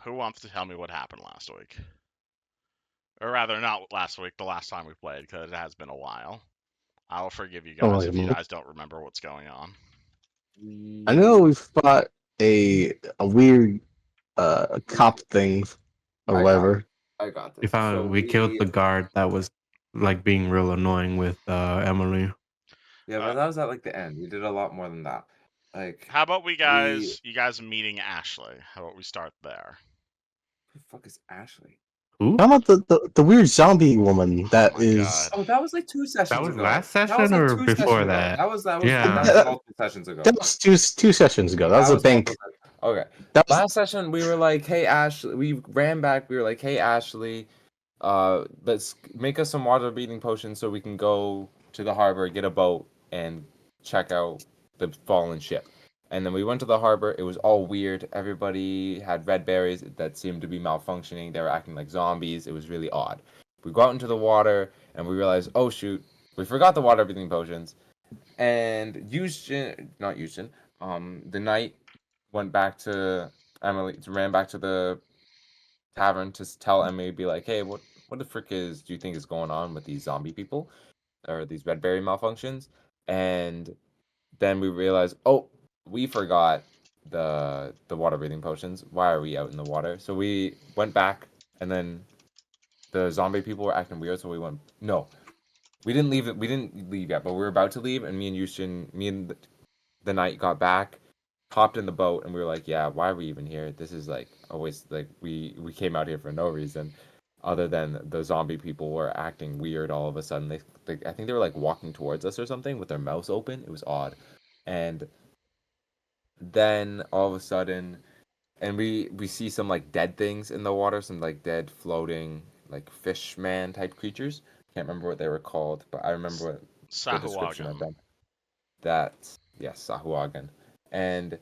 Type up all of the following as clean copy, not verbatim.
Who wants to tell me what happened last week? Or rather, not last week, the last time we played, because it has been a while. I will forgive you Oh, guys if you guys don't remember what's going on. I know we fought a weird cop thing or whatever. I got We this. found we killed the guard that was like being real annoying with Emily. Yeah, but that was at like the end. We did a lot more than that. Like, how about you guys meeting Ashley? How about we start there? Who the fuck is Ashley? Who? How about the weird zombie woman that is? Oh, that was like 2 sessions That was ago. last That was session like or 2 before sessions that? ago. That was Yeah. multiple sessions ago. That was two sessions ago. That was a bank. Okay. That was, Last session we were like, hey Ashley, we ran back, we were like, hey Ashley, let's make us some water breathing potions so we can go to the harbor, get a boat, and check out the fallen ship. And then we went to the harbor. It was all weird. Everybody had red berries that seemed to be malfunctioning. They were acting like zombies. It was really odd. We go out into the water and we realized, oh shoot, we forgot the water breathing potions. And the knight went back to Emily, ran back to the tavern to tell Emily, be like, hey, what the frick do you think is going on with these zombie people or these red berry malfunctions? And then we realized, oh, we forgot the water breathing potions. Why are we out in the water? So we went back, and then the zombie people were acting weird. So we went. No, we didn't leave. We didn't leave yet, but we were about to leave, and me and the knight got back, hopped in the boat, and we were like, yeah, why are we even here? This is like always like we came out here for no reason. Other than the zombie people were acting weird all of a sudden. They I think they were like walking towards us or something with their mouths open. It was odd. And then all of a sudden, and we see some like dead things in the water, some like dead floating like fish man type creatures. Can't remember what they were called, but I remember what the description of them. Yes, Sahuagin. And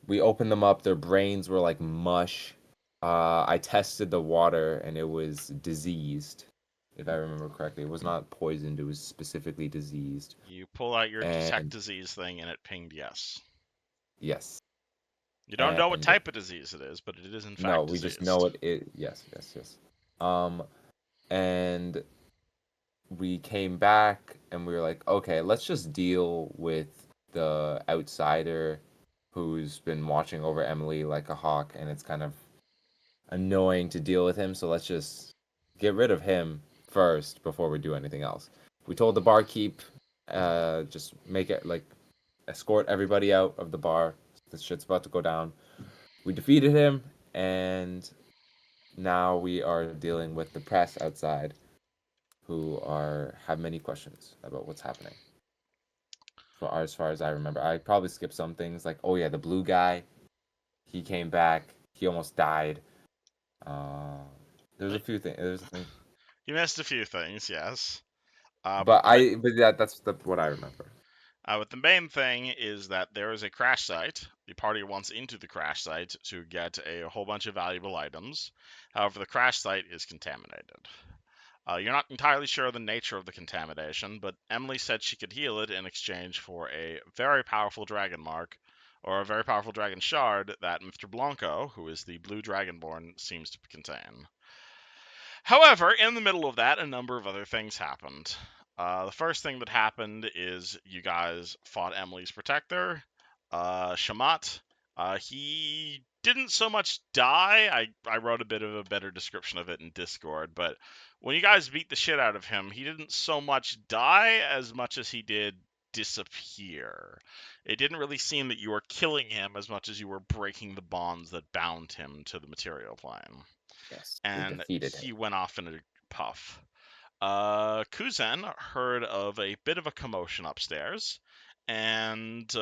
we opened them up. Their brains were like mush. I tested the water and it was diseased, if I remember correctly. It was not poisoned. It was specifically diseased. You pull out your detect disease thing and it pinged yes. Yes. You don't know what type of disease it is, but it is in fact no, we just know it. Yes. And we came back and we were like, okay, let's just deal with the outsider who's been watching over Emily like a hawk, and it's kind of annoying to deal with him. So let's just get rid of him first before we do anything else. We told the barkeep, just make it like escort everybody out of the bar. This shit's about to go down. We defeated him, and now we are dealing with the press outside, who have many questions about what's happening. As far as I remember, I probably skipped some things like, oh yeah, the blue guy, he came back, he almost died. There's a few things. You missed a few things, yes. But that's what I remember. But the main thing is that there is a crash site. The party wants into the crash site to get a whole bunch of valuable items. However, the crash site is contaminated. You're not entirely sure of the nature of the contamination, but Emily said she could heal it in exchange for a very powerful dragon mark, or a very powerful dragon shard that Mr. Blanco, who is the blue dragonborn, seems to contain. However, in the middle of that, a number of other things happened. The first thing that happened is you guys fought Emily's protector, Shamat. He didn't so much die. I wrote a bit of a better description of it in Discord, but when you guys beat the shit out of him, he didn't so much die as much as he did disappear. It didn't really seem that you were killing him as much as you were breaking the bonds that bound him to the material plane. Yes, and he went off in a puff. Kuzen heard of a bit of a commotion upstairs, and you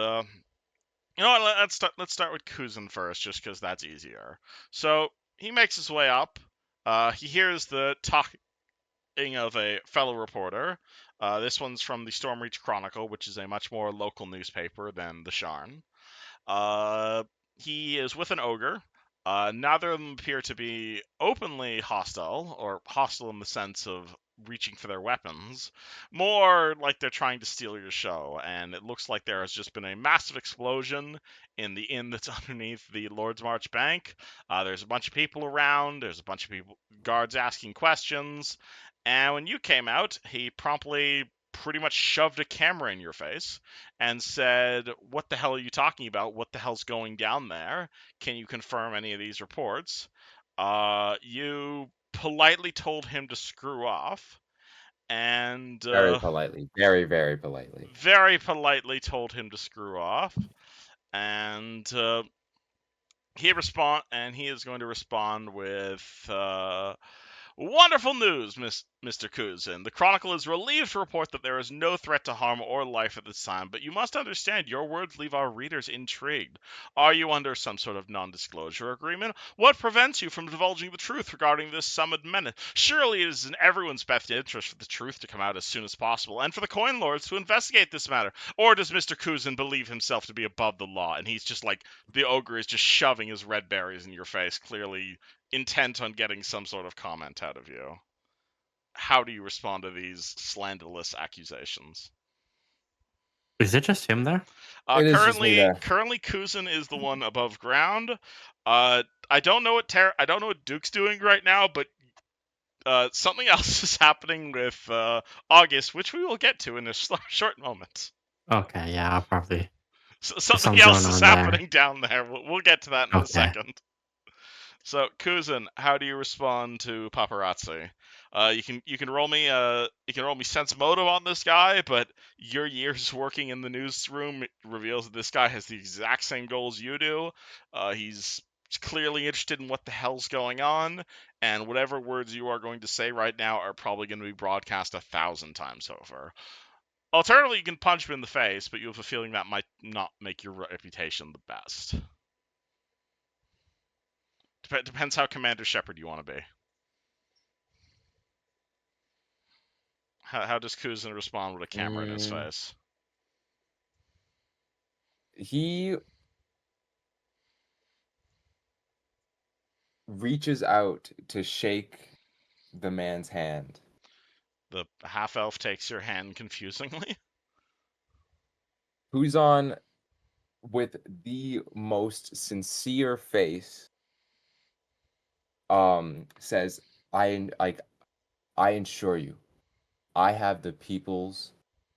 know what? Let's start with Kuzen first, just because that's easier. So he makes his way up. He hears the talking of a fellow reporter. This one's from the Stormreach Chronicle, which is a much more local newspaper than the Sharn. He is with an ogre. Neither of them appear to be openly hostile, or hostile in the sense of reaching for their weapons, more like they're trying to steal your show. And it looks like there has just been a massive explosion in the inn that's underneath the Lord's March Bank. There's a bunch of people around. There's a bunch of people, guards asking questions. And when you came out, he promptly pretty much shoved a camera in your face and said, "What the hell are you talking about? What the hell's going down there? Can you confirm any of these reports?" You politely told him to screw off, and Very politely, very, very politely. very politely told him to screw off, and he is going to respond with wonderful news, Mr. Kuzin. The Chronicle is relieved to report that there is no threat to harm or life at this time, but you must understand your words leave our readers intrigued. Are you under some sort of non-disclosure agreement? What prevents you from divulging the truth regarding this summoned menace? Surely it is in everyone's best interest for the truth to come out as soon as possible, and for the Coin Lords to investigate this matter. Or does Mr. Kuzin believe himself to be above the law, and he's just like, the ogre is just shoving his red berries in your face, clearly intent on getting some sort of comment out of you? How do you respond to these slanderous accusations? Is it just him there? It is just me there. Currently, Kuzin is the one above ground. I don't know what Duke's doing right now, but something else is happening with August, which we will get to in a short moment. Okay, yeah, I'll probably. So something Something's else going is on happening down there. We'll get to that in a Okay. second. So, Kuzin, how do you respond to paparazzi? You can roll me sense motive on this guy, but your years working in the newsroom reveals that this guy has the exact same goals you do. He's clearly interested in what the hell's going on, and whatever words you are going to say right now are probably going to be broadcast 1,000 times over. Alternatively, you can punch him in the face, but you have a feeling that might not make your reputation the best. Depends how Commander Shepard you want to be. How does Kuzin respond with a camera in his face? He reaches out to shake the man's hand. The half-elf takes your hand confusingly. Kuzan, with the most sincere face, says, I assure you, I have the people's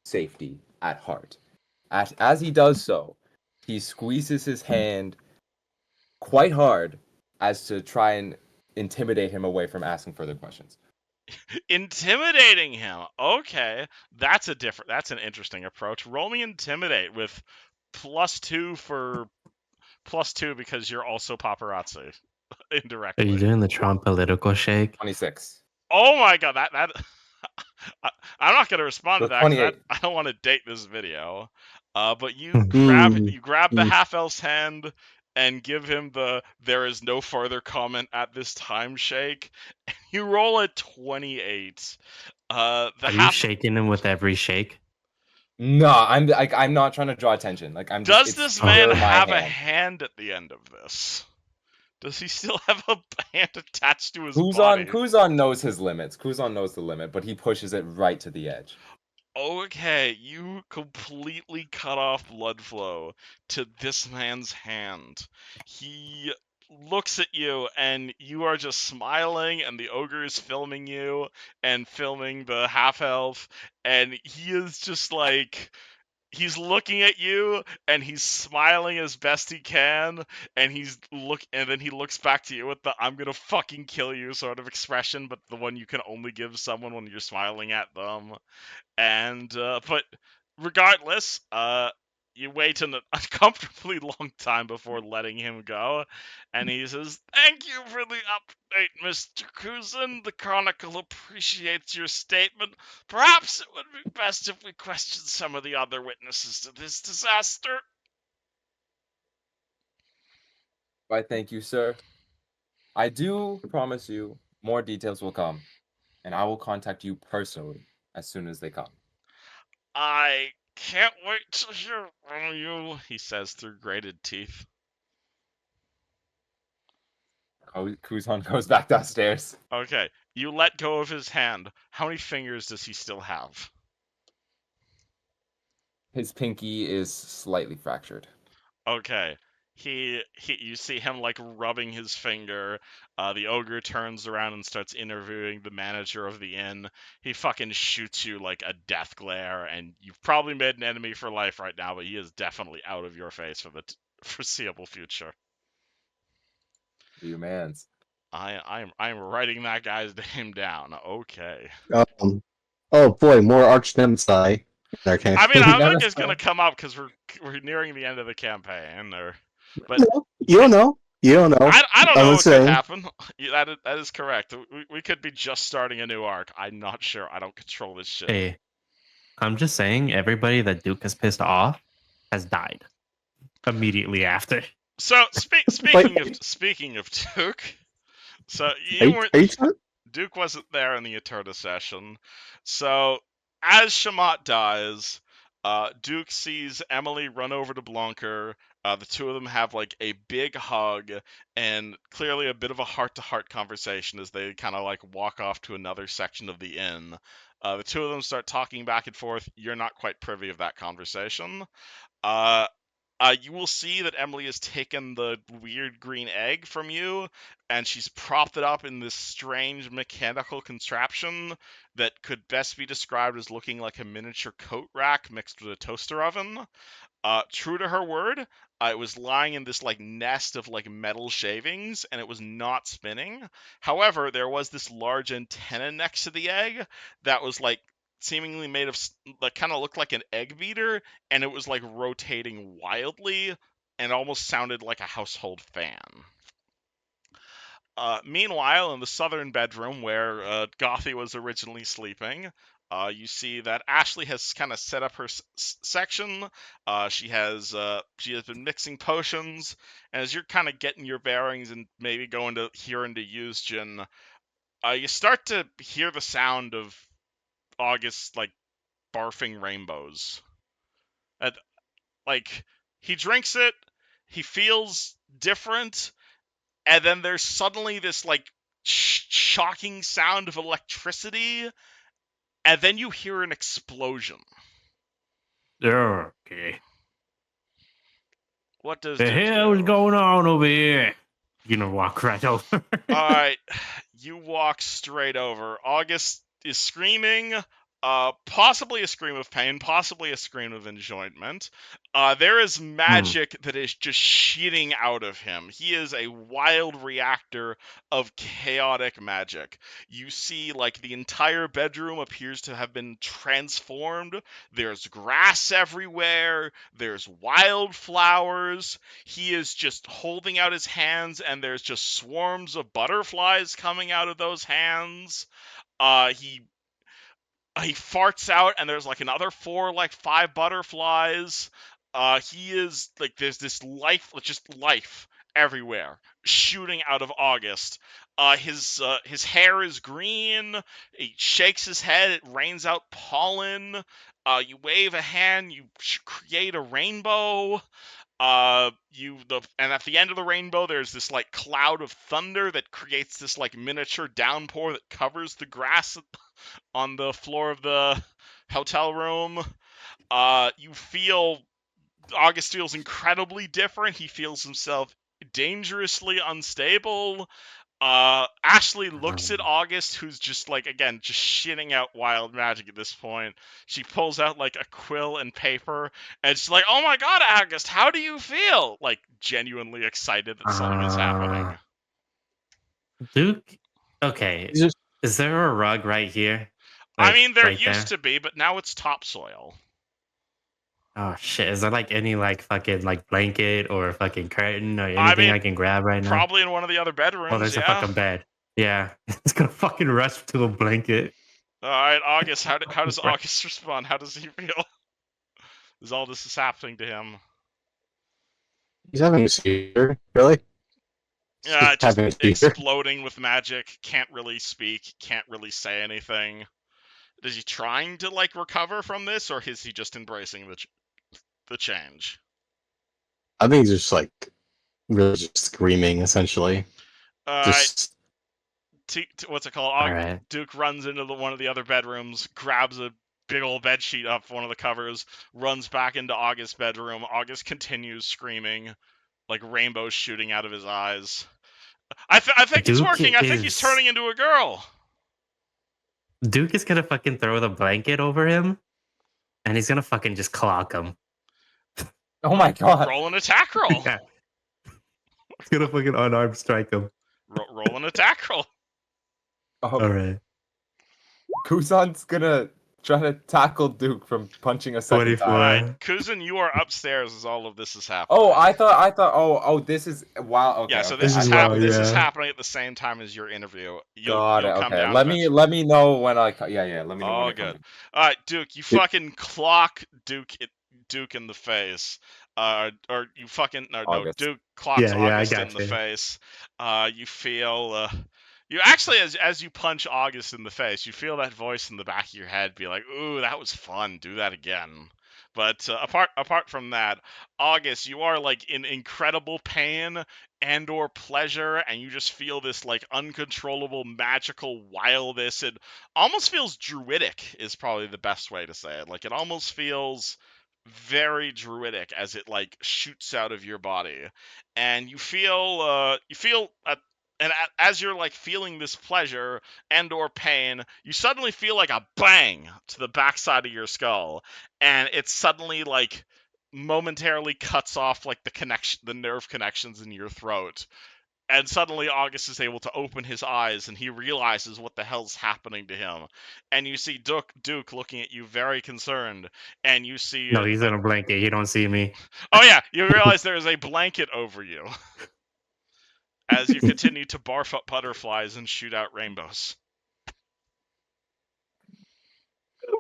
safety at heart. As he does so, he squeezes his hand quite hard as to try and intimidate him away from asking further questions. Intimidating him. Okay, that's an interesting approach. Roll me intimidate with +2 because you're also paparazzi indirectly. Are you doing the Trump political shake? 26. Oh my god, that I'm not gonna respond to that 28. because I don't want to date this video. But you grab the half-elf's hand and give him the "there is no further comment at this time" shake. And you roll a 28. Are you shaking him with every shake? No, I'm not trying to draw attention. Does this man have a hand at the end of this? Does he still have a hand attached to his body? Kuzan knows his limits. Kuzan knows the limit, but he pushes it right to the edge. Okay, you completely cut off blood flow to this man's hand. He looks at you, and you are just smiling, and the ogre is filming you and filming the half-elf, and he is just like... He's looking at you and he's smiling as best he can, and then he looks back to you with the "I'm gonna fucking kill you" sort of expression, but the one you can only give someone when you're smiling at them. And but regardless, you wait an uncomfortably long time before letting him go, and he says, "Thank you for the update, Mr. Kuzin. The Chronicle appreciates your statement. Perhaps it would be best if we questioned some of the other witnesses to this disaster." Why, thank you, sir. I do promise you more details will come, and I will contact you personally as soon as they come. "I can't wait to hear from you," he says through grated teeth. Kuzan goes back downstairs. Okay, you let go of his hand. How many fingers does he still have? His pinky is slightly fractured. Okay. You see him like rubbing his finger. The ogre turns around and starts interviewing the manager of the inn. He fucking shoots you like a death glare, and you've probably made an enemy for life right now, but he is definitely out of your face for the foreseeable future. You mans. I'm writing that guy's name down. Okay. Oh boy, more arch nemesis. I mean, I don't No, think that's it's gonna fine. come up because we're nearing the end of the campaign, but You don't know. You don't know. I don't I'm know what just could saying. happen. That is correct. We could be just starting a new arc. I'm not sure. I don't control this shit. Hey, I'm just saying, everybody that Duke has pissed off has died immediately after. So speaking of Duke, so you weren't. Duke wasn't there in the Eterna session. So as Shamat dies, Duke sees Emily run over to Blanker. The two of them have like a big hug and clearly a bit of a heart-to-heart conversation as they kind of like walk off to another section of the inn. The two of them start talking back and forth. You're not quite privy of that conversation. You will see that Emily has taken the weird green egg from you, and she's propped it up in this strange mechanical contraption that could best be described as looking like a miniature coat rack mixed with a toaster oven. True to her word, it was lying in this like nest of like metal shavings, and it was not spinning. However, there was this large antenna next to the egg that was like seemingly made of like kind of looked like an egg beater, and it was like rotating wildly and almost sounded like a household fan. Meanwhile, in the southern bedroom where Gothy was originally sleeping, you see that Ashley has kind of set up her section. She has been mixing potions, and as you're kind of getting your bearings and maybe going to here into Yuzjin, you start to hear the sound of August like barfing rainbows. And, like he drinks it, he feels different, and then there's suddenly this like shocking sound of electricity, and then you hear an explosion. Okay. What does The Duke hell is do? going on over here? You know, walk right over. Alright, you walk straight over. August is screaming, possibly a scream of pain, possibly a scream of enjoyment. There is magic that is just shitting out of him. He is a wild reactor of chaotic magic. You see, like, the entire bedroom appears to have been transformed. There's grass everywhere. There's wildflowers. He is just holding out his hands, and there's just swarms of butterflies coming out of those hands. He farts out, and there's like another 5 butterflies. He is like there's this just life everywhere shooting out of August. His hair is green. He shakes his head. It rains out pollen. You wave a hand. You create a rainbow. And at the end of the rainbow, there's this like cloud of thunder that creates this like miniature downpour that covers the grass on the floor of the hotel room. You feel August feels incredibly different. He feels himself dangerously unstable. Ashley looks at August, who's just like, again, just shitting out wild magic at this point. She pulls out like a quill and paper, and she's like, "Oh my god, August, how do you feel?" Like, genuinely excited that something is happening. Duke? Okay. Is there a rug right here? I mean, there right used to be, but now it's topsoil. Oh shit! Is there like any like fucking like blanket or fucking curtain or anything I can grab right now? Probably in one of the other bedrooms. Oh, there's a fucking bed. Yeah, it's gonna fucking rush to a blanket. All right, August. How does August respond? How does he feel? As all this is happening to him? He's having a seizure. Really? Yeah, just exploding with magic. Can't really speak. Can't really say anything. Is he trying to like recover from this, or is he just embracing the change? I think he's just like really just screaming, essentially. Just What's it called? All right. Duke runs into one of the other bedrooms, grabs a big old bed sheet off one of the covers, runs back into August's bedroom. August continues screaming, like rainbows shooting out of his eyes. I think it's working. I think he's turning into a girl. Duke is gonna fucking throw the blanket over him, and he's gonna fucking just clock him. Oh my god! Roll an attack roll. Yeah. He's gonna fucking unarmed strike him. Roll an attack roll. All right. Kusan's gonna try to tackle Duke from punching a second 24. time. Alright, Kuzan, you are upstairs as all of this is happening. Oh, I thought. Oh, this is wow. Okay. Yeah, so okay. this is wow, This is yeah. happening at the same time as your interview. You'll Got it. come Okay. down. Let me know when I. Yeah. Let me know. Oh, when I good. come All right, Duke, you fucking clock Duke in the face. Or you fucking no, August. Duke clocks Yeah, I August got in the you. face. You feel you actually as you punch August in the face, you feel that voice in the back of your head be like, "Ooh, that was fun. Do that again." But apart from that, August, you are like in incredible pain and or pleasure, and you just feel this like uncontrollable magical wildness. It almost feels druidic is probably the best way to say it. Like it almost feels very druidic as it like shoots out of your body, and you feel as you're like feeling this pleasure and or pain, you suddenly feel like a bang to the backside of your skull, and it suddenly like momentarily cuts off like the nerve connections in your throat. And suddenly August is able to open his eyes and he realizes what the hell's happening to him. And you see Duke looking at you very concerned. And you see No, he's in a blanket. He don't see me. oh yeah, you realize there is a blanket over you as you continue to barf up butterflies and shoot out rainbows.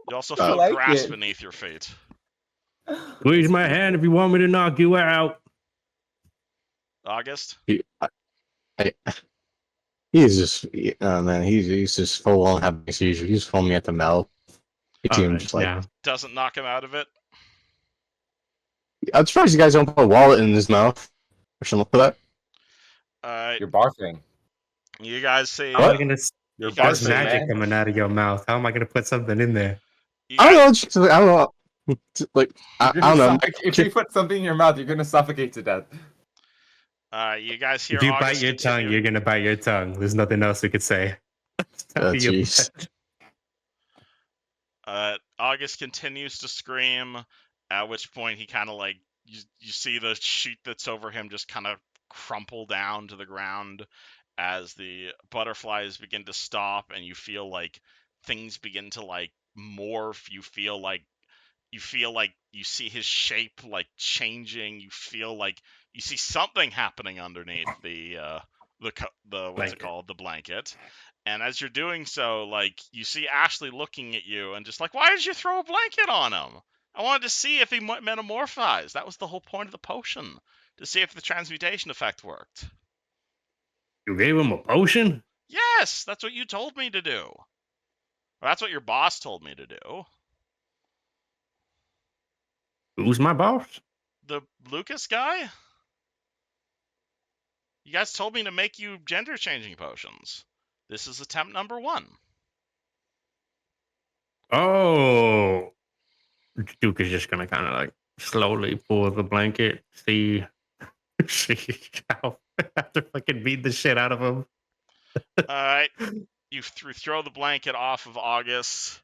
You also feel like grass it. beneath your feet. Squeeze my hand if you want me to knock you out. August? he's just man, he's just full on having a seizure. He's foaming at the mouth. You see him just like Yeah. Doesn't knock him out of it? I'm surprised you guys don't put a wallet in his mouth. I should look for that. You're barfing. You guys see How am I gonna? You're There's barfing, magic man. coming out of your mouth. How am I gonna put something in there? I don't know. Just, I don't know. Like I don't know. If you put something in your mouth, you're gonna suffocate to death. you guys hear If you August bite your tongue, continue. you're gonna bite your tongue. There's nothing else we could say. Jeez. August continues to scream, at which point he kind of like you see the sheet that's over him just kind of crumple down to the ground as the butterflies begin to stop, and you feel like things begin to like morph. You feel like you see his shape like changing. You feel like you see something happening underneath the what's it called, the blanket. And as you're doing so, like you see Ashley looking at you and just like, why did you throw a blanket on him? I wanted to see if he metamorphized. That was the whole point of the potion, to see if the transmutation effect worked. You gave him a potion? Yes, that's what you told me to do. Or that's what your boss told me to do. Who's my boss? The Lucas guy? You guys told me to make you gender changing potions. This is attempt number 1. Oh, Duke is just gonna kind of like slowly pull the blanket, see how after fucking beat the shit out of him. Alright, you throw the blanket off of August,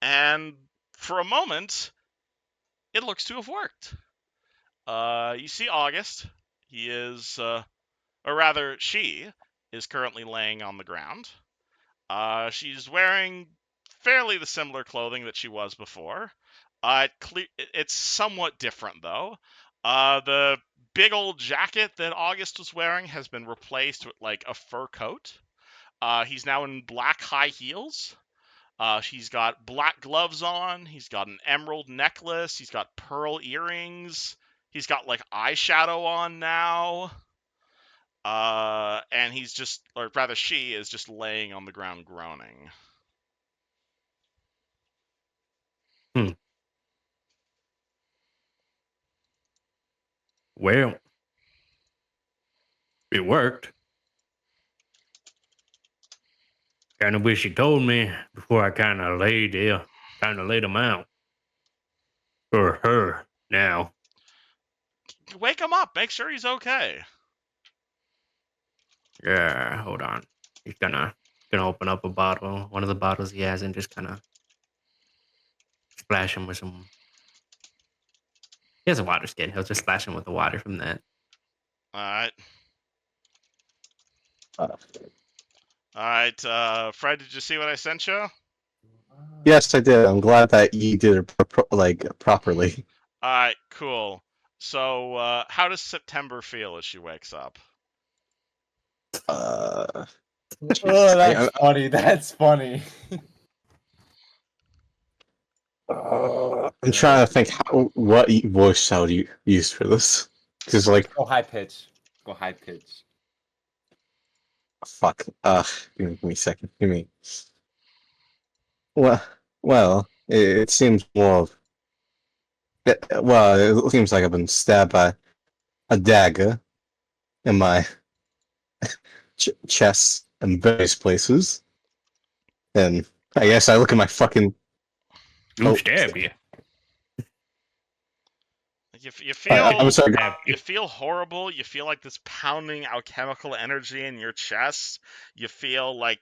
and for a moment, it looks to have worked. You see August. He is, or rather, she is currently laying on the ground. She's wearing fairly the similar clothing that she was before. It's somewhat different, though. The big old jacket that August was wearing has been replaced with, like, a fur coat. He's now in black high heels. He's got black gloves on. He's got an emerald necklace. He's got pearl earrings. He's got, like, eyeshadow on now. And he's just, or rather, she is just laying on the ground groaning. Well, it worked. Kind of wish you told me before I kind of laid him out. Or her, now. Wake him up. Make sure he's okay. Yeah, hold on. He's gonna open up a bottle, one of the bottles he has, and just kind of splash him with some. He has a water skin. He'll just splash him with the water from that. All right. Uh, All right. Fred, did you see what I sent you? yes, I did. I'm glad that you did it properly. All right. Cool. So, how does September feel as she wakes up? Uh, Oh, that's funny. That's funny. I'm trying to think what voice I would use for this, because like, Go high pitch. Go high pitch. fuck. Give me a second. Give me. Well, it seems more of. Well, it seems like I've been stabbed by a dagger in my chest in various places, and I guess I look at my fucking. Who stabbed you? You feel I'm sorry. you feel horrible. You feel like this pounding alchemical energy in your chest. You feel like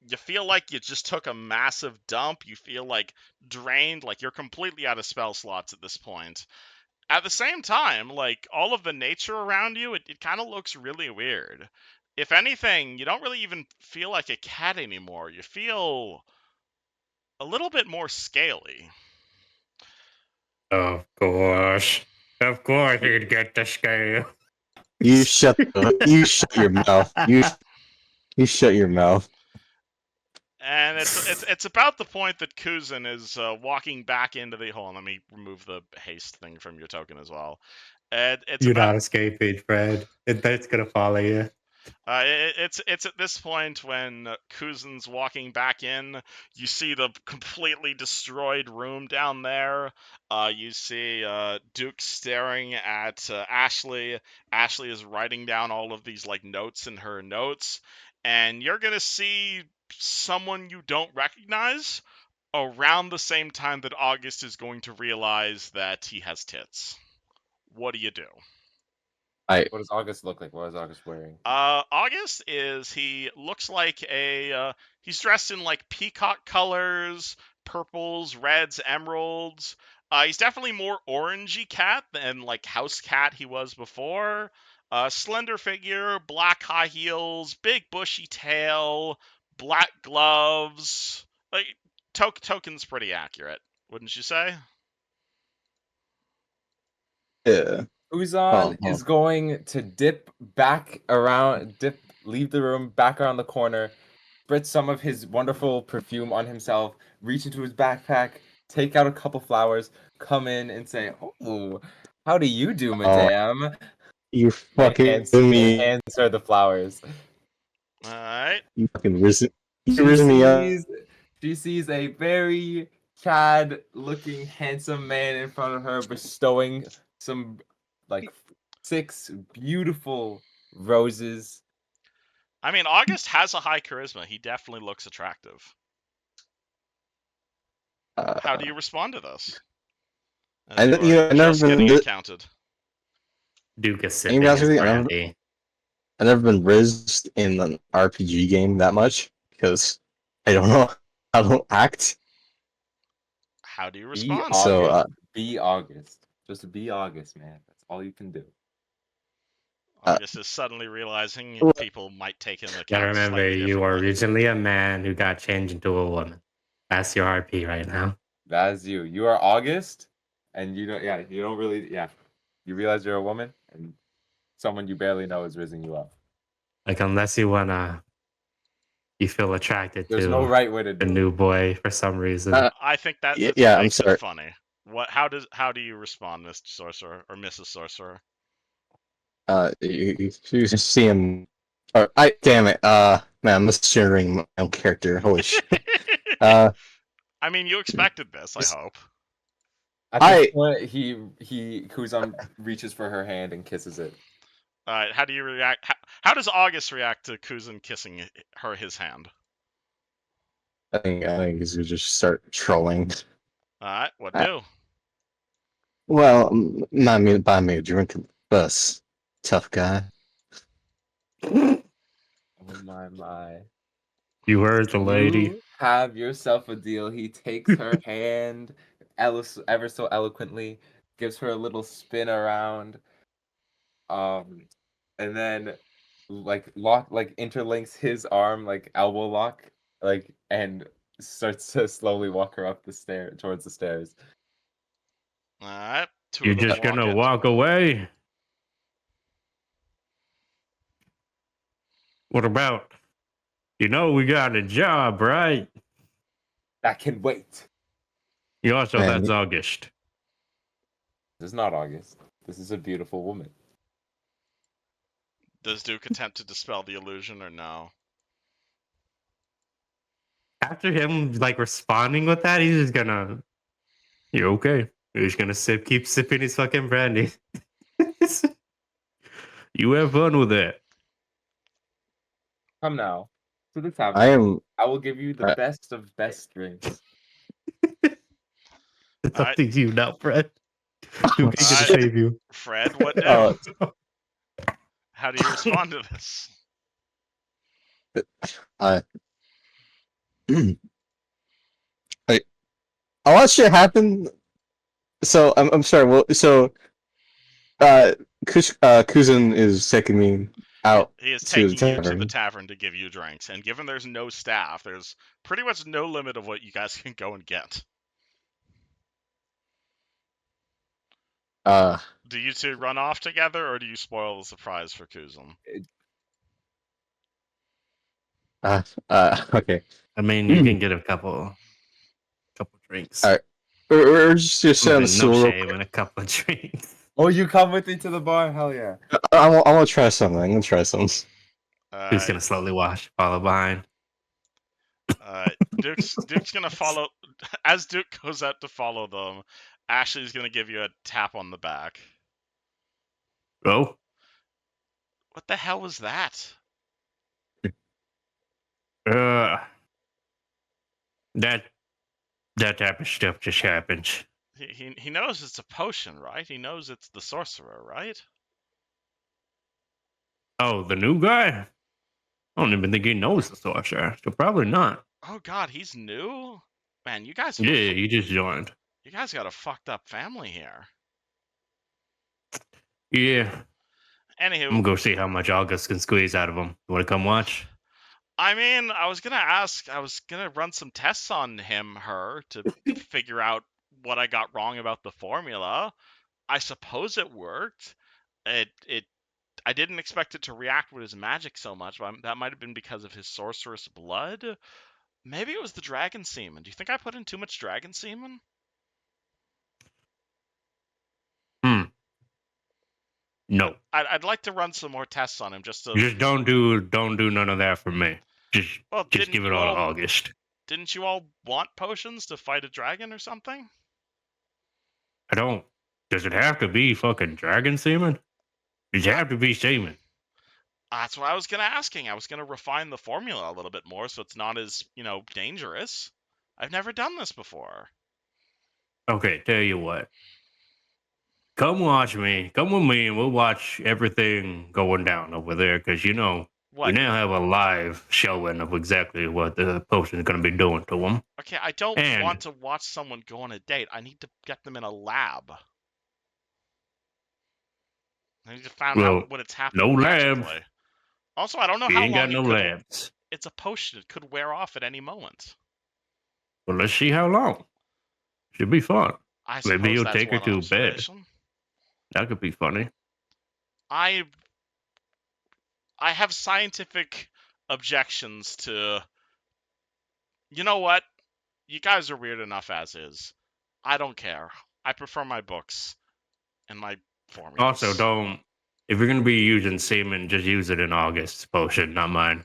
you just took a massive dump. You feel like drained, like you're completely out of spell slots at this point. At the same time, like all of the nature around you, it kind of looks really weird. If anything, you don't really even feel like a cat anymore. You feel a little bit more scaly. Of course you'd get the scale. You shut your mouth. You shut your mouth. And it's about the point that Kuzin is walking back into the hole. And let me remove the haste thing from your token as well. It's You're about not escaping, Fred. That's gonna follow you. it's at this point when Kuzin's walking back in. You see the completely destroyed room down there. You see Duke staring at Ashley. Ashley is writing down all of these like notes in her notes, and you're gonna see someone you don't recognize around the same time that August is going to realize that he has tits. What do you do? What does August look like? What is August wearing? August he looks like he's dressed in like peacock colors, purples, reds, emeralds. He's definitely more orangey cat than like house cat he was before. Slender figure, black high heels, big bushy tail, black gloves. Like token's pretty accurate, wouldn't you say? Yeah. Uzan is going to leave the room, back around the corner, spritz some of his wonderful perfume on himself, reach into his backpack, take out a couple flowers, come in and say, "Oh, how do you do, madame?" You fucking hands her the flowers. All right. You fucking risen me up. She sees a very Chad-looking, handsome man in front of her, bestowing some like 6 beautiful roses. I mean, August has a high charisma. He definitely looks attractive. How do you respond to this? I've never getting accounted. Duke is sipping his brandy. I've never been rizzed in an RPG game that much because I don't know how to act. How do you respond? Be August. Just be August, man. That's all you can do. August is suddenly realizing people might take him account. Gotta remember, you are originally a man who got changed into a woman. That's your RP right now. That is you. You are August, and you don't. Yeah, you don't really. Yeah, you realize you're a woman, and someone you barely know is rizzing you up. Like, unless you you feel attracted There's to no right way to do the new boy for some reason. I think that's I'm sorry. Funny. How do you respond, Mr. Sorcerer or Mrs. Sorcerer? You just see him. Damn it. Man, I'm misgendering my own character. Holy shit. I mean, you expected this. I hope. At this point, Kuzan reaches for her hand and kisses it. All right. How do you react? How does August react to Kuzan kissing his hand? I think he's gonna just start trolling. All right, what I- do? Well, not me buy me a drink first, tough guy. Oh my. You heard the lady. You have yourself a deal. He takes her hand ever so eloquently, gives her a little spin around, and then interlinks his arm like elbow lock, and starts to slowly walk her up the stair towards the stairs. All right, two You're of them just walk gonna in. walk away? What about? You know we got a job, right? That can wait. You also, Man, that's August. This is not August. This is a beautiful woman. Does Duke attempt to dispel the illusion or no? After him like responding with that, he's just gonna. You're okay. He's gonna keep sipping his fucking brandy. You have fun with that. Come now to the tavern. I am. I will give you the I- best of best drinks. It's Alright. up to you now, Fred. Duke ain't gonna Alright. save you. Fred, what do? Oh, How do you respond to this? I. I watched shit happen. So I'm sorry. Well, so Kuzin is taking me out He is to the taking you to the tavern. tavern to give you drinks, and given there's no staff, there's pretty much no limit of what you guys can go and get. Do you two run off together, or do you spoil the surprise for Kuzin? Okay. I mean, you can get a couple drinks. Alright. We're just sit on the Nothing, no stool. real shame in a couple of drinks. Oh, you come with me to the bar? Hell yeah. quick. I want to try something. I'm gonna try something. Duke's gonna slowly follow behind. Duke's gonna follow. As Duke goes out to follow them, Ashley's gonna give you a tap on the back. Oh, What the hell was that? that type of stuff just happens. He knows it's a potion, right? He knows it's the sorcerer, right? Oh, the new guy? I don't even think he knows the sorcerer, so probably not. Oh God, he's new. Man, you guys. Yeah, he just joined. You guys got a fucked up family here. Yeah, I'm Anywho, gonna go see how much August can squeeze out of him. You wanna come watch? I mean, I was gonna run some tests on her to figure out what I got wrong about the formula. I suppose it worked. I didn't expect it to react with his magic so much, but that might have been because of his sorceress blood. Maybe it was the dragon semen. Do you think I put in too much dragon semen? No. I'd like to run some more tests on him just to. Just don't do none of that for me. Just Didn't give it you all to all- August. Didn't you all want potions to fight a dragon or something? I don't. Does it have to be fucking dragon semen? Does it have to be semen? That's what I was asking. I was gonna refine the formula a little bit more so it's not as dangerous. I've never done this before. Okay, tell you what. Come watch me. Come with me, and we'll watch everything going down over there. Because we What? now have a live showing of exactly what the potion is going to be doing to them. Okay, I don't And- want to watch someone go on a date. I need to get them in a lab. I need to find Well, out what it's happening. no lab. magically. Also, I don't know We how ain't long got no it could. labs. It's a potion. It could wear off at any moment. Well, let's see how long. Should be fun. I Maybe suppose you'll that's take her one to bed. observation. That could be funny. I have scientific objections to. You know what? You guys are weird enough as is. I don't care. I prefer my books and my formulas. Also, don't. If you're going to be using semen, just use it in August's potion, not mine.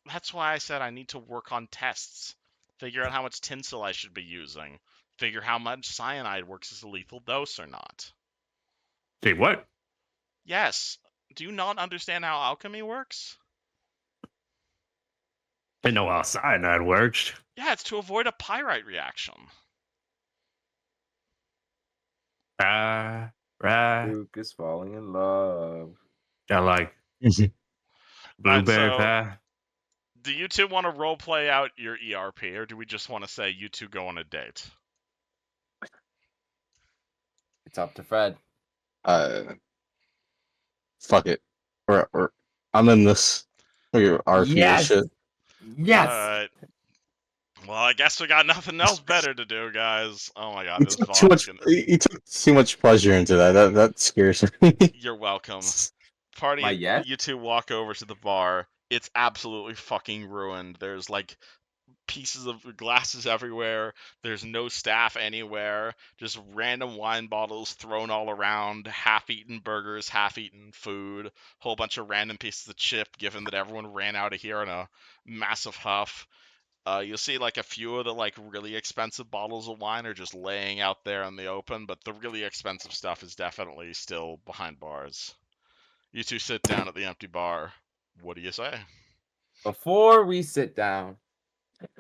That's why I said I need to work on tests. Figure out how much tinsel I should be using. Figure how much cyanide works as a lethal dose or not. See what? Yes. Do you not understand how alchemy works? Didn't know how cyanide works. Yeah, it's to avoid a pyrite reaction. Right. Luke is falling in love. I like Alright, blueberry so pie. do you two want to role play out your ERP, or do we just want to say you two go on a date? It's up to Fred. Fuck it. I'm in this. Your RP Yes. shit. Yes. Alright. Well, I guess we got nothing else better to do, guys. Oh my god, You this took too VOD is much. gonna... You took too much pleasure into that. That scares me. You're welcome. My Party, yes? you two walk over to the bar. It's absolutely fucking ruined. There's like pieces of glasses everywhere. There's no staff anywhere. Just random wine bottles thrown all around. Half-eaten burgers, half-eaten food. Whole bunch of random pieces of chip. Given that everyone ran out of here in a massive huff. You'll see like a few of the like really expensive bottles of wine are just laying out there in the open, but the really expensive stuff is definitely still behind bars. You two sit down at the empty bar. What do you say? Before we sit down,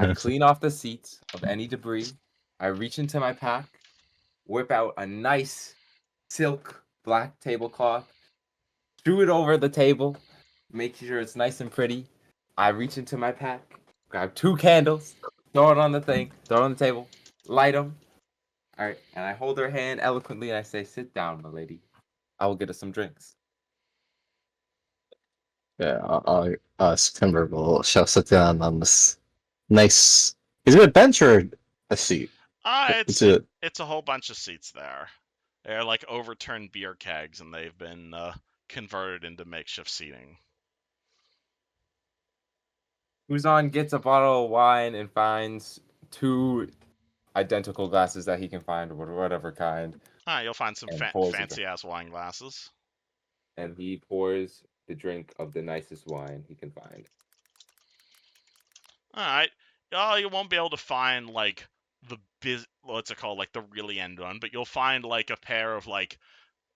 I clean off the seats of any debris. I reach into my pack, whip out a nice silk black tablecloth, strew it over the table, make sure it's nice and pretty. I reach into my pack, grab 2 candles, throw it on the thing, throw it on the table, light them. All right, and I hold her hand eloquently and I say, "Sit down, my lady. I will get us some drinks." Yeah, September shall sit down on this nice. Is it a bench or a seat? It's a it's a whole bunch of seats there. They're like overturned beer kegs, and they've been converted into makeshift seating. Uzan gets a bottle of wine and finds 2 identical glasses that he can find, whatever kind, You'll find some And pours it fancy ass wine glasses. and he pours the drink of the nicest wine he can find. All right. Oh, you won't be able to find like what's it called, like the really end one, but you'll find like a pair of like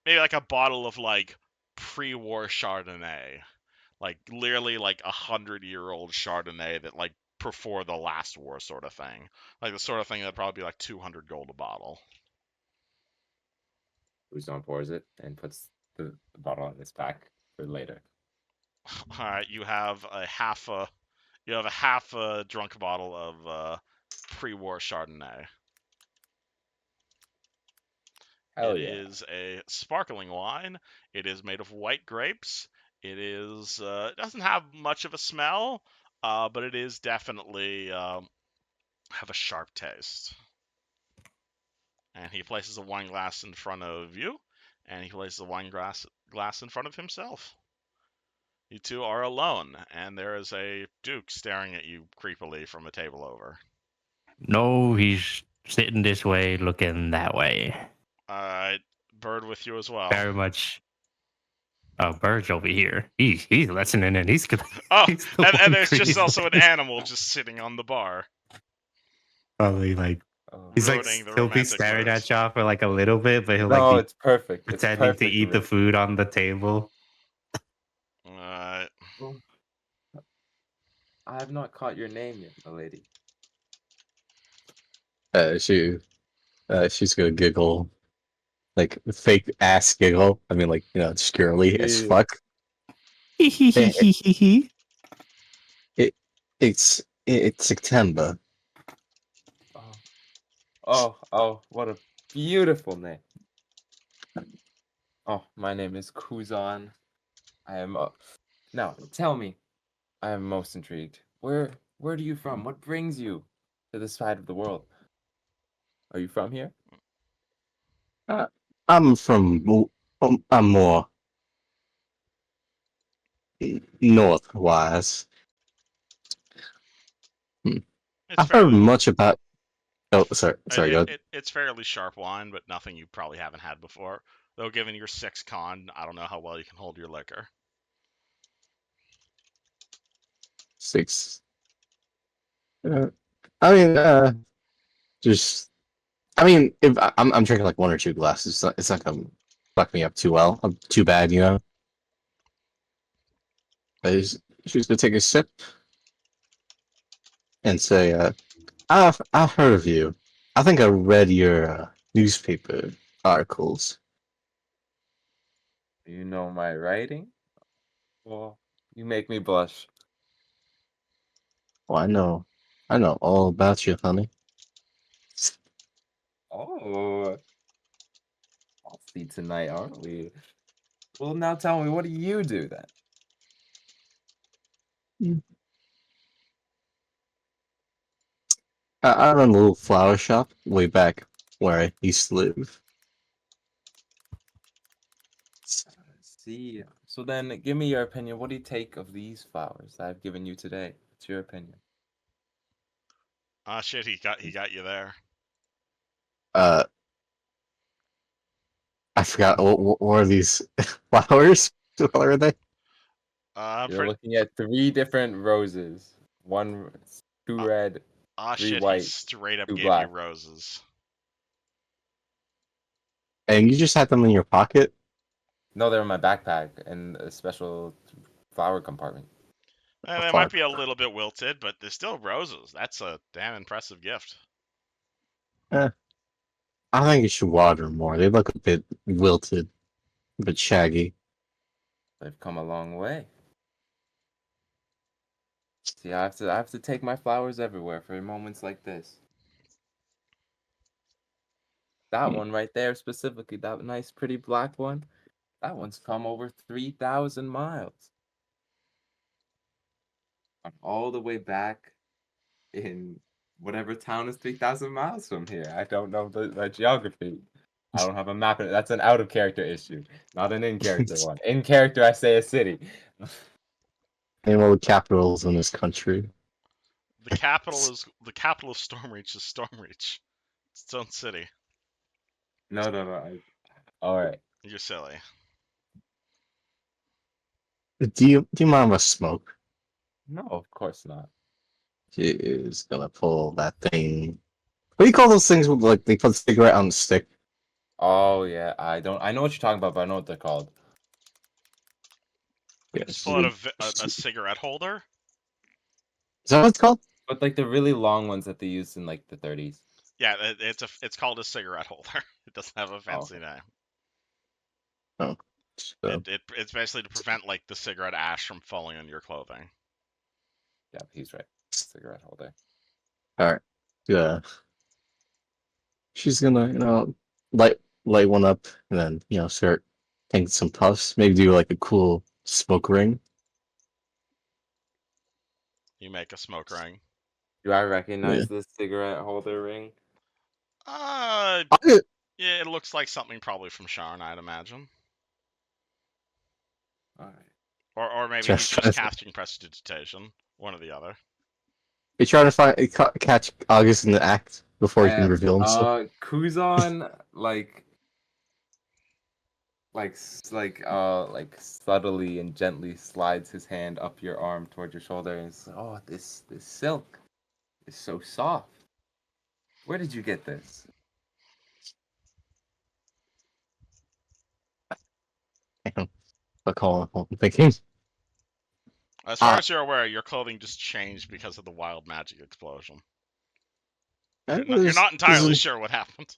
maybe like a bottle of like pre-war Chardonnay, like literally like 100-year-old Chardonnay that like before the last war sort of thing, like the sort of thing that'd probably be like 200 gold a bottle. Uzan pours it and puts the bottle in his pack for later. All right, you have a half a drunk bottle of pre-war Chardonnay. Hell It yeah. is a sparkling wine. It is made of white grapes. It is it doesn't have much of a smell, but it is definitely have a sharp taste. And he places a wine glass in front of you, and he places a wine glass in front of himself. You two are alone, and there is a duke staring at you creepily from a table over. No, he's sitting this way, looking that way. Bird with you as well. Very much. Oh, Bird's over here. He's listening and he's Oh, he's the and one there's just crazy. also an animal just sitting on the bar. Probably like he's like Ruining the he'll be romantic staring moods. at y'all for like a little bit, but he'll No, like be it's perfect. It's pretending to perfect, eat the Rick. food on the table. I have not caught your name yet, my lady. she's gonna giggle, like fake ass giggle. I mean, like it's girly as Yeah. fuck. Hehehehe. It's September. Oh, what a beautiful name. Oh, my name is Kuzan. I am now tell me, I am most intrigued. Where are you from? What brings you to this side of the world? Are you from here? I'm I'm more northwise. I've heard much about. Oh, sorry. Go ahead. It's fairly sharp wine, but nothing you probably haven't had before. Though, given your 6 con, I don't know how well you can hold your liquor. 6. I mean, just. I mean, if I'm drinking like 1 or 2 glasses, it's not gonna fuck me up too well. Too bad, But she's gonna take a sip. and say, I've heard of you. I think I read your newspaper articles. You know my writing? Well, you make me blush. Oh, I know all about you, honey. Oh, I'll see tonight, aren't we? Well, now tell me, what do you do then? I run a little flower shop way back where I used to live. See, so then give me your opinion. What do you take of these flowers that I've given you today? What's your opinion? Ah, shit, he got you there. Uh, I forgot what are these flowers? What color are they? You're looking at 3 different roses. 2 red, Ah, 3 shit, he white, straight up 2 gave you black. roses. And you just had them in your pocket? No, they're in my backpack in a special flower compartment. And they might be a little bit wilted, but they're still roses. That's a damn impressive gift. I think you should water them more. They look a bit wilted, a bit shaggy. They've come a long way. See, I have to take my flowers everywhere for moments like this. That one right there specifically, that nice pretty black one, that one's come over 3,000 miles. I'm all the way back in whatever town is 3,000 miles from here. I don't know the geography. I don't have a map. That's an out of character issue, not an in character one. In character, I say a city. Name all the capitals in this country. The capital of Stormreach is Stormreach. It's its own city. No. All right. You're silly. Do you mind if I smoke? No, of course not. She is gonna pull that thing. What do you call those things with like they put a cigarette on the stick? Oh yeah, I know what you're talking about, but I know what they're called. Yeah, Just pull out a cigarette holder. Is that what it's called? But like the really long ones that they used in like the 30s. Yeah, it's called a cigarette holder. It doesn't have a fancy name. Oh, so. It's basically to prevent like the cigarette ash from falling on your clothing. Yeah, he's right. Cigarette holder. All right. Yeah. She's gonna light one up and then start taking some puffs. Maybe do like a cool smoke ring. You make a smoke ring. Do I recognize this cigarette holder ring? Yeah, it looks like something probably from Sharn, I'd imagine. All right. Or maybe he's just casting prestidigitation. One or the other. You're trying to catch August in the act before he can reveal himself. Kuzan like subtly and gently slides his hand up your arm toward your shoulder and says, "Oh, this silk is so soft. Where did you get this?" Fuck all I'm thinking. As far as you're aware, your clothing just changed because of the wild magic explosion. You're not entirely sure what happened.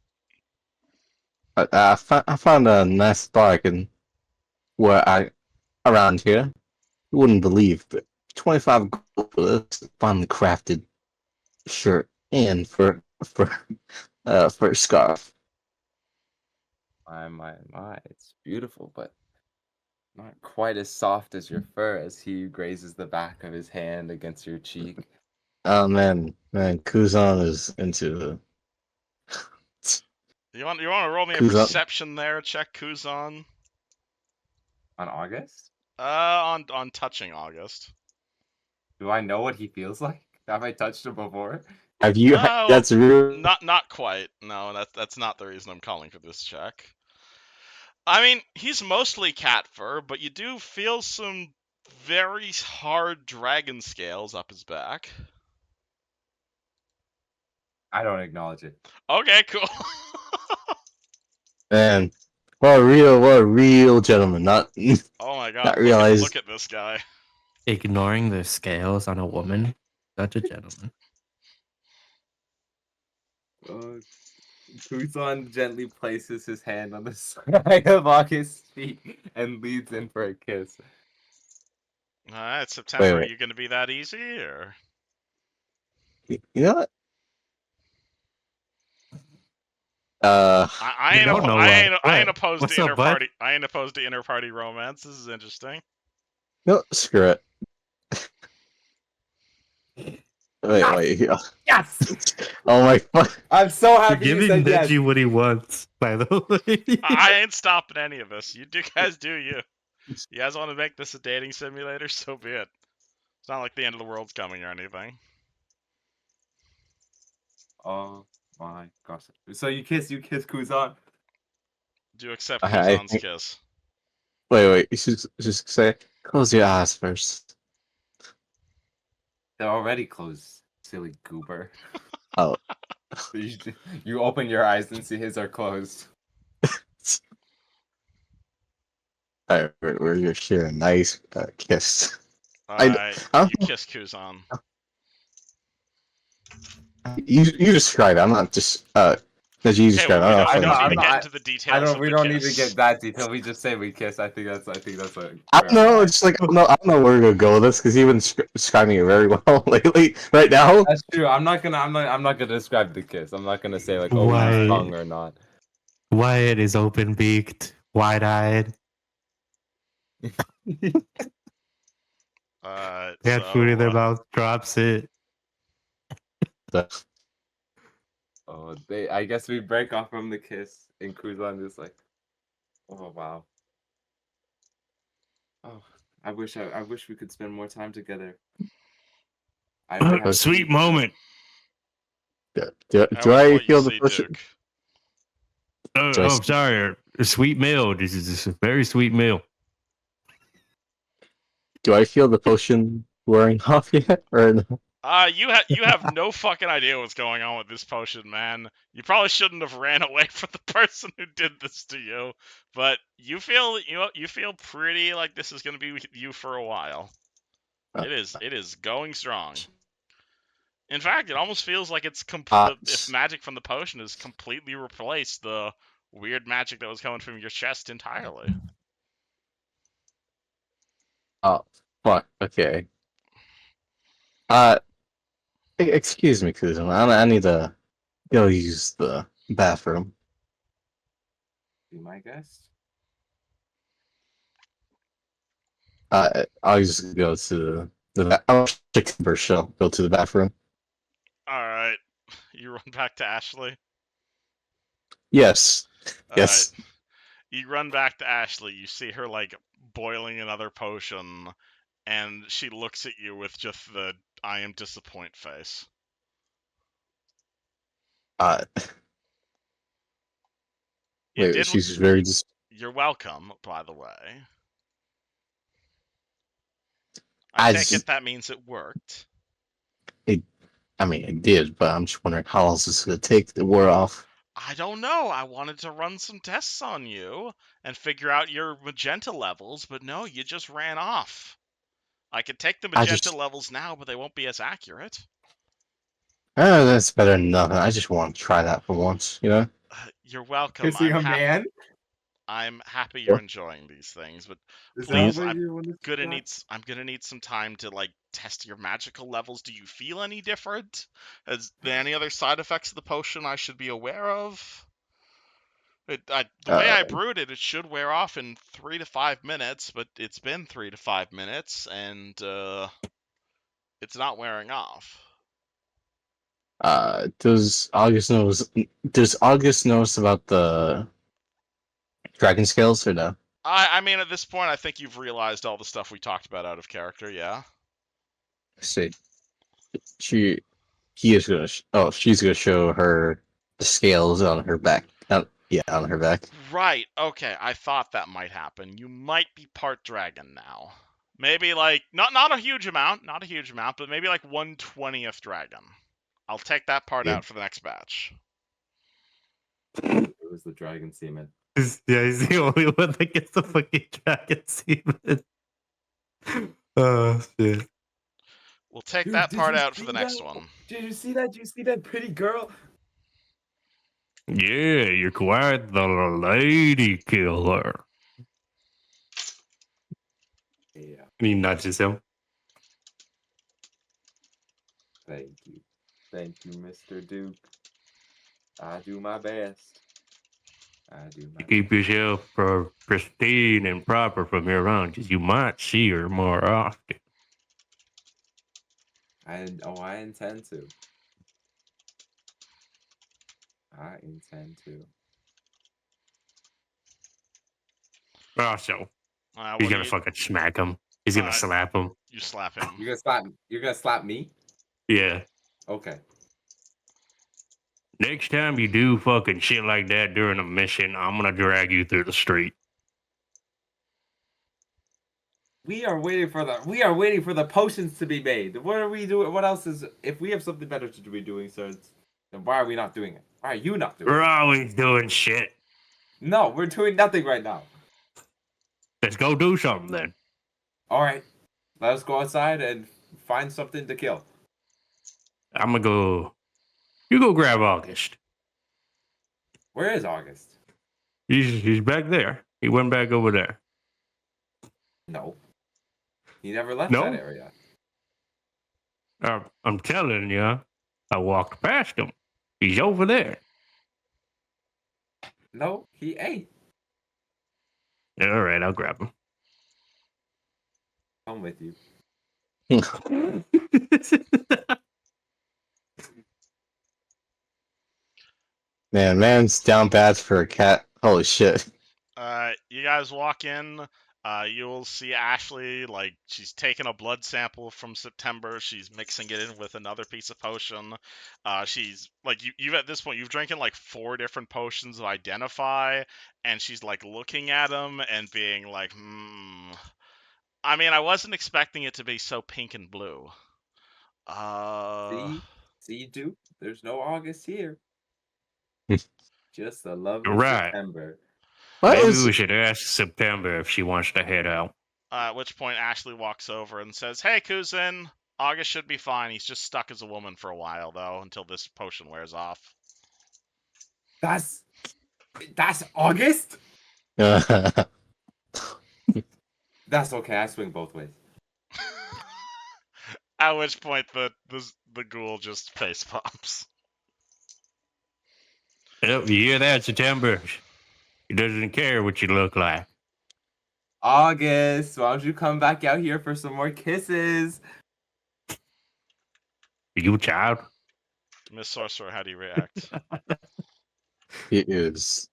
I found a nice spot around here. You wouldn't believe, but 25 gold for this finely crafted shirt and for a scarf. My, it's beautiful, but not quite as soft as your fur as he grazes the back of his hand against your cheek. Oh man, Kuzan is into. You want to roll me a perception there? Check Kuzan. On August? On touching August. Do I know what he feels like? Have I touched him before? Have you? That's real. Not quite. No, that's not the reason I'm calling for this check. I mean, he's mostly cat fur, but you do feel some very hard dragon scales up his back. I don't acknowledge it. Okay, cool. Man, what a real gentleman. Not. Oh my god! Not realize. Look at this guy. Ignoring the scales on a woman, such a gentleman. Kuzan gently places his hand on the side of August's feet and leads in for a kiss. All right, September, are wait. you going to be that easy, or You know what? I You ain't don't know I what? ain't What? opposed to What's up, bud? I ain't opposed to inter-party romance. This is interesting. No, screw it. Wait. Yeah. Yes! Oh my fuck. I'm so You're happy you giving said yes. Neji what he wants, by the way. I ain't stopping any of this. You guys do you. You guys want to make this a dating simulator? So be it. It's not like the end of the world's coming or anything. Oh my gosh. So you kiss Kuzan? Do accept I Kuzan's think- kiss. Wait. You should just say, close your eyes first. They're already closed, silly goober. Oh. You open your eyes and see his are closed. Alright, we're gonna share a nice kiss. Alright, I'm- you kiss Kuzan. You describe it. I'm not just that you Okay, describe. well, we I don't don't know. need to get not- into the details of We the don't need kiss. to get that detailed. We just say we kiss. I think that's a I fair don't know. line. It's like I don't know where we're gonna go with this because you've been describing it very well lately. Right now, That's true. I'm not gonna describe the kiss. I'm not gonna say like, oh, Why? he's tongue or not. Wyatt is open beaked, wide eyed. They had food in their mouth, drops it. Oh, I guess we break off from the kiss, and Kuzan is like, oh wow. Oh, I wish we could spend more time together. I might have to Sweet leave. moment. do That was I what you feel the see, push? Duke. Oh, Do I I'm sorry. A sweet meal. This is a very sweet meal. Do I feel the potion wearing off yet, or no? You have no fucking idea what's going on with this potion, man. You probably shouldn't have ran away from the person who did this to you, but you feel pretty like this is gonna be with you for a while. It is going strong. In fact, it almost feels like it's if magic from the potion has completely replaced the weird magic that was coming from your chest entirely. Oh, fuck. Okay. Excuse me, Kuzan. I need to go use the bathroom. Be my guest. I'll just go to the. I'll check the show. Go to the bathroom. All right, you run back to Ashley. Yes. Yes. Alright. You run back to Ashley. You see her like boiling another potion, and she looks at you with just the "I am disappoint" face. You Wait. did. She's very just. You're welcome, by the way. I I take just- it that means it worked. I mean, it did, but I'm just wondering how long is this gonna take to wear off. I don't know. I wanted to run some tests on you and figure out your magenta levels, but no, you just ran off. I could take the magenta levels now, but they won't be as accurate. That's better than nothing. I just want to try that for once, you know? You're welcome. Kissing a man? I'm happy you're enjoying these things, but Is please, that what you want to I'm gonna need some time to like test your magical levels. Do you feel any different? Is there any other side effects of the potion I should be aware of? The way I brewed it, it should wear off in 3 to 5 minutes, but it's been 3 to 5 minutes, and it's not wearing off. Does August knows about the dragon scales or no? I mean, at this point, I think you've realized all the stuff we talked about out of character. Yeah. See, she's gonna show her the scales on her back. On her back. Right. Okay. I thought that might happen. You might be part dragon now. Maybe like not a huge amount, but maybe like 1/20th dragon. I'll take that part out for the next batch. It was the dragon semen. Yeah, he's the only one that gets the fucking dragon semen. Oh shit. We'll take that part out for the next one. Did you see that? Did you see that pretty girl? Yeah, you're quite the lady killer. Yeah, And he nudges him. thank you. Thank you, Mr. Duke. I do my best. I do my You keep best. yourself pristine and proper from here on, because you might see her more often. I intend to. I intend to. Also, he's What do gonna you? fucking smack him. He's gonna Uh, slap him. you slap him. You're gonna slap me? Yeah. Okay. Next time you do fucking shit like that during a mission, I'm gonna drag you through the street. We are waiting for the potions to be made. What are we doing? What else is if we have something better to be doing, sir? Then why are we not doing it? Why are you not doing We're it? always doing shit. No, we're doing nothing right now. Let's go do something then. All right, let us go outside and find something to kill. I'm gonna go. You go grab August. Where is August? He's back there. He went back over there. No, he never left that No? area. I'm telling you, I walked past him. He's over there. No, he ate. All right, I'll grab him. I'm with you. Man's down bad for a cat. Holy shit. You guys walk in. You will see Ashley, like, she's taking a blood sample from September. She's mixing it in with another piece of potion. She's, like, you've at this point, you've drinking, like, 4 different potions of Identify, and she's, like, looking at them and being like, I mean, I wasn't expecting it to be so pink and blue. See, Duke. There's no August here. Just the lovely Right. September. What Maybe is we should ask September if she wants to head out. At which point Ashley walks over and says, "Hey, Kuzin, August should be fine. He's just stuck as a woman for a while, though, until this potion wears off." That's August? That's okay. I swing both ways. At which point the ghoul just face palms. Yep, you hear that, September? He doesn't care what you look like. August, why don't you come back out here for some more kisses? Are you a child? Miss Sorcerer, how do you react? He is.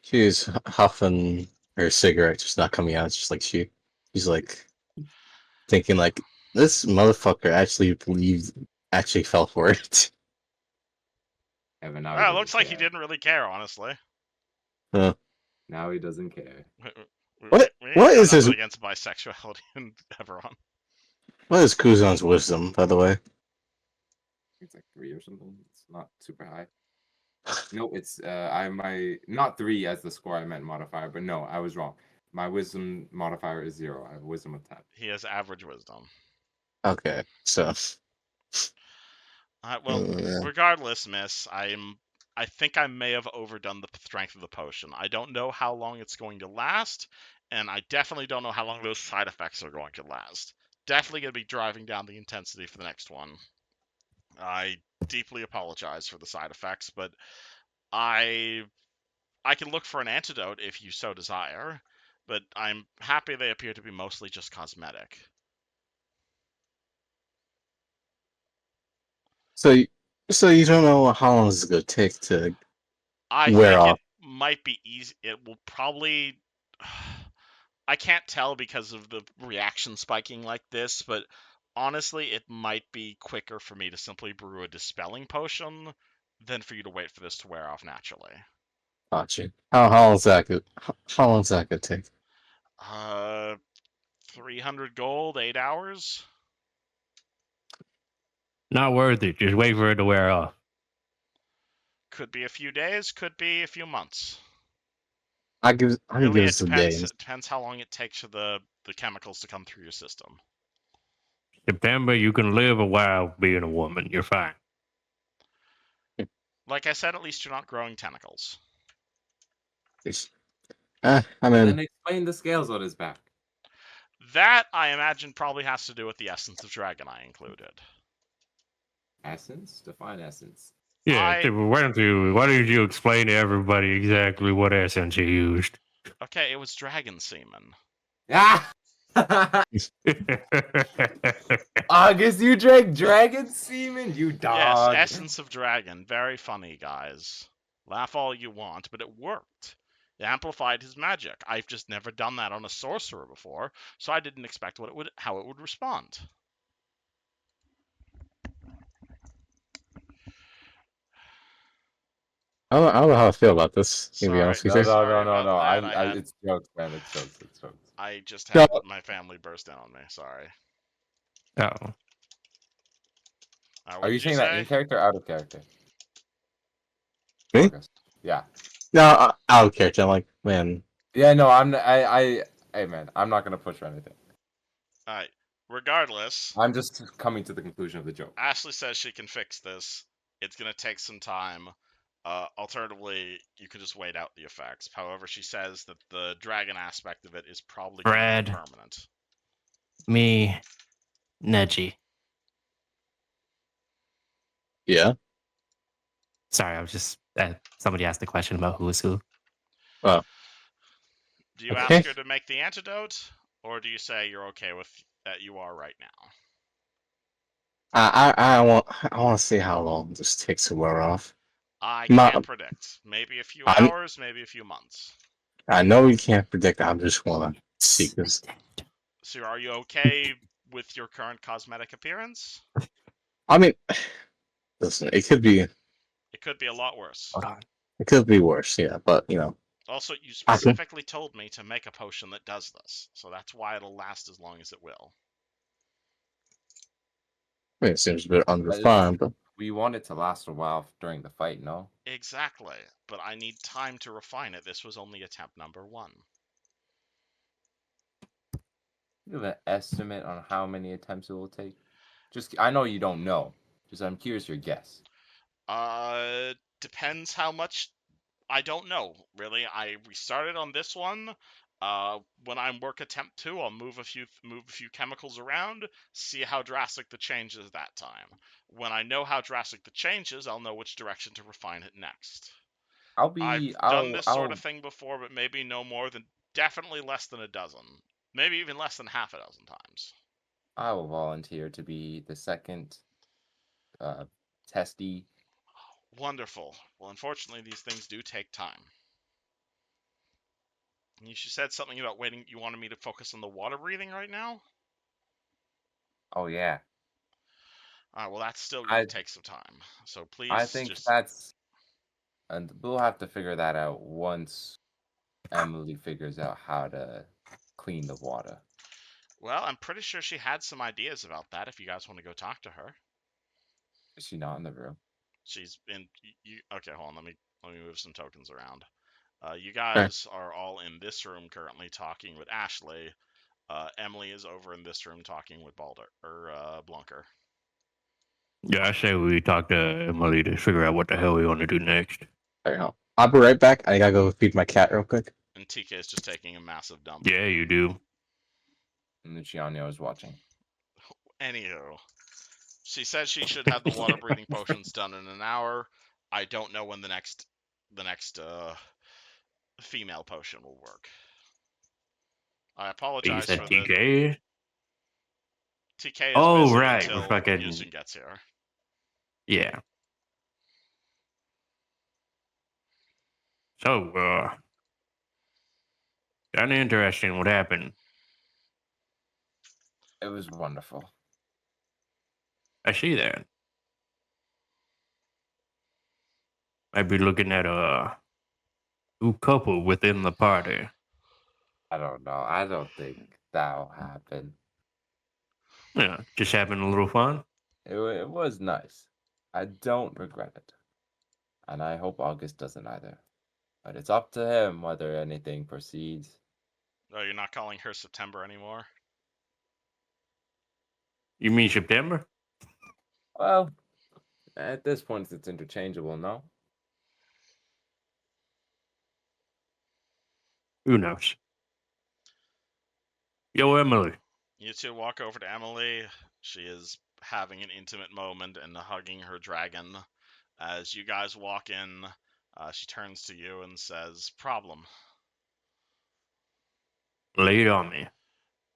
She's huffing her cigarette, just not coming out. It's just like she's like thinking like this motherfucker actually fell for it. Evan, now Well, it looks like he didn't really care, honestly. Now he doesn't care. What We what got is his nothing against bisexuality in Everon. what is Kuzan's wisdom, by the way? It's like 3 or something. It's not super high. No, it's not 3 as the score I meant modifier, but no, I was wrong. My wisdom modifier is 0. I have a wisdom of 10. He has average wisdom. Okay, so Well, regardless, miss, I think I may have overdone the strength of the potion. I don't know how long it's going to last, and I definitely don't know how long those side effects are going to last. Definitely going to be driving down the intensity for the next one. I deeply apologize for the side effects, but I can look for an antidote if you so desire, but I'm happy they appear to be mostly just cosmetic. so you don't know how long this is gonna take to I wear think off. it might be easy. It will probably. I can't tell because of the reaction spiking like this, but honestly, it might be quicker for me to simply brew a dispelling potion than for you to wait for this to wear off naturally. Gotcha. How long's that how long's that gonna take? 300 gold, 8 hours. Not worth it. Just wait for it to wear off. Could be a few days, could be a few months. I give Really, it us a day. depends. It depends how long it takes for the chemicals to come through your system. September, you can live a while being a woman. You're fine. Like I said, at least you're not growing tentacles. I And mean, then explain the scales on his back. That, I imagine, probably has to do with the essence of dragon I included. Essence? Define essence. Yeah, why don't you explain to everybody exactly what essence you used? Okay, it was dragon semen. Ah! August, you drank dragon semen, you Yes, dog. essence of dragon. Very funny, guys. Laugh all you want, but it worked. It amplified his magic. I've just never done that on a sorcerer before, so I didn't expect how it would respond. I don't know how I feel about this. To be Sorry, honest with No, you. sorry no. about that. It's jokes, man. It's jokes. It's jokes. I just No. had my family burst in on me. Sorry. Oh, What Are you did saying that in say? character or out of character? Me? August. Yeah. No, I don't care. I'm like, man. Yeah, no, hey man, I'm not gonna push or anything. All right. Regardless, I'm just coming to the conclusion of the joke. Ashley says she can fix this. It's going to take some time. Alternatively, you could just wait out the effects. However, she says that the dragon aspect of it is probably going to Brad. be permanent. me, Neji. Yeah. Sorry, I was just somebody asked the question about who is who. Oh. Do you Okay. ask her to make the antidote, or do you say you're okay with that you are right now? I want to see how long this takes to wear off. I Ma- can't predict. Maybe a few I'm- hours, maybe a few months. I know you can't predict. I just want to see this. So are you okay with your current cosmetic appearance? I mean, listen, it could be It could be a lot worse. Hold on. it could be worse. Yeah, but you know. Also, you specifically told me to make a potion that does this, so that's why it'll last as long as it will. I mean, it seems a bit unrefined, but We want it to last a while during the fight, no? Exactly, but I need time to refine it. This was only attempt number 1. You have an estimate on how many attempts it will take? Just, I know you don't know. Just, I'm curious your guess. Depends how much. I don't know, really. We started on this one. When I work attempt 2, I'll move a few chemicals around, see how drastic the change is that time. When I know how drastic the change is, I'll know which direction to refine it next. I've done this sort of thing before, but maybe no more than, definitely less than a dozen. Maybe even less than half a dozen times. I will volunteer to be the second testy. Wonderful. Well, unfortunately, these things do take time. You said something about waiting. You wanted me to focus on the water breathing right now? Oh, yeah. Alright, well, that's still going to take some time. So please I think just... that's... And we'll have to figure that out once Emily figures out how to clean the water. Well, I'm pretty sure she had some ideas about that if you guys want to go talk to her. Is she not in the room? She's in... Okay, hold on. Let me move some tokens around. You guys are all in this room currently talking with Ashley. Emily is over in this room talking with Blunker. Yeah, I say we talk to Emily to figure out what the hell we want to do next. there you go. I'll be right back. I gotta go feed my cat real quick. And TK is just taking a massive dump. Yeah, you do. And Luciano is watching. Anywho, she said she should have the water breathing potions done in an hour. I don't know when the next female potion will work. I apologize You said for TK? TK is Oh, busy right. until We're fucking... Yuzin gets here. Yeah. So, kind of interesting what happened. It was wonderful. I see that. Might be looking at a new couple within the party. I don't know. I don't think that'll happen. Yeah, just having a little fun. It was nice. I don't regret it. And I hope August doesn't either. But it's up to him whether anything proceeds. Oh, you're not calling her September anymore? You mean September? Well, at this point it's interchangeable, no? Who knows? Yo, Emily. You two walk over to Emily. She is having an intimate moment and hugging her dragon. As you guys walk in, she turns to you and says, "Problem. Lay it on me.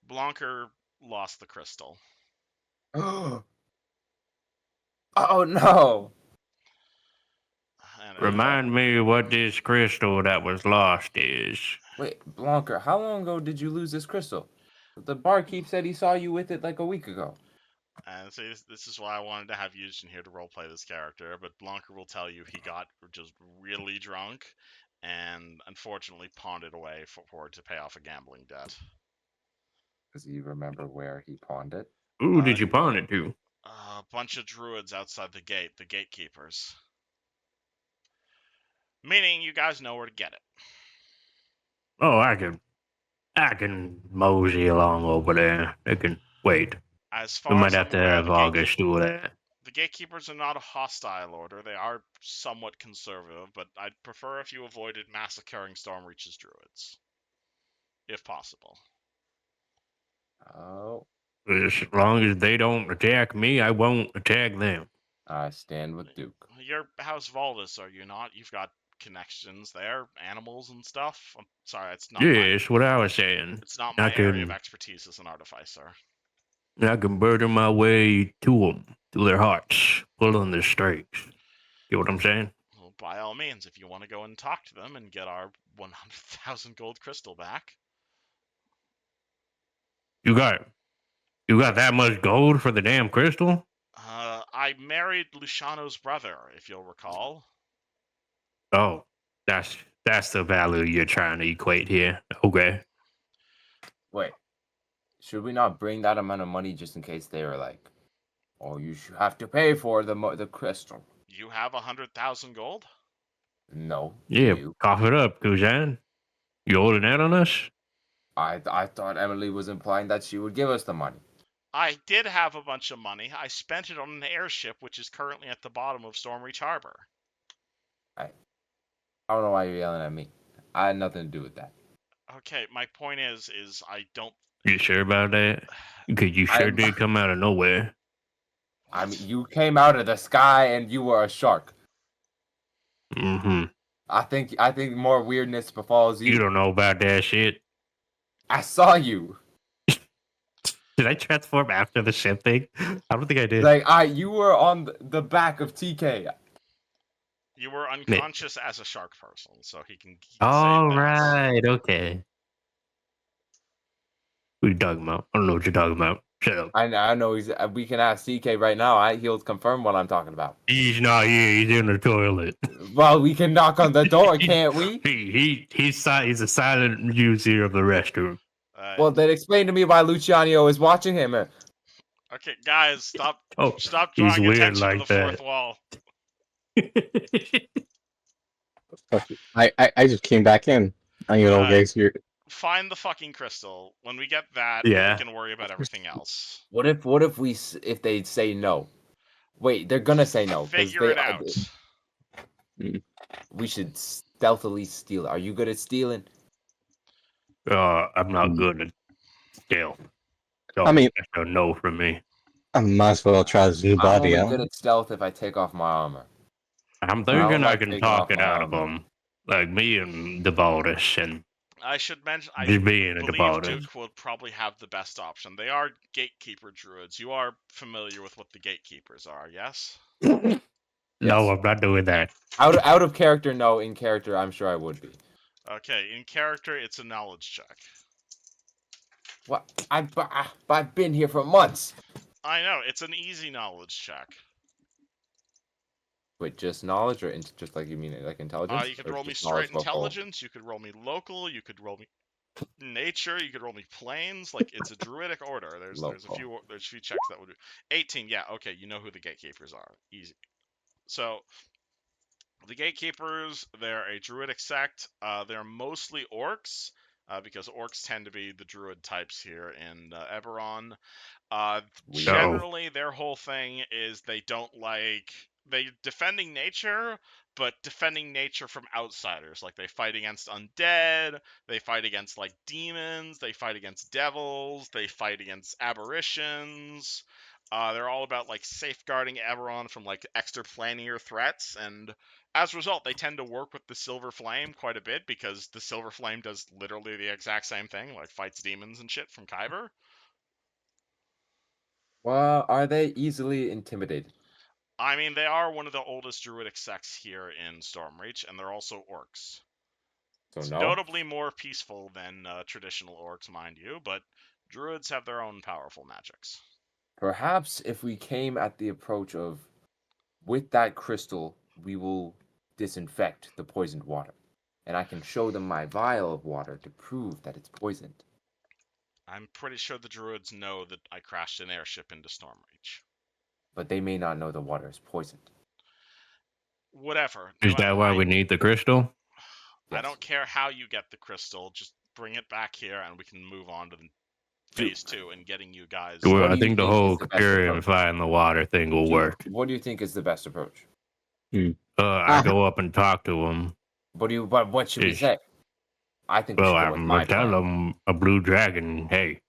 Blanker lost the crystal." Oh no! And Remind me what this crystal that was lost is. Wait, Blanker, how long ago did you lose this crystal? The barkeep said he saw you with it like a week ago. And so this is why I wanted to have Yushin here to roleplay this character, but Blanker will tell you he got just really drunk and unfortunately pawned it away for to pay off a gambling debt. Does he remember where he pawned it? Who did you pawn it to? A bunch of druids outside the gate, the gatekeepers. Meaning you guys know where to get it. Oh, I can mosey along over there. I can wait. As We far might as have I'm to aware, have August do that. the gatekeepers are not a hostile order. They are somewhat conservative, but I'd prefer if you avoided massacring Stormreach's druids. If possible. Oh, As long as they don't attack me, I won't attack them. I stand with Duke. You're House Valdis, are you not? You've got connections there, animals and stuff. I'm sorry, it's not Yeah, my it's what I was saying. it's not I my area of can- expertise as an artificer. I can burden my way to them, to their hearts, pulling their strings. You know what I'm saying? Well, by all means, if you want to go and talk to them and get our 100,000 gold crystal back. You got that much gold for the damn crystal? I married Luciano's brother, if you'll recall. Oh, that's the value you're trying to equate here. Okay. Wait, should we not bring that amount of money just in case they are like, oh, you should have to pay for the crystal? You have 100,000 gold? No. Yeah, You. cough it up, Kuzan. You holding that on us? I thought Emily was implying that she would give us the money. I did have a bunch of money. I spent it on an airship, which is currently at the bottom of Stormreach Harbor. I don't know why you're yelling at me. I had nothing to do with that. Okay, my point is I don't. You sure about that? Because you sure I'm- did come out of nowhere. I What? mean, you came out of the sky and you were a shark. Mm-hmm. I think more weirdness befalls you. You don't know about that shit. I saw you. Did I transform after the ship thing? I don't think I did. Like you were on the back of TK. You were unconscious as a shark person, so he can All say that. right, okay. What are you talking about? I don't know what you're talking about. Shut up. I know he's. We can ask TK right now. He'll confirm what I'm talking about. He's not here. He's in the toilet. Well, we can knock on the door, can't we? He's a silent user of the restroom. Well, then explain to me why Luciano is watching him. Okay, guys, stop Oh, stop he's drawing weird attention like to the that. fourth wall. Fuck it. I just came back in. You know, guys, you're Find the fucking crystal. When we get that, Yeah. we can worry about everything else. What if if they say no? Wait, they're gonna say no. 'Cause Figure it out. We should stealthily steal. Are you good at stealing? I'm not good at stealth. So I mean- that's a no from me. I might as well try this new I'm body only out. good at stealth if I take off my armor. I'm I don't thinking I like can taking talk off it my out of armor. them. Like me and the Baldus and I should mention, I just being a believe Baldus. Duke will probably have the best option. They are gatekeeper druids. You are familiar with what the gatekeepers are, yes? No, Yes. I'm not doing that. Out of character, no. In character, I'm sure I would be. Okay, in character, it's a knowledge check. What? I've been here for months. I know, it's an easy knowledge check. Wait, just knowledge or just like you mean it, like intelligence? You could Or roll me just knowledge straight local? intelligence, you could roll me local, you could roll me nature, you could roll me planes. Like, it's a druidic order. There's a Local. few checks that would do. 18, yeah, okay, you know who the gatekeepers are. Easy. So, the gatekeepers, they're a druidic sect. They're mostly orcs, because orcs tend to be the druid types here in Eberron. Generally, their whole thing is they don't like defending nature, but defending nature from outsiders. Like, they fight against undead, they fight against, like, demons, they fight against devils, they fight against aberrations. They're all about, like, safeguarding Eberron from, like, extraplanar threats, and as a result, they tend to work with the Silver Flame quite a bit, because the Silver Flame does literally the exact same thing, like, fights demons and shit from Kyber. Well, are they easily intimidated? I mean, they are one of the oldest druidic sects here in Stormreach, and they're also orcs. So It's no. notably more peaceful than traditional orcs, mind you, but druids have their own powerful magics. Perhaps if we came at the approach of, with that crystal, we will disinfect the poisoned water, and I can show them my vial of water to prove that it's poisoned. I'm pretty sure the druids know that I crashed an airship into Stormreach. But they may not know the water is poisoned. Whatever. Is that why we need the crystal? I Yes. don't care how you get the crystal, just bring it back here and we can move on to the phase 2 and getting you guys. Well, What I do you think the think is whole the best purifying the water thing will work. What do you think is the best approach? I go up and talk to him. But what should we Ish. say? I think we Well, should go with I'm my gonna tell plan. him a blue dragon. Hey,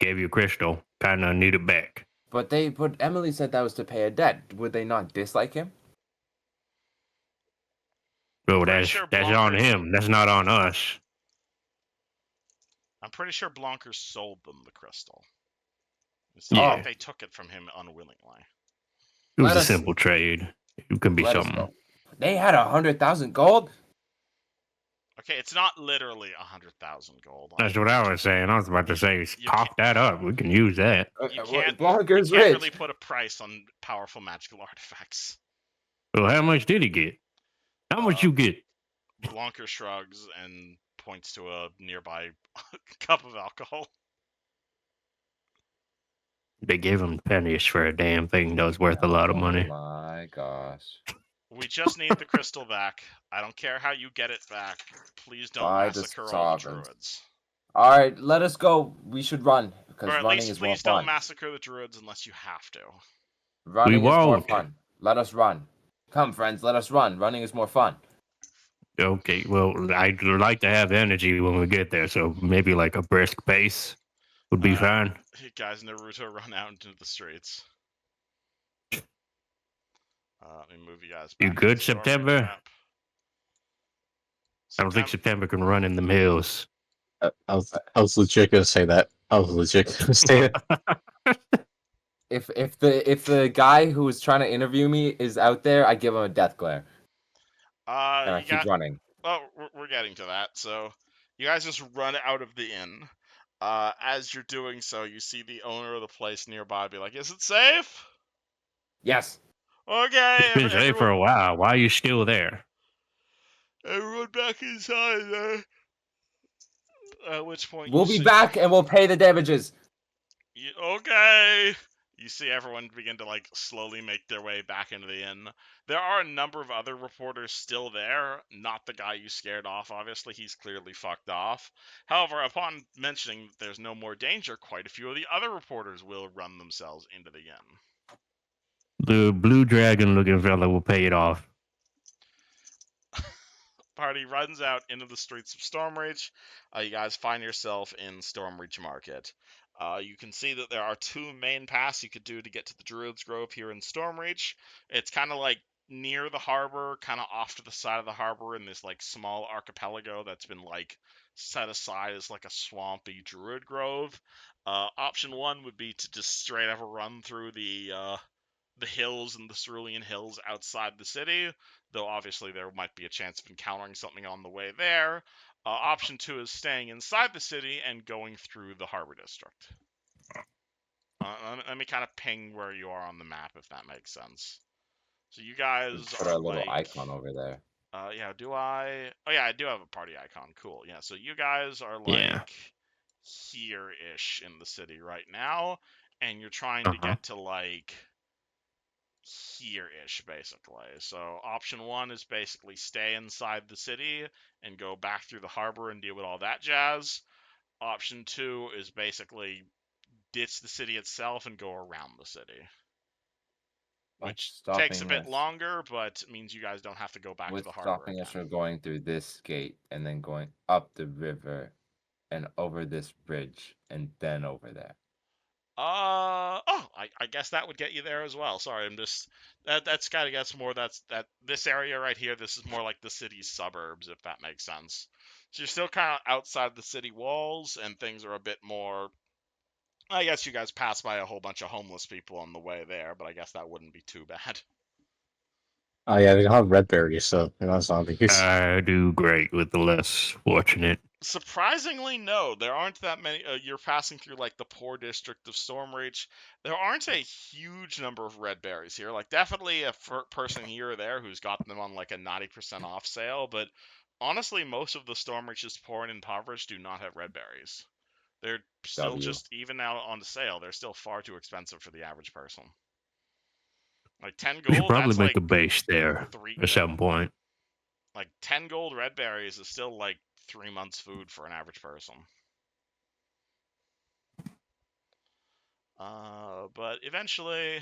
gave you a crystal. Kind of need it back. But Emily said that was to pay a debt. Would they not dislike him? Well, pretty that's sure on Blonkers- him. That's not on us. I'm pretty sure Blonkers sold them the crystal. It's Yeah. not like they took it from him unwillingly. It was Let a us- simple trade. It can be Let us something. go. They had 100,000 gold. Okay, it's not literally 100,000 gold. That's what I was saying. I was about to say, You cough that up. We can use that. You can't, Blonkers you can't rich. really put a price on powerful magical artifacts. Well, how much did he get? How much you get? Blanker shrugs and points to a nearby cup of alcohol. They gave him pennies for a damn thing that was worth a lot of money. Oh my gosh. We just need the crystal back. I don't care how you get it back. Please don't By the massacre all the sovereigns. druids. All right, let us go. We should run because Or at running least is more please don't fun. massacre the druids unless you have to. Running is more won't. fun. Let us run. Come, friends, let us run. Running is more fun. Okay, well, I'd like to have energy when we get there, so maybe like a brisk pace would be fine. You guys, Naruto, run out into the streets. Let me move you guys back. You good, to the Stormreach September? map. I don't think September can run in the hills. I was legit gonna say that. I was legit gonna say it. If the guy who was trying to interview me is out there, I give him a death glare and I You keep got. running. Well, we're getting to that. So, you guys just run out of the inn. As you're doing so, you see the owner of the place nearby be like, "Is it safe?" Yes. Okay. It's been safe for a while. Why are you still there? Everyone back inside there. At which point We'll be back and we'll pay the damages. Okay. You see everyone begin to like slowly make their way back into the inn. There are a number of other reporters still there. Not the guy you scared off, obviously. He's clearly fucked off. However, upon mentioning that there's no more danger, quite a few of the other reporters will run themselves into the inn. The blue dragon looking fella will pay it off. Party runs out into the streets of Stormreach. You guys find yourself in Stormreach Market. You can see that there are two main paths you could do to get to the Druids Grove here in Stormreach. It's kind of like near the harbor, kind of off to the side of the harbor in this like small archipelago that's been like set aside as like a swampy Druid Grove. Option one would be to just straight up run through the hills and the Cerulean Hills outside the city, though obviously there might be a chance of encountering something on the way there. Option two is staying inside the city and going through the Harbor District. Let me kind of ping where you are on the map, if that makes sense. So you guys Put are our little like, icon over there. yeah, do I? Oh yeah, I do have a party icon. Cool. Yeah, so you guys are like Yeah. here-ish in the city right now, and you're trying to get to like here-ish, basically. So option one is basically stay inside the city and go back through the harbor and deal with all that jazz. Option two is basically ditch the city itself and go around the city. which What's takes a stopping bit us? longer, but means you guys don't have to go back to What's the harbor stopping us again. from going through this gate and then going up the river and over this bridge and then over there? I guess that would get you there as well. Sorry, I'm just that's kind of gets more that this area right here. This is more like the city's suburbs, if that makes sense. So you're still kind of outside the city walls, and things are a bit more. I guess you guys pass by a whole bunch of homeless people on the way there, but I guess that wouldn't be too bad. Oh yeah, they don't have red berries, so they're not zombies. I do great with the less fortunate. Surprisingly, no, there aren't that many. You're passing through like the poor district of Stormreach. There aren't a huge number of red berries here. Like definitely a person here or there who's gotten them on like a 90% off sale, but honestly, most of the Stormreach's poor and impoverished do not have red berries. They're still just even now on the sale. They're still far too expensive for the average person. Like 10 We should gold, probably that's make like a base there at some point. like 10 gold red berries is still like 3 months food for an average person. But eventually,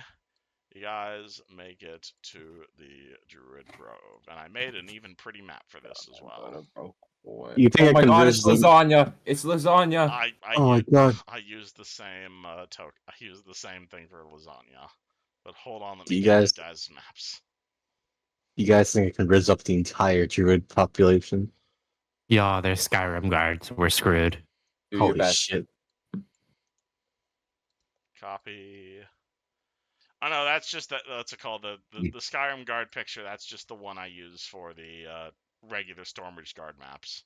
you guys make it to the Druid Grove, and I made an even pretty map for this as well. You think Oh I my god, it's convinced them? lasagna! It's lasagna! Oh my god! I used the same I used the same thing for lasagna. But hold on, let Do me you get guys you guys maps. you guys think I can rizz up the entire druid population? Yeah, they're Skyrim guards. We're screwed. Do your Holy best. shit! Copy. Oh no, that's just that's called the Skyrim guard picture. That's just the one I use for the regular Stormreach guard maps.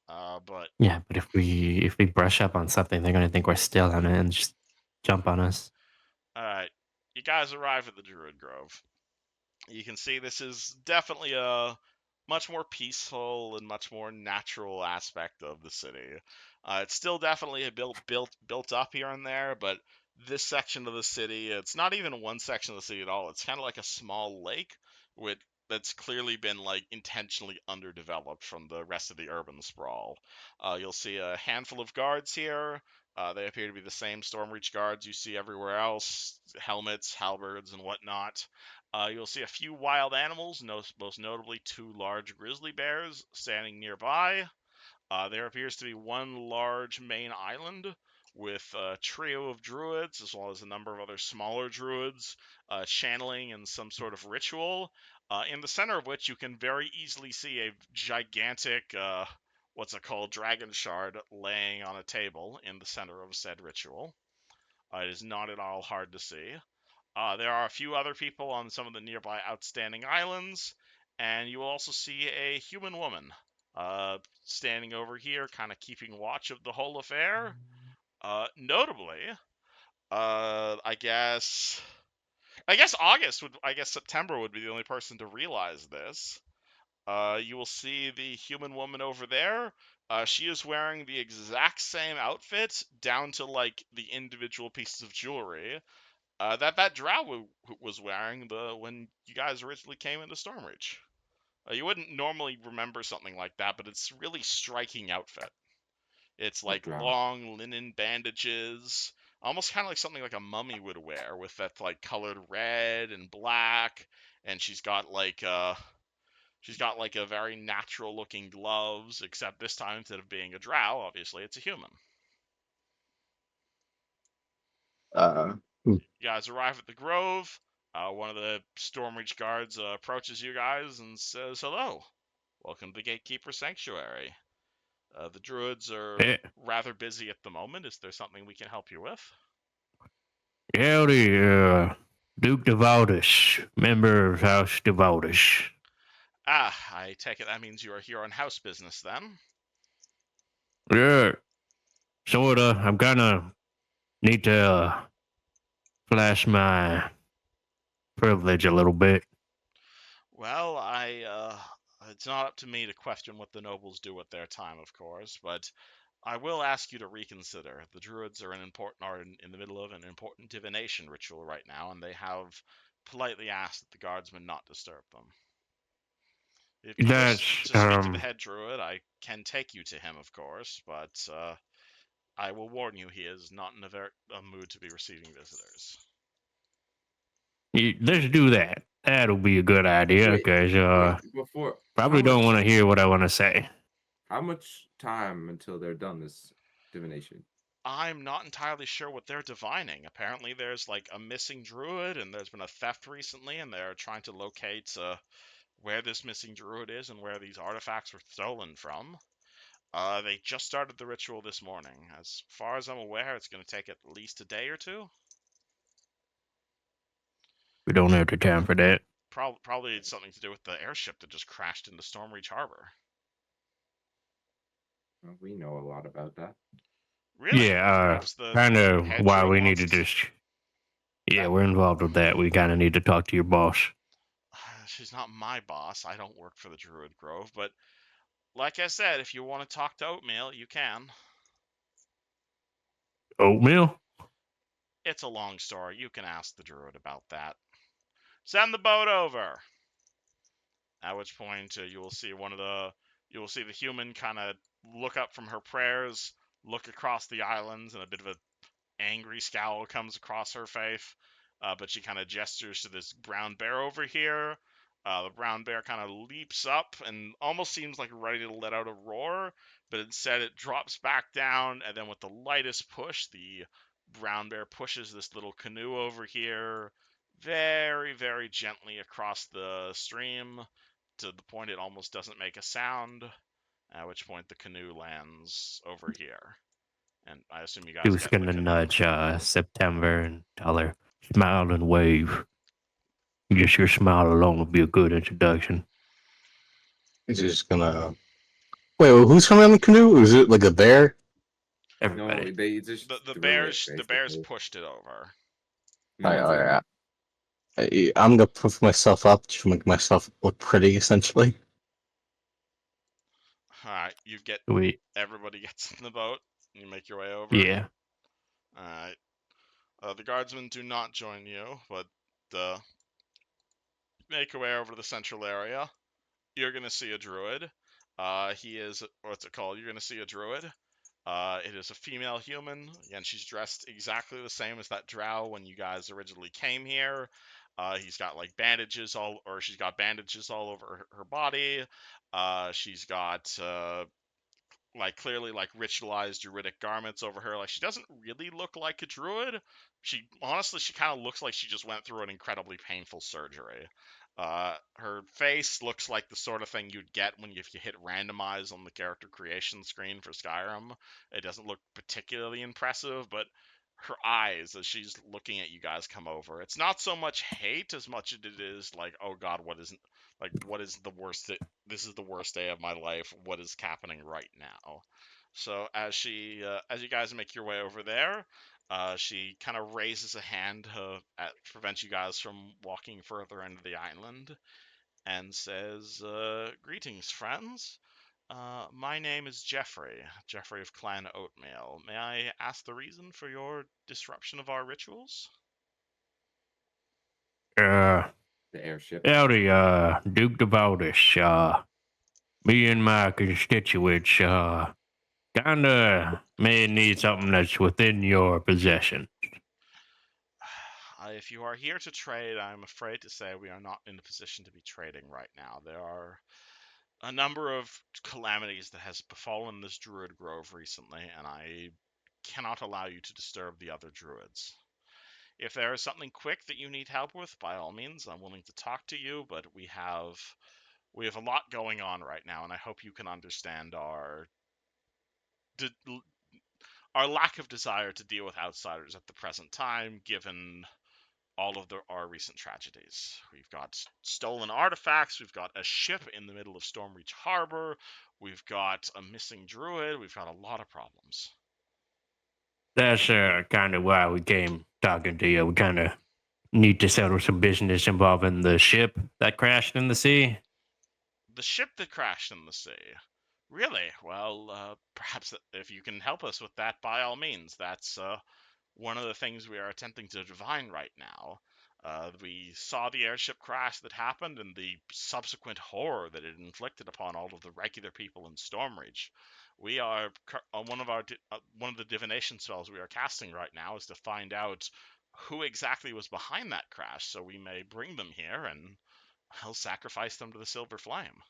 But yeah, but if we brush up on something, they're gonna think we're still on it and just jump on us. all right, you guys arrive at the Druid Grove. You can see this is definitely a much more peaceful and much more natural aspect of the city. It's still definitely a built up here and there, but this section of the city, it's not even one section of the city at all. It's kind of like a small lake with that's clearly been like intentionally underdeveloped from the rest of the urban sprawl. You'll see a handful of guards here. They appear to be the same Stormreach guards you see everywhere else, helmets, halberds, and whatnot. You'll see a few wild animals, most notably 2 large grizzly bears standing nearby. There appears to be one large main island with a trio of druids, as well as a number of other smaller druids, channeling in some sort of ritual, in the center of which you can very easily see a gigantic, what's it called, dragon shard laying on a table in the center of said ritual. It is not at all hard to see. There are a few other people on some of the nearby outstanding islands, and you will also see a human woman standing over here, kind of keeping watch of the whole affair. Notably, I guess September would be the only person to realize this. You will see the human woman over there. She is wearing the exact same outfit, down to like the individual pieces of jewelry that drow was wearing when you guys originally came into Stormreach. You wouldn't normally remember something like that, but it's really striking outfit. It's like long linen bandages, almost kind of like something like a mummy would wear, with that like colored red and black, and she's got like a very natural looking gloves, except this time instead of being a drow, obviously it's a human. You guys arrive at the Grove. One of the Stormreach guards approaches you guys and says, "Hello, welcome to the Gatekeeper Sanctuary. The Druids are rather busy at the moment. Is there something we can help you with?" Howdy, Duke Devotus, member of House Devotus. Ah, I take it that means you are here on house business then. Yeah, sorta. I'm gonna need to flash my privilege a little bit. Well, it's not up to me to question what the nobles do with their time, of course, but I will ask you to reconsider. The Druids are in the middle of an important divination ritual right now, and they have politely asked that the guardsmen not disturb them. If you wish That's to speak to the head druid, I can take you to him, of course, but I will warn you, he is not in a mood to be receiving visitors. Let's do that. That'll be a good idea, Wait, because wait, before probably don't want to hear what I want to say. how much time until they're done this divination? I'm not entirely sure what they're divining. Apparently, there's like a missing druid, and there's been a theft recently, and they're trying to locate where this missing druid is and where these artifacts were stolen from. They just started the ritual this morning. As far as I'm aware, it's going to take at least a day or two. We don't have the time for that. Probably it's something to do with the airship that just crashed into Stormreach Harbor. Well, we know a lot about that. Really? Yeah, Perhaps the kind of head why druid we wants need to to- just. Yeah, we're involved with that. We kind of need to talk to your boss. She's not my boss. I don't work for the Druid Grove, but like I said, if you want to talk to Oatmeal, you can. Oatmeal? It's a long story. You can ask the Druid about that. Send the boat over. At which point you will see the human kind of look up from her prayers, look across the islands, and a bit of a angry scowl comes across her face. But she kind of gestures to this brown bear over here. The brown bear kind of leaps up and almost seems like ready to let out a roar, but instead it drops back down, and then with the lightest push, the brown bear pushes this little canoe over here very, very gently across the stream to the point it almost doesn't make a sound, at which point the canoe lands over here. And I assume you guys Dude's get in the gonna canoe. nudge September and tell her, smile and wave. Just your smile alone will be a good introduction. He's just gonna. Wait, who's coming on the canoe? Is it like a bear? Everybody. No, they just The threw it, bears basically. pushed it over. No, it's Alright. I'm gonna puff myself up to make myself look pretty, essentially. Alright, Sweet. everybody gets in the boat. You make your way over. Yeah. Alright. The guardsmen do not join you, but make your way over to the central area. You're gonna see a druid. He is, what's it called? You're gonna see a druid. It is a female human. Again, she's dressed exactly the same as that drow when you guys originally came here. She's got bandages all over her body. She's got clearly ritualized druidic garments over her. She doesn't really look like a druid. She kind of looks like she just went through an incredibly painful surgery. Her face looks like the sort of thing you'd get if you hit randomize on the character creation screen for Skyrim. It doesn't look particularly impressive, but her eyes as she's looking at you guys come over, it's not so much hate as much as it is oh god, what is the worst this is the worst day of my life. What is happening right now? So as you guys make your way over there, she kind of raises a hand to prevent you guys from walking further into the island, and says, "Greetings, friends. My name is Jeffrey of Clan Oatmeal. May I ask the reason for your disruption of our rituals?" the airship. Howdy, Duke Devaldis. Me and my constituents, kinda may need something that's within your possession. If you are here to trade, I'm afraid to say we are not in a position to be trading right now. There are a number of calamities that has befallen this druid grove recently, and I cannot allow you to disturb the other druids. If there is something quick that you need help with, by all means, I'm willing to talk to you, but we have a lot going on right now, and I hope you can understand our lack of desire to deal with outsiders at the present time, given all of our recent tragedies. We've got stolen artifacts, we've got a ship in the middle of Stormreach Harbor, we've got a missing druid, we've got a lot of problems. That's kind of why we came talking to you. We kind of need to settle some business involving the ship that crashed in the sea. The ship that crashed in the sea. Really? Well, perhaps if you can help us with that, by all means. That's one of the things we are attempting to divine right now. We saw the airship crash that happened and the subsequent horror that it inflicted upon all of the regular people in Stormreach. We are one of the divination spells we are casting right now is to find out who exactly was behind that crash, so we may bring them here and I'll sacrifice them to the Silver Flame.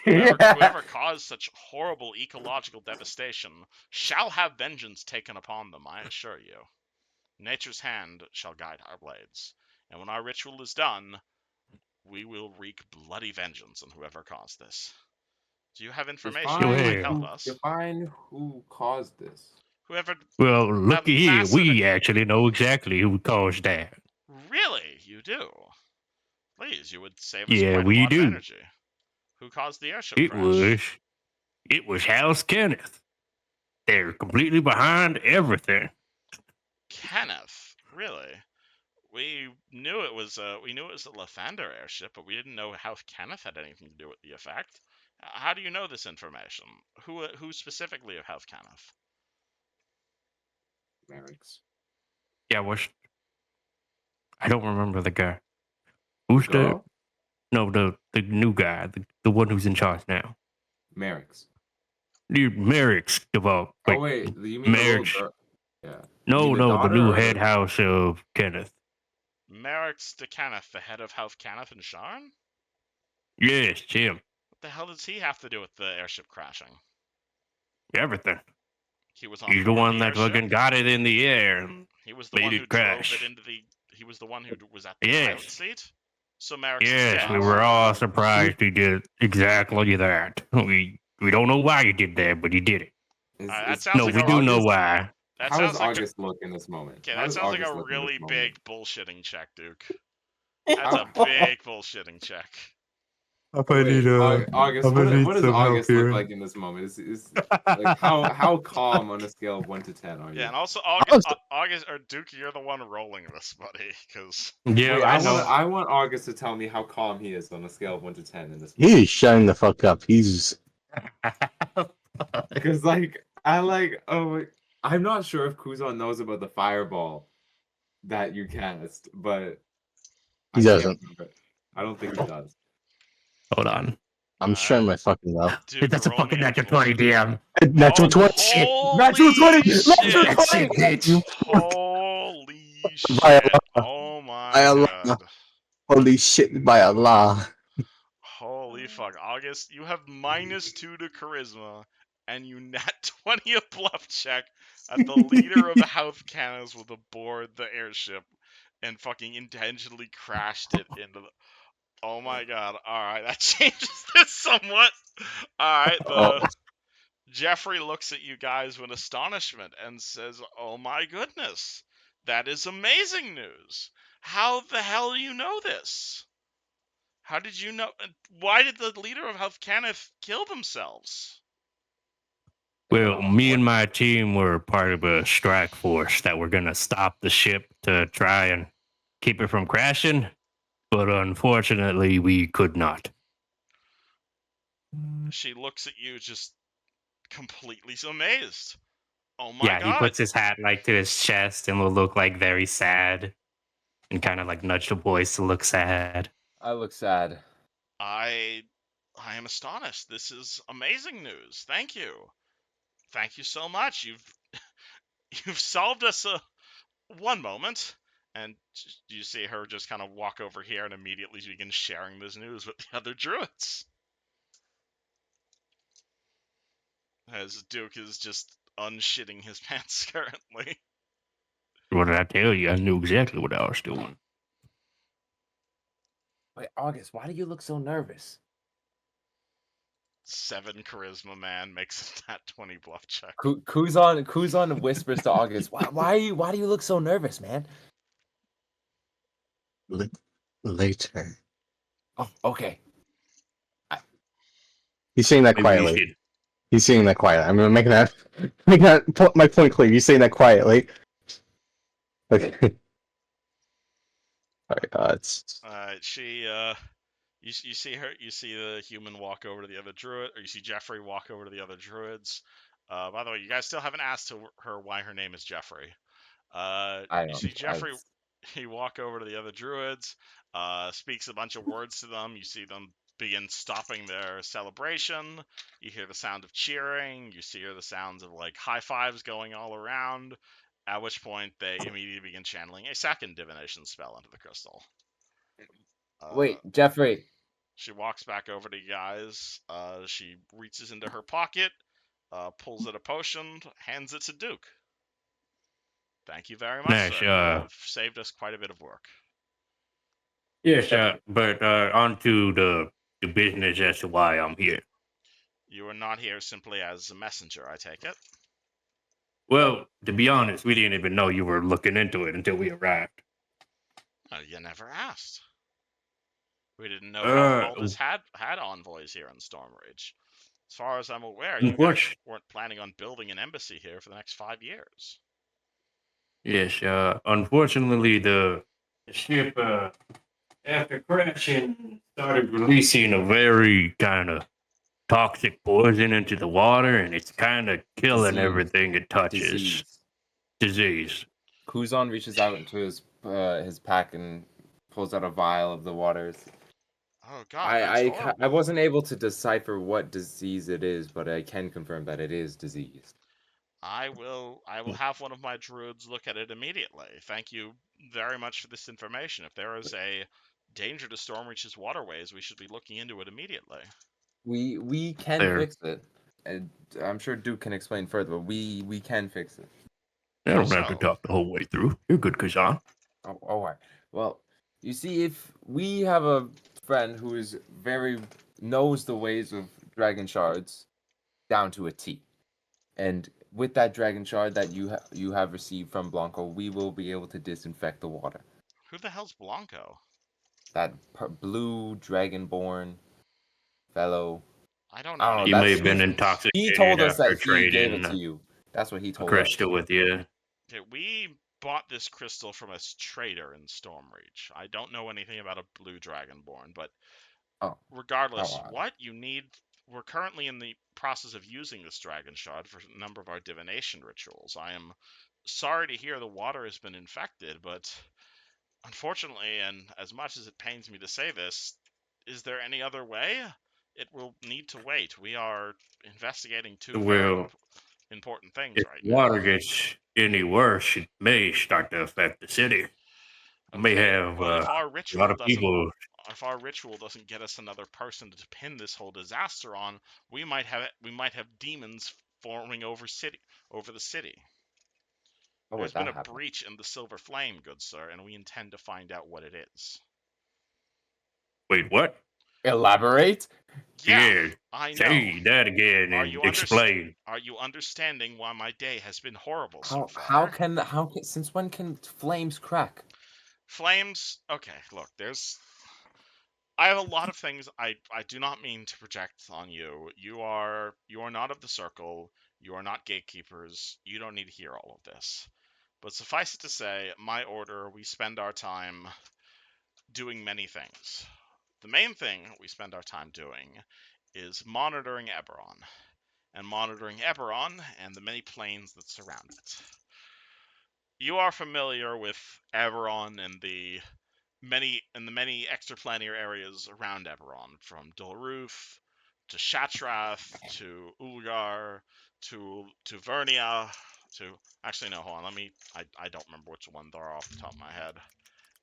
Whoever caused such horrible ecological devastation shall have vengeance taken upon them, I assure you. Nature's hand shall guide our blades, and when our ritual is done, we will wreak bloody vengeance on whoever caused this. Do you have information that might help us? Define who caused this. Whoever Well, that looky here. massive... We actually know exactly who caused that. Really? You do? Please, you would save us Yeah, quite a we lot of do. energy. Who caused the airship It crash? was House Kenneth. They're completely behind everything. Kenneth? Really? We knew it was the Lathander airship, but we didn't know how Kenneth had anything to do with the effect. How do you know this information? Who specifically of House Kenneth? Merrick's. Yeah, I don't remember the guy. Who's the new guy, the one who's in charge now? Merrick's. Merrick's developed. Oh wait, you mean Merrick's? the little girl? Yeah. No, the new daughter head house of Kenneth. Merrick's de Kenneth, the head of House Kenneth and Sharn? Yes, him. What the hell does he have to do with the airship crashing? Everything. He was on He's the board one the that airship? fucking got it in the air and He was the made one it who crash. drove it into the... He was the one who was at the Yes. pilot seat? So Merrick's Yes, we boss. were all surprised he did exactly that. We don't know why he did that, but he did it. That sounds No, like we a- do know why. That How sounds does like August look in this moment? Okay, How that does sounds like August a look in this really moment? big bullshitting check, Duke. That's a big bullshitting check. Wait, August, what does August look like in this moment? Is like how calm on a scale of 1 to 10 are you? Yeah, and also August or Duke, you're the one rolling this, buddy, because Yeah, Wait, I know. I want August to tell me how calm he is on a scale of 1 to 10 in this moment. He's shutting the fuck up. He's Because I'm not sure if Kuzan knows about the fireball that you cast, but He I doesn't. can't remember. I don't think he does. Hold on. I'm shutting my fucking mouth. Duke, That's a roll me fucking a natural bull- 20, DM. Natural 20. Holy Natural 20! shit! Natural 20! bitch. Holy By shit! Allah. Oh my By Allah. god! Holy shit, by Allah. Holy fuck, August, you have -2 to charisma, and you nat 20 a bluff check at the leader of the House Cannons with aboard the airship, and fucking intentionally crashed it into the... Oh my god, alright, that changes this somewhat. Alright, Jeffrey looks at you guys with astonishment and says, "Oh my goodness, that is amazing news. How the hell do you know this? How did you know? Why did the leader of House Kenneth kill themselves?" Well, me and my team were part of a strike force that were going to stop the ship to try and keep it from crashing, but unfortunately, we could not. She looks at you just completely amazed. Oh my Yeah, god. he puts his hat like to his chest and will look like very sad and kind of like nudge the boys to look sad. I look sad. I am astonished. This is amazing news. Thank you. Thank you so much. You've solved us one moment. And you see her just kind of walk over here and immediately begin sharing this news with the other druids. As Duke is just unshitting his pants currently. What did I tell you? I knew exactly what I was doing. Wait, August, why do you look so nervous? 7 charisma, man, makes that 20 bluff check. Kuzan whispers to August, why do you look so nervous, man? Later. Oh, okay. He's saying that Maybe quietly. He's saying that quietly. I'm making that my point clear. He's saying that quietly. Okay. Alright, You see the human walk over to the other druid, or you see Jeffrey walk over to the other druids. By the way, you guys still haven't asked her why her name is Jeffrey. You see Jeffrey, he walk over to the other druids, speaks a bunch of words to them. You see them begin stopping their celebration. You hear the sound of cheering. You hear the sounds of like high fives going all around. At which point they immediately begin channeling a second divination spell into the crystal. Wait, Jeffrey. She walks back over to you guys. She reaches into her pocket, pulls out a potion, hands it to Duke. Thank you very much, Nice, sir. You have saved us quite a bit of work. Yes, but on to the business as to why I'm here. You are not here simply as a messenger, I take it? Well, to be honest, we didn't even know you were looking into it until we arrived. Oh, you never asked. We didn't know how Aldous had envoys here in Stormreach. As far as I'm aware, you guys weren't planning on building an embassy here for the next 5 years. Yes, unfortunately, the ship, after crashing, started releasing a very kind of toxic poison into the water, and it's kind of killing everything it touches. Disease. Kuzan reaches out into his pack and pulls out a vial of the waters. Oh God, that's horrible. I wasn't able to decipher what disease it is, but I can confirm that it is disease. I will have one of my druids look at it immediately. Thank you very much for this information. If there is a danger to Stormreach's waterways, we should be looking into it immediately. We can fix it. And I'm sure Duke can explain further, but we can fix it. I don't have to talk the whole way through. You're good, Kazan. Oh, all right. Well, you see, if we have a friend who is knows the ways of dragon shards down to a T, and with that dragon shard that you have received from Blanco, we will be able to disinfect the water. Who the hell's Blanco? That blue dragonborn fellow. I don't know. He may have been intoxicated. He told us that he gave it trading to you. That's what he told us. crystal with you. Okay, we bought this crystal from a trader in Stormreach. I don't know anything about a blue dragonborn, but regardless, what you need, we're currently in the process of using this dragon shard for a number of our divination rituals. I am sorry to hear the water has been infected, but unfortunately, and as much as it pains me to say this, is there any other way? It will need to wait. We are investigating two very important things right now. If water gets any worse, it may start to affect the city. Okay. May have if our a lot of people. If our ritual doesn't get us another person to pin this whole disaster on, we might have demons forming over the city. There's been a breach in the Silver Flame, good sir, and we intend to find out what it is. Wait, what? Elaborate? Yeah, I know. Say that again and explain. Are you understanding why my day has been horrible so far? Since when can flames crack? Flames? Okay, look, I have a lot of things I do not mean to project on you. You are not of the circle. You are not gatekeepers. You don't need to hear all of this. But suffice it to say, my order, we spend our time doing many things. The main thing we spend our time doing is monitoring Eberron, and monitoring Eberron and the many planes that surround it. You are familiar with Eberron and the many extraplanetary areas around Eberron, from Dolruth to Shatrath to Ulgar to Vernia to actually no, hold on, I don't remember which one they're off the top of my head.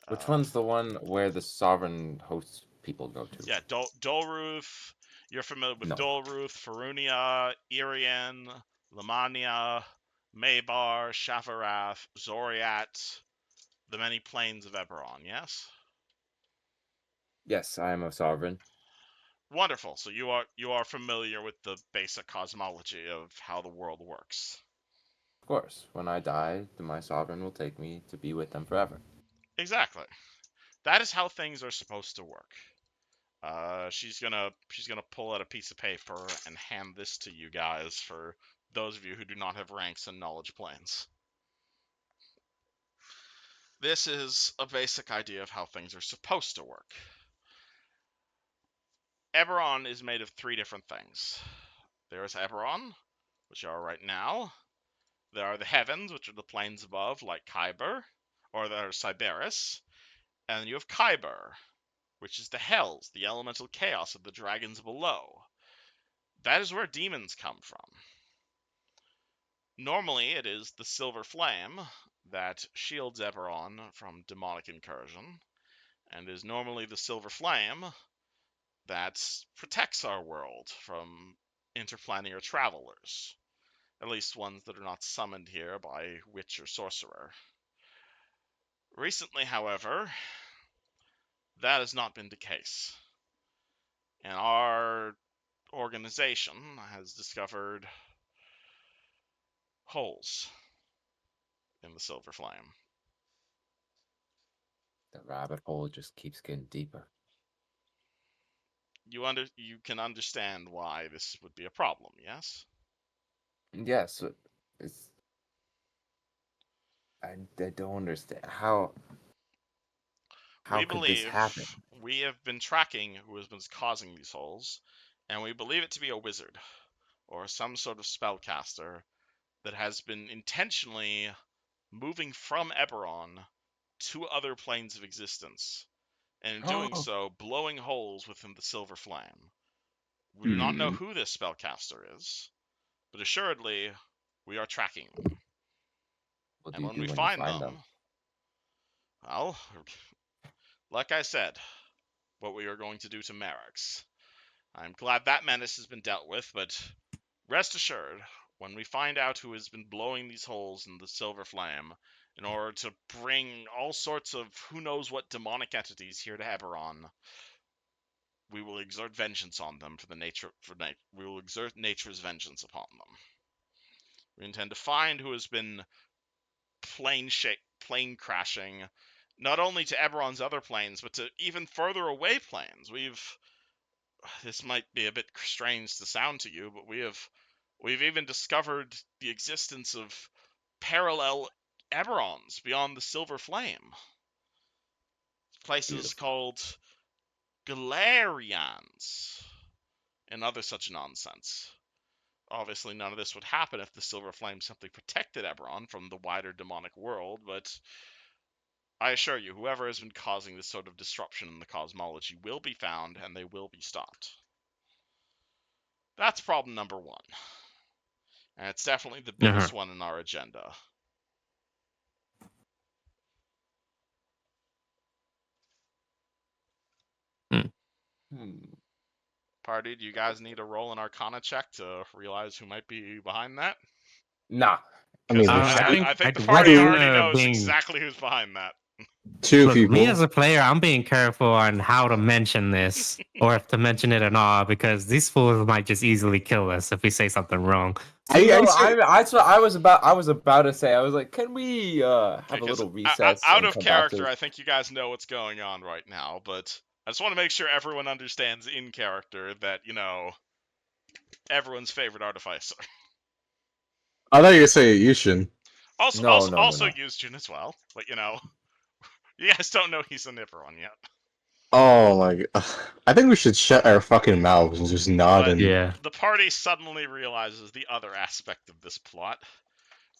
Which one's the one where the sovereign hosts people go to? Yeah, Dolruth. You're familiar with Dolruth, Farunia, Irian, Lamania, Maybar, Shafarath, Zoriat, the many planes of Eberron, yes? Yes, I am a sovereign. Wonderful. So you are familiar with the basic cosmology of how the world works. Of course. When I die, my sovereign will take me to be with them forever. Exactly. That is how things are supposed to work. She's gonna pull out a piece of paper and hand this to you guys for those of you who do not have ranks and knowledge planes. This is a basic idea of how things are supposed to work. Eberron is made of 3 different things. There is Eberron, which you are right now. There are the heavens, which are the planes above, like Kyber, or there are Cyberus. And then you have Kyber, which is the hells, the elemental chaos of the dragons below. That is where demons come from. Normally, it is the Silver Flame that shields Eberron from demonic incursion, and is normally the Silver Flame that protects our world from interplanar travelers, at least ones that are not summoned here by witch or sorcerer. Recently, however, that has not been the case, and our organization has discovered holes in the Silver Flame. The rabbit hole just keeps getting deeper. You can understand why this would be a problem, yes? Yes, it's. I don't understand how. How We could this believe happen? we have been tracking who has been causing these holes, and we believe it to be a wizard or some sort of spellcaster that has been intentionally moving from Eberron to other planes of existence, and in doing so, blowing holes within the Silver Flame. We do not know who this spellcaster is, but assuredly, we are tracking them. What do And you when do we when you find find them, well, like I said, what we are going to do to Merrick's. I'm glad that menace has been dealt with, but rest assured, when we find out who has been blowing these holes in the Silver Flame in order to bring all sorts of who knows what demonic entities here to Eberron, we will exert vengeance on them we will exert nature's vengeance upon them. We intend to find who has been plane crashing, not only to Eberron's other planes, but to even further away planes. This might be a bit strange to sound to you, but we've even discovered the existence of parallel Eberrons beyond the Silver Flame. Places Beautiful. called Galarians and other such nonsense. Obviously, none of this would happen if the Silver Flame simply protected Eberron from the wider demonic world, but I assure you, whoever has been causing this sort of disruption in the cosmology will be found, and they will be stopped. That's problem number one. And it's definitely the biggest one in our agenda. Party, do you guys need a roll an Arcana check to realize who might be behind that? Nah. I mean, I think the I'd party rather, already knows being- exactly who's behind that. two Look, people. me as a player, I'm being careful on how to mention this or if to mention it or not, because these fools might just easily kill us if we say something wrong. That's what I was about. I was about to say. I was like, can we have a little recess out and of come back to character, this? I think you guys know what's going on right now, but I just want to make sure everyone understands in character that, everyone's favorite artificer. I thought you were saying Yushin. Also Yusjin as well, but you guys don't know he's an Eberron yet. Oh my god. I think we should shut our fucking mouths and just nod and... Yeah. The party suddenly realizes the other aspect of this plot,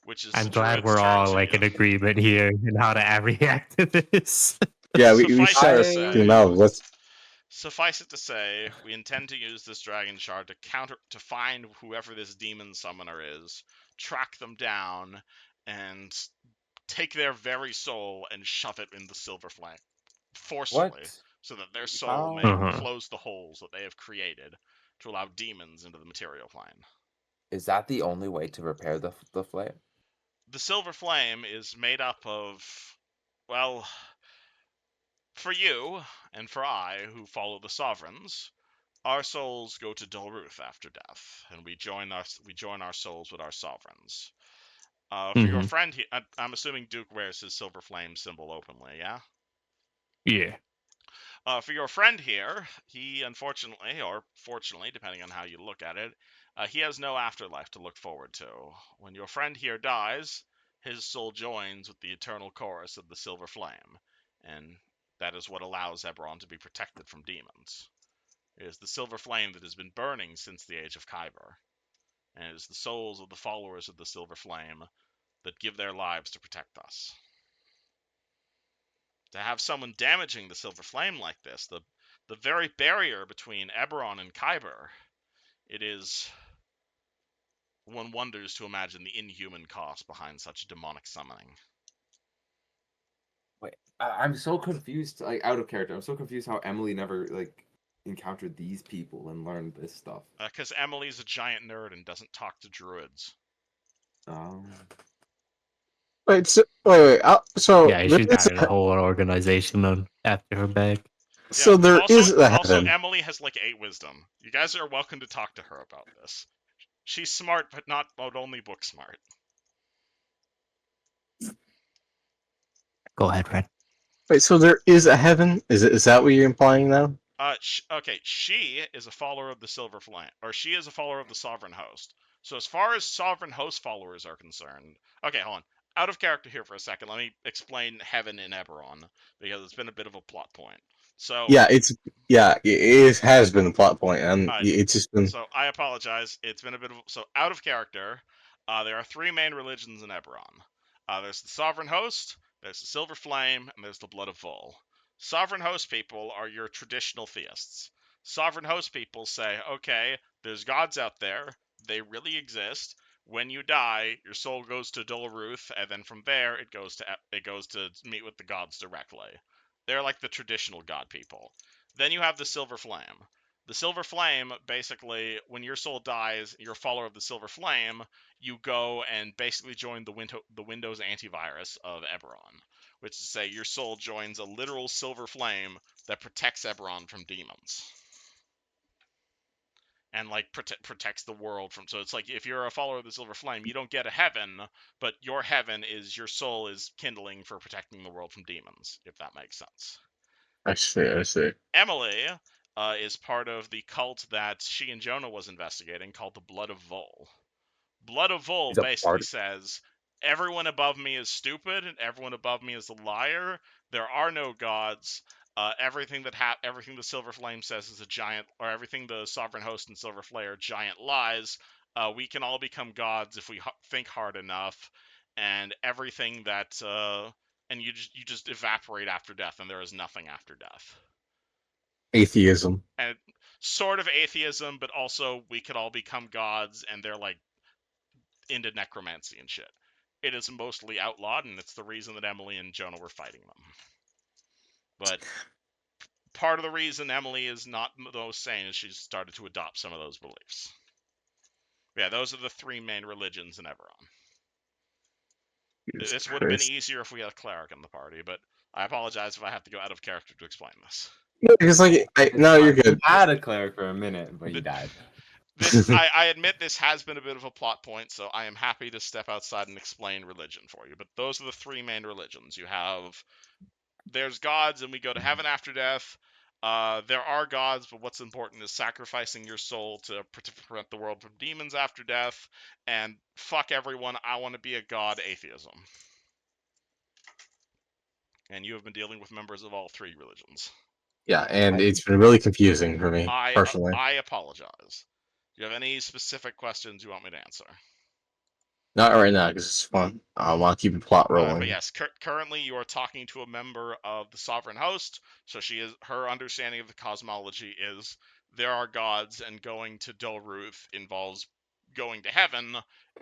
which is I'm glad Druids we're turn all to like you. in agreement here and how to react to this. Yeah, we shut our Suffice it to fucking say- mouths. Suffice it to say, we intend to use this dragon shard to find whoever this demon summoner is, track them down, and take their very soul and shove it in the Silver Flame forcefully, What? so that their soul How? may close the holes that they have created to allow demons into the material plane. Is that the only way to repair the flame? The Silver Flame is made up of, well, for you and for I, who follow the sovereigns, our souls go to Dolruth after death, and we join our souls with our sovereigns. For your friend, I'm assuming Duke wears his Silver Flame symbol openly, yeah? Yeah. For your friend here, he unfortunately, or fortunately, depending on how you look at it, he has no afterlife to look forward to. When your friend here dies, his soul joins with the eternal chorus of the Silver Flame, and that is what allows Eberron to be protected from demons. It is the Silver Flame that has been burning since the age of Kyber, and it is the souls of the followers of the Silver Flame that give their lives to protect us. To have someone damaging the Silver Flame like this, the very barrier between Eberron and Kyber, it is One wonders to imagine the inhuman cost behind such demonic summoning. Wait, I'm so confused. Like out of character, I'm so confused how Emily never like encountered these people and learned this stuff. Because Emily's a giant nerd and doesn't talk to druids. Wait, so Yeah, there she's is got a whole organization after her back. so there also, is a also heaven. Emily has like 8 wisdom. You guys are welcome to talk to her about this. She's smart, but not only book smart. Go ahead, Fred. Wait, so there is a heaven? Is that what you're implying now? Okay, she is a follower of the Silver Flame, or she is a follower of the Sovereign Host. So as far as Sovereign Host followers are concerned, okay, hold on. Out of character here for a second. Let me explain Heaven in Eberron, because it's been a bit of a plot point. So It has been a plot point, and it's just been. So I apologize. It's been a bit of so out of character. There are 3 main religions in Eberron. There's the Sovereign Host, there's the Silver Flame, and there's the Blood of Vol. Sovereign Host people are your traditional theists. Sovereign Host people say, okay, there's gods out there. They really exist. When you die, your soul goes to Dolruth, and then from there it goes to meet with the gods directly. They're like the traditional god people. Then you have the Silver Flame. The Silver Flame, basically, when your soul dies, you're a follower of the Silver Flame, you go and basically join the Windows antivirus of Eberron, which is to say your soul joins a literal Silver Flame that protects Eberron from demons. And, like, protects the world from... So it's like, if you're a follower of the Silver Flame, you don't get a heaven, but your heaven is your soul is kindling for protecting the world from demons, if that makes sense. I see. Emily is part of the cult that she and Jonah was investigating called the Blood of Vol. Blood of Vol basically says, everyone above me is stupid and everyone above me is a liar. There are no gods. Everything the Silver Flame says is a giant, or everything the Sovereign Host and Silver Flame are giant lies. We can all become gods if we think hard enough, and everything that and you just evaporate after death, and there is nothing after death. Atheism. And sort of atheism, but also we could all become gods, and they're like into necromancy and shit. It is mostly outlawed, and it's the reason that Emily and Jonah were fighting them. But part of the reason Emily is not the most sane is she's started to adopt some of those beliefs. Yeah, those are the 3 main religions in Eberron. This would have been easier if we had a cleric in the party, but I apologize if I have to go out of character to explain this. No, because you're good. I had a cleric for a minute, but he died. I admit this has been a bit of a plot point, so I am happy to step outside and explain religion for you. But those are the 3 main religions. There's gods, and we go to heaven after death. There are gods, but what's important is sacrificing your soul to prevent the world from demons after death. And fuck everyone, I want to be a god, atheism. And you have been dealing with members of all 3 religions. Yeah, and it's been really confusing for me, personally. I apologize. Do you have any specific questions you want me to answer? Not right now, because it's fun. I want to keep the plot rolling. But yes, currently you are talking to a member of the Sovereign Host, so her understanding of the cosmology is there are gods, and going to Dolruth involves going to heaven.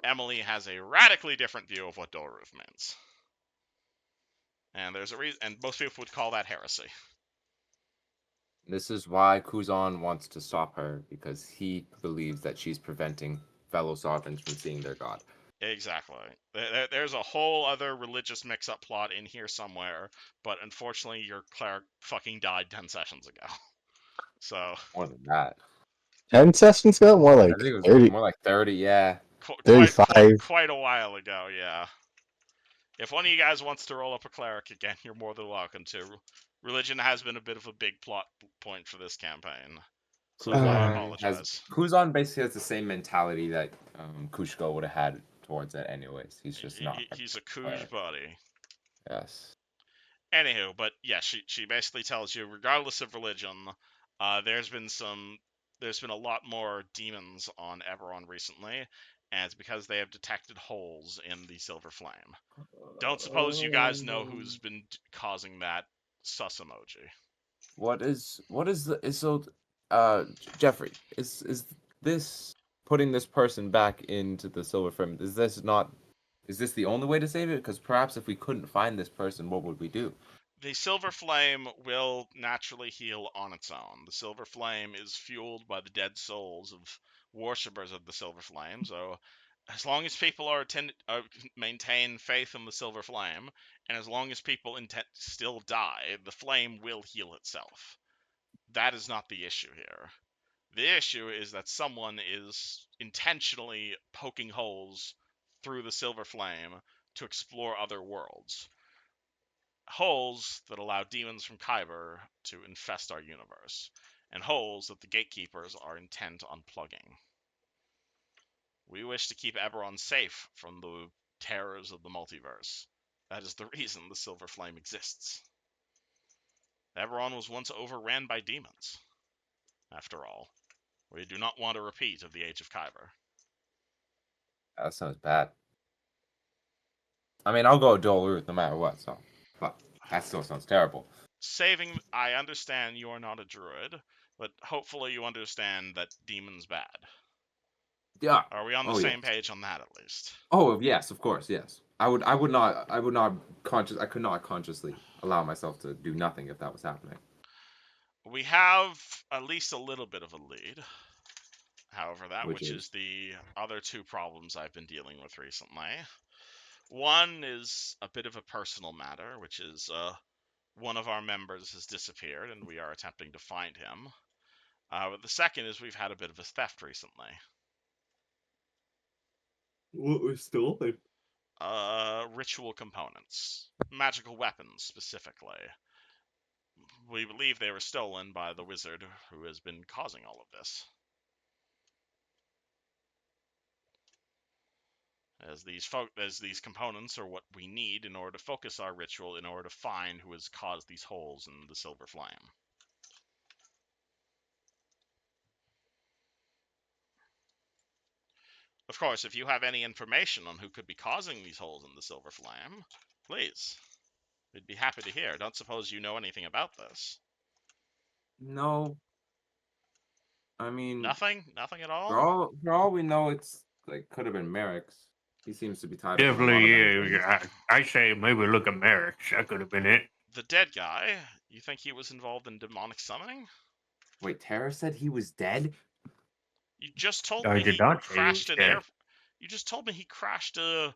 Emily has a radically different view of what Dolruth means. And there's a reason, and most people would call that heresy. This is why Kuzan wants to stop her, because he believes that she's preventing fellow sovereigns from seeing their god. Exactly. There's a whole other religious mix-up plot in here somewhere, but unfortunately your cleric fucking died 10 sessions ago. So... More than that. 10 sessions ago? More like I think it was 30. more like 30, yeah. 35. Quite a while ago, yeah. If one of you guys wants to roll up a cleric again, you're more than welcome to. Religion has been a bit of a big plot point for this campaign. So I apologize. Kuzan basically has the same mentality that Kushko would have had towards it anyways. He's just not. He's a Kuj buddy. Yes. Anywho, but yeah, she basically tells you, regardless of religion, there's been a lot more demons on Eberron recently, and it's because they have detected holes in the Silver Flame. Don't suppose you guys know who's been causing that sus emoji? What is Jeffrey, is this putting this person back into the silver frame, is this the only way to save it? Because perhaps if we couldn't find this person, what would we do? The silver flame will naturally heal on its own. The silver flame is fueled by the dead souls of worshippers of the silver flame. So, as long as people maintain faith in the silver flame, and as long as people still die, the flame will heal itself. That is not the issue here. The issue is that someone is intentionally poking holes through the silver flame to explore other worlds. Holes that allow demons from Kyber to infest our universe, and holes that the gatekeepers are intent on plugging. We wish to keep Eberron safe from the terrors of the multiverse. That is the reason the Silver Flame exists. Eberron was once overran by demons. After all, we do not want a repeat of the Age of Kyber. That sounds bad. I mean, I'll go dual route no matter what, so. But that still sounds terrible. I understand you are not a druid, but hopefully you understand that demon's bad. Yeah. Are we on the same page on that at least? Oh yes, of course, yes. I could not consciously allow myself to do nothing if that was happening. We have at least a little bit of a lead. However, which is the other two problems I've been dealing with recently. One is a bit of a personal matter, which is one of our members has disappeared and we are attempting to find him. But the second is we've had a bit of a theft recently. What was stolen? Ritual components. Magical weapons, specifically. We believe they were stolen by the wizard who has been causing all of this. As these components are what we need in order to focus our ritual, in order to find who has caused these holes in the Silver Flame. Of course, if you have any information on who could be causing these holes in the Silver Flame, please. We'd be happy to hear. Don't suppose you know anything about this? No. I mean... Nothing? Nothing at all? For all we know, it's like could have been Merrick's. He seems to be tied up in a lot Definitely, of yeah. I say maybe look at Merrick's. That could have been it. The dead guy? You think he was involved in demonic summoning? Wait, Tara said he was dead? You just told I me did he not say he crashed was an dead. You just told me he crashed an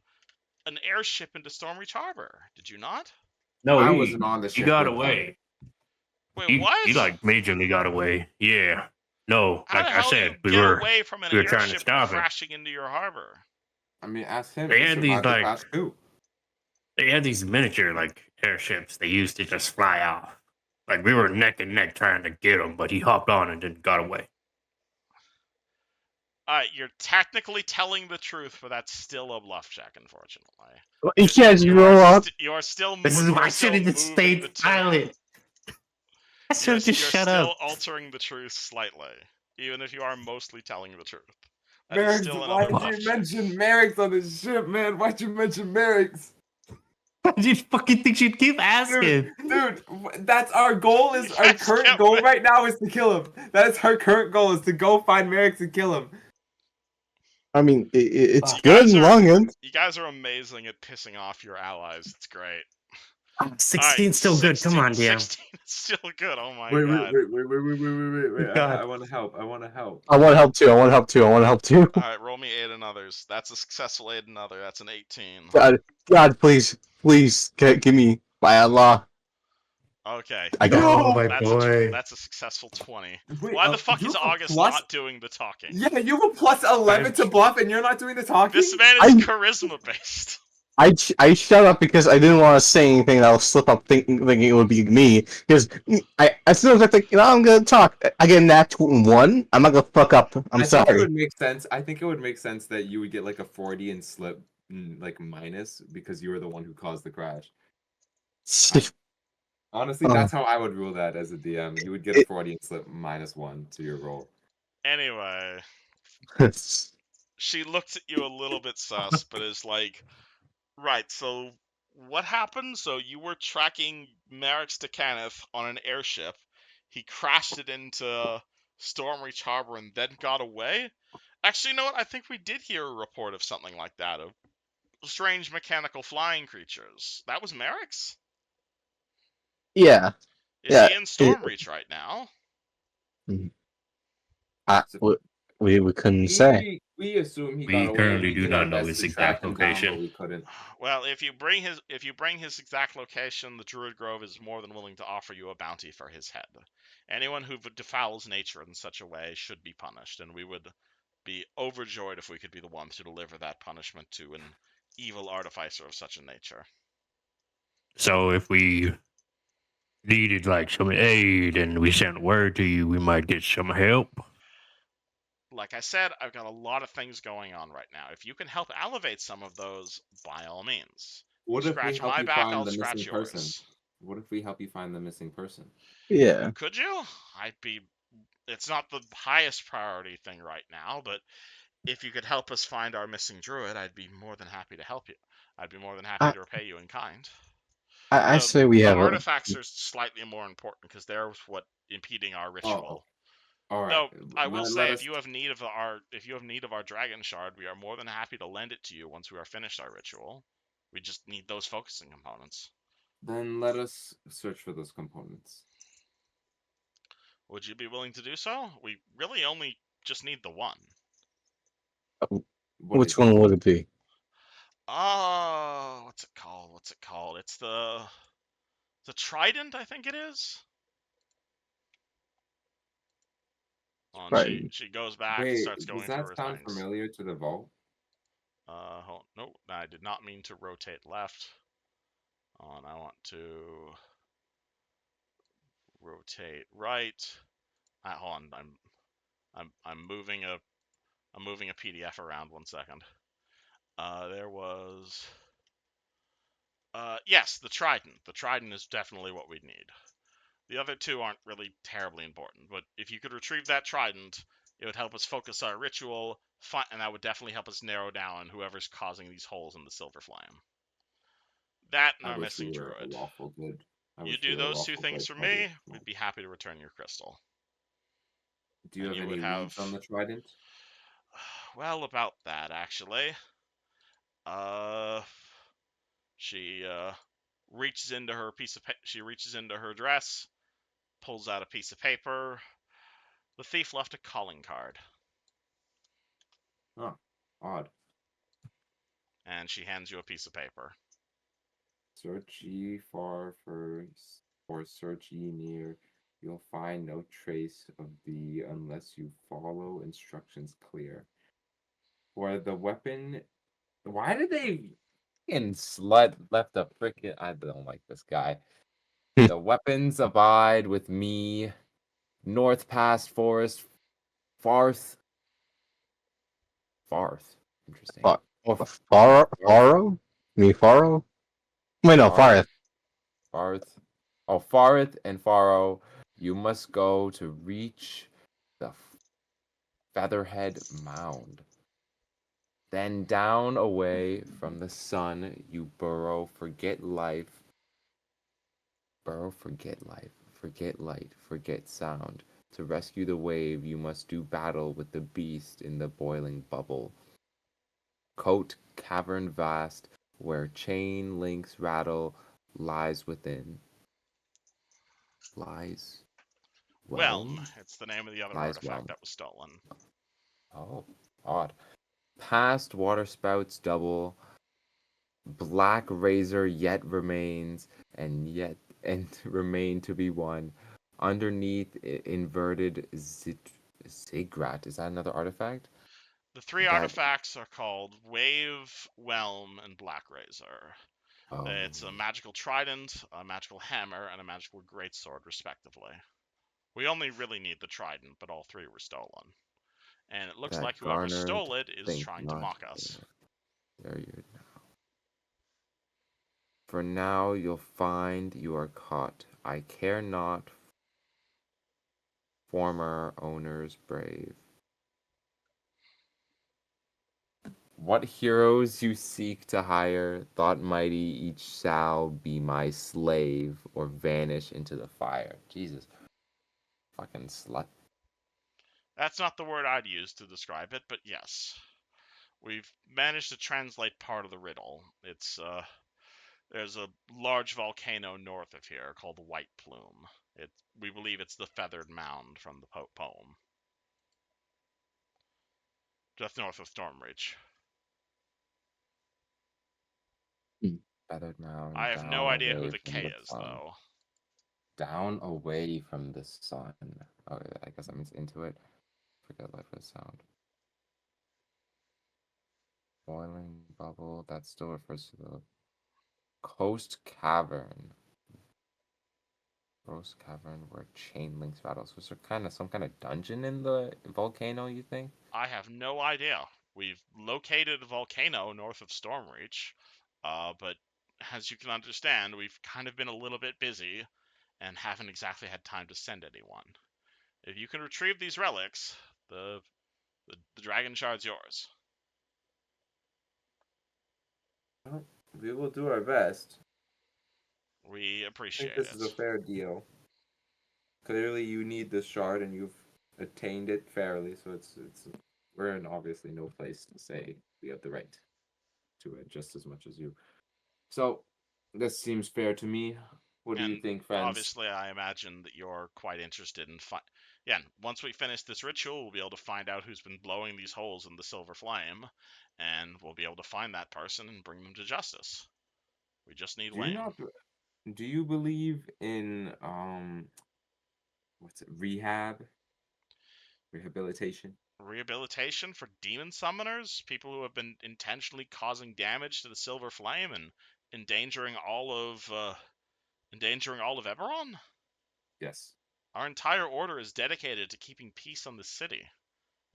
airship into Stormreach Harbor. Did you not? No, I he wasn't on the ship. He got with them. away. Wait, what? He like majorly got away. Yeah. No, How like the I hell said, do you get away from an we were trying to airship stop it. crashing into your harbor? I mean, ask him. They He had these survived the like crash too. they had these miniature like airships they used to just fly off. Like we were neck and neck trying to get him, but he hopped on and then got away. You're technically telling the truth, but that's still a bluff check, unfortunately. Yes, you roll up. You're still. This is why I still should have just moving the stayed truth. silent. I should have just You're shut still up. altering the truth slightly, even if you are mostly telling the truth. That is Merrick's, still another why'd bluff you check. mention Merrick's on this ship, man? Why'd you mention Merrick's? Why do you fucking think she'd keep asking? Dude, that's our goal. Is our Yes, current yeah, goal man. right now is to kill him. That is our current goal, is to go find Merrick's and kill him. I mean, it's You good guys in are- long end. You guys are amazing at pissing off your allies. It's great. 16's still good. Come on, DM. 16 is still good. Oh my Wait, god. wait. God. I want to help. I want to help. I want to help too. All right, roll me 8 and others. That's a successful 8 and other. That's an 18. God, please, give me by Allah. Okay. I got. Oh my boy. That's a successful 20. Wait, Why the fuck you is have a August plus- not doing the talking? Yeah, you have a plus 11 to bluff, and you're not doing the talking. This man is charisma based. I shut up because I didn't want to say anything that I'll slip up thinking it would be me. Because as soon as I think, I'm gonna talk, I get a nat 1. I'm not gonna fuck up. I think it sorry. would make sense. I think it would make sense that you would get like a 40 and slip like minus because you were the one who caused the crash. Honestly, that's how I would rule that as a DM. You would get a 40 and slip -1 to your roll. Anyway, she looks at you a little bit sus, but is like, right, so what happened? So you were tracking Merrick's to Kenneth on an airship. He crashed it into Stormreach Harbor and then got away? Actually, you know what? I think we did hear a report of something like that, of strange mechanical flying creatures. That was Merrick's? Yeah, Is yeah. he in Stormreach right now? We couldn't say. We assume he We got away. currently We do did not our know best his to track exact him down, but location. we couldn't. Well, if you bring his exact location, the Druid Grove is more than willing to offer you a bounty for his head. Anyone who defouls nature in such a way should be punished, and we would be overjoyed if we could be the ones to deliver that punishment to an evil artificer of such a nature. So if we needed like some aid and we sent word to you, we might get some help. Like I said, I've got a lot of things going on right now. If you can help elevate some of those, by all means. What You if we scratch help my you back, find I'll the scratch missing person? yours. What if we help you find the missing person? Yeah. Could you? It's not the highest priority thing right now, but if you could help us find our missing druid, I'd be more than happy to help you. I'd be more than happy I to repay you in kind. I say we The have a. artifacts are slightly more important because they're what impeding our ritual. All right. Though I will say, let if us you have need of our dragon shard, we are more than happy to lend it to you once we are finished our ritual. We just need those focusing components. then let us search for those components. Would you be willing to do so? We really only just need the one. What Which is one would it be? Oh, what's it called? It's the trident, I think it is. Oh, and Right. she goes back and Wait, starts does going through that her sound things. familiar to the vault? No, I did not mean to rotate left. And I want to rotate right. Hold on, I'm moving a PDF around 1 second. There was yes, the trident. The trident is definitely what we need. The other two aren't really terribly important, but if you could retrieve that trident, it would help us focus our ritual, and that would definitely help us narrow down whoever's causing these holes in the silver flame. That and I our wish we missing were a druid. lawful good. You do those two things for me, we'd be happy to return your crystal. Do you And have you any would leads on the trident? Well, about that actually. She reaches into her dress, pulls out a piece of paper. The thief left a calling card. Oh, odd. And she hands you a piece of paper. Search ye far first, or search ye near. You'll find no trace of thee unless you follow instructions clear. For the weapon. Why did they fucking slut left a frickin'. I don't like this guy. The weapons abide with me. North past forest. Farth. Interesting. Faro? You mean Faro? Wait, no, Farth. Farth. Oh, Farth and Faro. You must go to reach the Featherhead Mound. Then down away from the sun, you burrow, forget life. Burrow, forget life, forget light, forget sound. To rescue the wave, you must do battle with the beast in the boiling bubble. Coat cavern vast, where chain links rattle, lies within. Lies. Whelm. It's the name of the other artifact that was stolen. Oh, odd. Past waterspouts double. Black razor yet remains, and remain to be won. Underneath inverted Ziggurat. Is that another artifact? The three artifacts are called Wave, Whelm, and Black Razor. It's a magical trident, a magical hammer, and a magical greatsword, respectively. We only really need the trident, but all three were stolen. And it looks like whoever stole it is trying to mock us. There you now. For now you'll find you are caught. I care not, former owners brave. What heroes you seek to hire, thought mighty each shall be my slave or vanish into the fire. Jesus. Fucking slut. That's not the word I'd use to describe it, but yes. We've managed to translate part of the riddle. It's there's a large volcano north of here called the White Plume. We believe it's the feathered mound from the poem. Just north of Stormreach. Feathered mound I have down no idea who away the from K the is, sun. though. Down away from the sun. Oh, I guess that means into it. Forget life as sound. Boiling bubble. That still refers to the coast cavern. Coast cavern where chain links battles. Was there some kind of dungeon in the volcano? You think? I have no idea. We've located a volcano north of Stormreach, but as you can understand, we've kind of been a little bit busy and haven't exactly had time to send anyone. If you can retrieve these relics, the dragon shard's yours. Well, we will do our best. We I appreciate think this it. is a fair deal. Clearly, you need the shard, and you've attained it fairly. So it's we're in obviously no place to say we have the right to it just as much as you. So this seems fair to me. What do you And think, friends? obviously, I imagine that you're quite interested in yeah, once we finish this ritual, we'll be able to find out who's been blowing these holes in the silver flame, and we'll be able to find that person and bring them to justice. We just need Do you Wayne. not? Do you believe in what's it? Rehabilitation? Rehabilitation for demon summoners, people who have been intentionally causing damage to the silver flame and endangering all of Eberron. Yes. Our entire order is dedicated to keeping peace on the city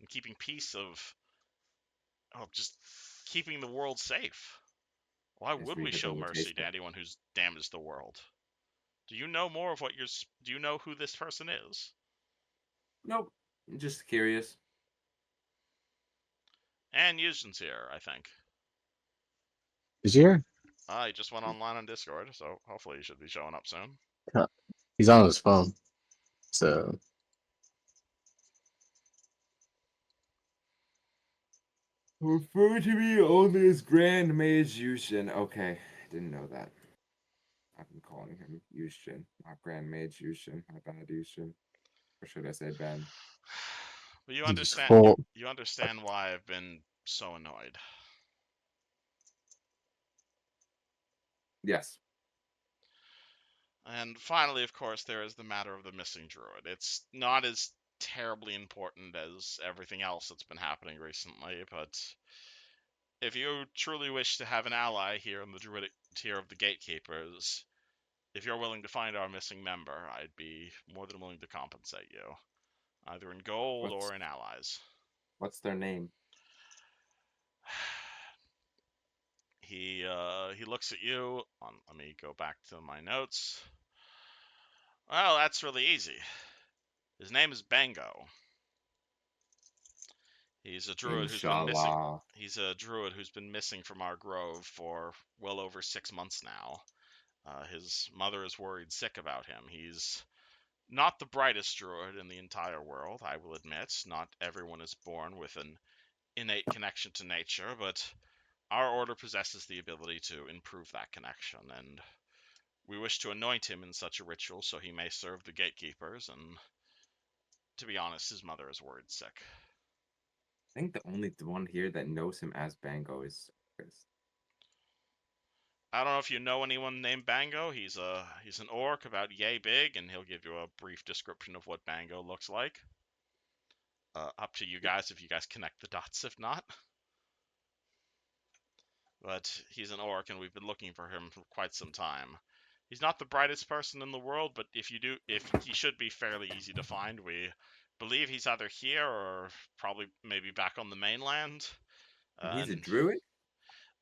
and keeping peace of just keeping the world safe. Why Is would we show mercy to rehabilitation. anyone who's damaged the world? Do you know more of what you're? Do you know who this person is? Nope. Just curious. And Yushin's here, I think. Is he here? He just went online on Discord, so hopefully he should be showing up soon. He's on his phone. So Refer to me only as Grand Mage Yushin. Okay, didn't know that. I've been calling him Yushin, not Grand Mage Yushin. My bad, Yushin. Or should I say Ben? But you he's understand. full. You understand why I've been so annoyed. Yes. And finally, of course, there is the matter of the missing druid. It's not as terribly important as everything else that's been happening recently, but if you truly wish to have an ally here in the druidic tier of the gatekeepers, if you're willing to find our missing member, I'd be more than willing to compensate you, either in gold or in allies. What's their name? He looks at you. Let me go back to my notes. Well, that's really easy. His name is Bango. He's a druid who's been missing. Inshallah. He's a druid who's been missing from our grove for well over 6 months now. His mother is worried sick about him. He's not the brightest druid in the entire world, I will admit. Not everyone is born with an innate connection to nature, but our order possesses the ability to improve that connection, and we wish to anoint him in such a ritual so he may serve the gatekeepers, and to be honest, his mother is worried sick. I think the only one here that knows him as Bango is Chris. I don't know if you know anyone named Bango. He's an orc about yay big, and he'll give you a brief description of what Bango looks like. Up to you guys if you guys connect the dots. If not, but he's an orc, and we've been looking for him for quite some time. He's not the brightest person in the world, but if he should be fairly easy to find. We believe he's either here or probably maybe back on the mainland. He's a druid?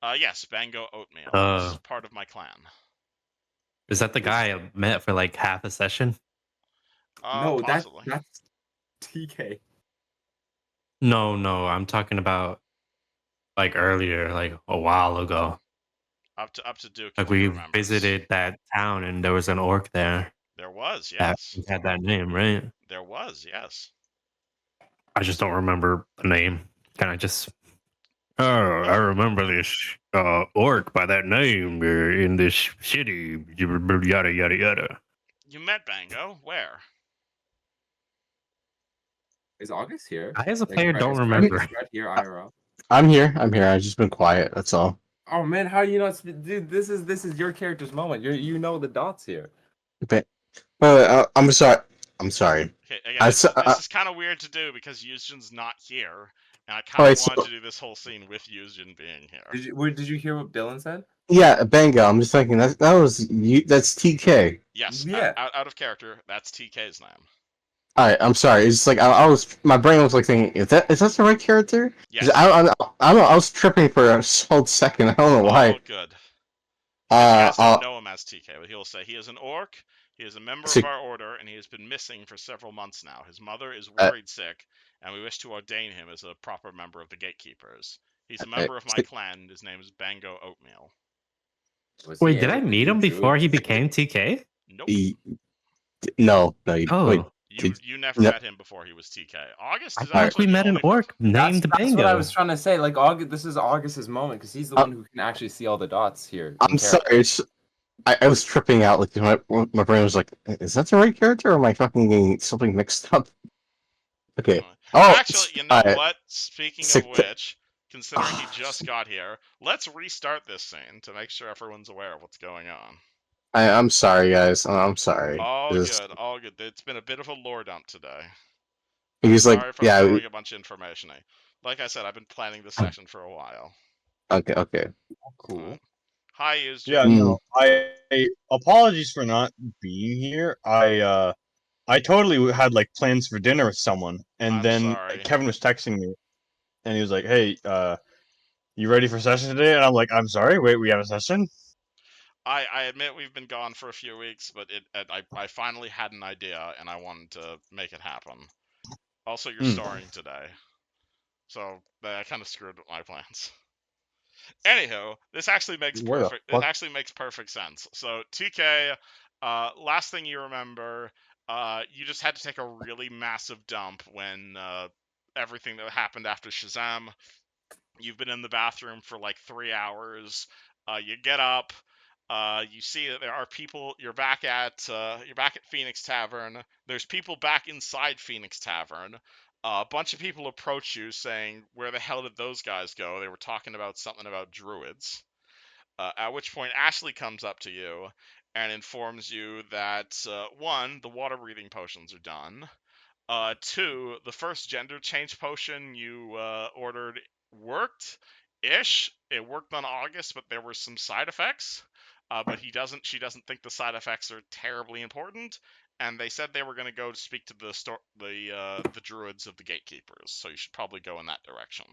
Yes, Bango Oatmeal. He's part of my clan. Is that the guy I met for like half a session? No, Possibly. that's TK. No, I'm talking about like earlier, like a while ago. Up to Duke. Like we visited that town and there was an orc there. There was, yes. That had that name, right? There was, yes. I just don't remember the name. Can I just? Oh, I remember this orc by that name in this city. Yada yada yada. You met Bango. Where? Is August here? I, as a Like, player, Fred- don't is Fred- remember. is Fred here IRL? I'm here. I've just been quiet. That's all. Oh man, how do you not? Dude, this is your character's moment. You know the dots here. But, I'm sorry. I'm sorry. Okay, again, I this saw. is kind of weird to do because Yuzjin's not here, and I kind of Alright, wanted so to do this whole scene with Yuzjin being here. Did you hear what Dylan said? yeah, Bango. I'm just thinking that was you. That's TK. Yes, Yeah. out of character. That's TK's name. All right, I'm sorry. It's just like I was, my brain was like thinking, is that the right character? 'Cause Yes. I don't know. I was tripping for a solid second. I don't know why. All good. You guys don't know him as TK, but he'll say he is an orc. He is a member See- of our order, and he has been missing for several months now. His mother is worried sick, and we wish to ordain him as a proper member of the Gatekeepers. He's a member of my clan, and his name is Bango Oatmeal. Was Wait, he did I a meet him druid? before he became TK? Nope. No. You, Oh. wait. You never No. met him before he was TK. August I is thought actually we the met an only orc named That's Bango. what I was trying to say. Like August, this is August's moment because he's the one who can actually see all the dots here. in I'm character. sorry. I was tripping out. Like my brain was like, is that the right character, or am I fucking getting something mixed up? Okay. Oh, Actually, you know what? Speaking of which, considering he just got here, let's restart this scene to make sure everyone's aware of what's going on. I'm sorry, guys. I'm sorry. All Just- good, all good. It's been a bit of a lore dump today. He's like, Sorry for yeah. throwing a bunch of information. Like I said, I've been planning this session for a while. Okay. Cool. Hi, is Yeah, no. I apologies for not being here. I totally had like plans for dinner with someone, and I'm then sorry. Kevin was texting me, and he was like, "Hey, you ready for session today?" And I'm like, "I'm sorry. Wait, we have a session?" I admit we've been gone for a few weeks, but I finally had an idea and I wanted to make it happen. Also, you're starring today, so that kind of screwed with my plans. Anywho, this actually makes Where the perfect. It fuck- actually makes perfect sense. So TK, last thing you remember, you just had to take a really massive dump when everything that happened after Shazam. You've been in the bathroom for like 3 hours. You get up. You see that there are people. You're back at Phoenix Tavern. There's people back inside Phoenix Tavern. A bunch of people approach you saying, "Where the hell did those guys go?" They were talking about something about druids. At which point Ashley comes up to you and informs you that one, the water breathing potions are done. Two, the first gender change potion you ordered worked ish. It worked on August, but there were some side effects. But she doesn't think the side effects are terribly important. And they said they were going to go to speak to the druids of the gatekeepers. So you should probably go in that direction.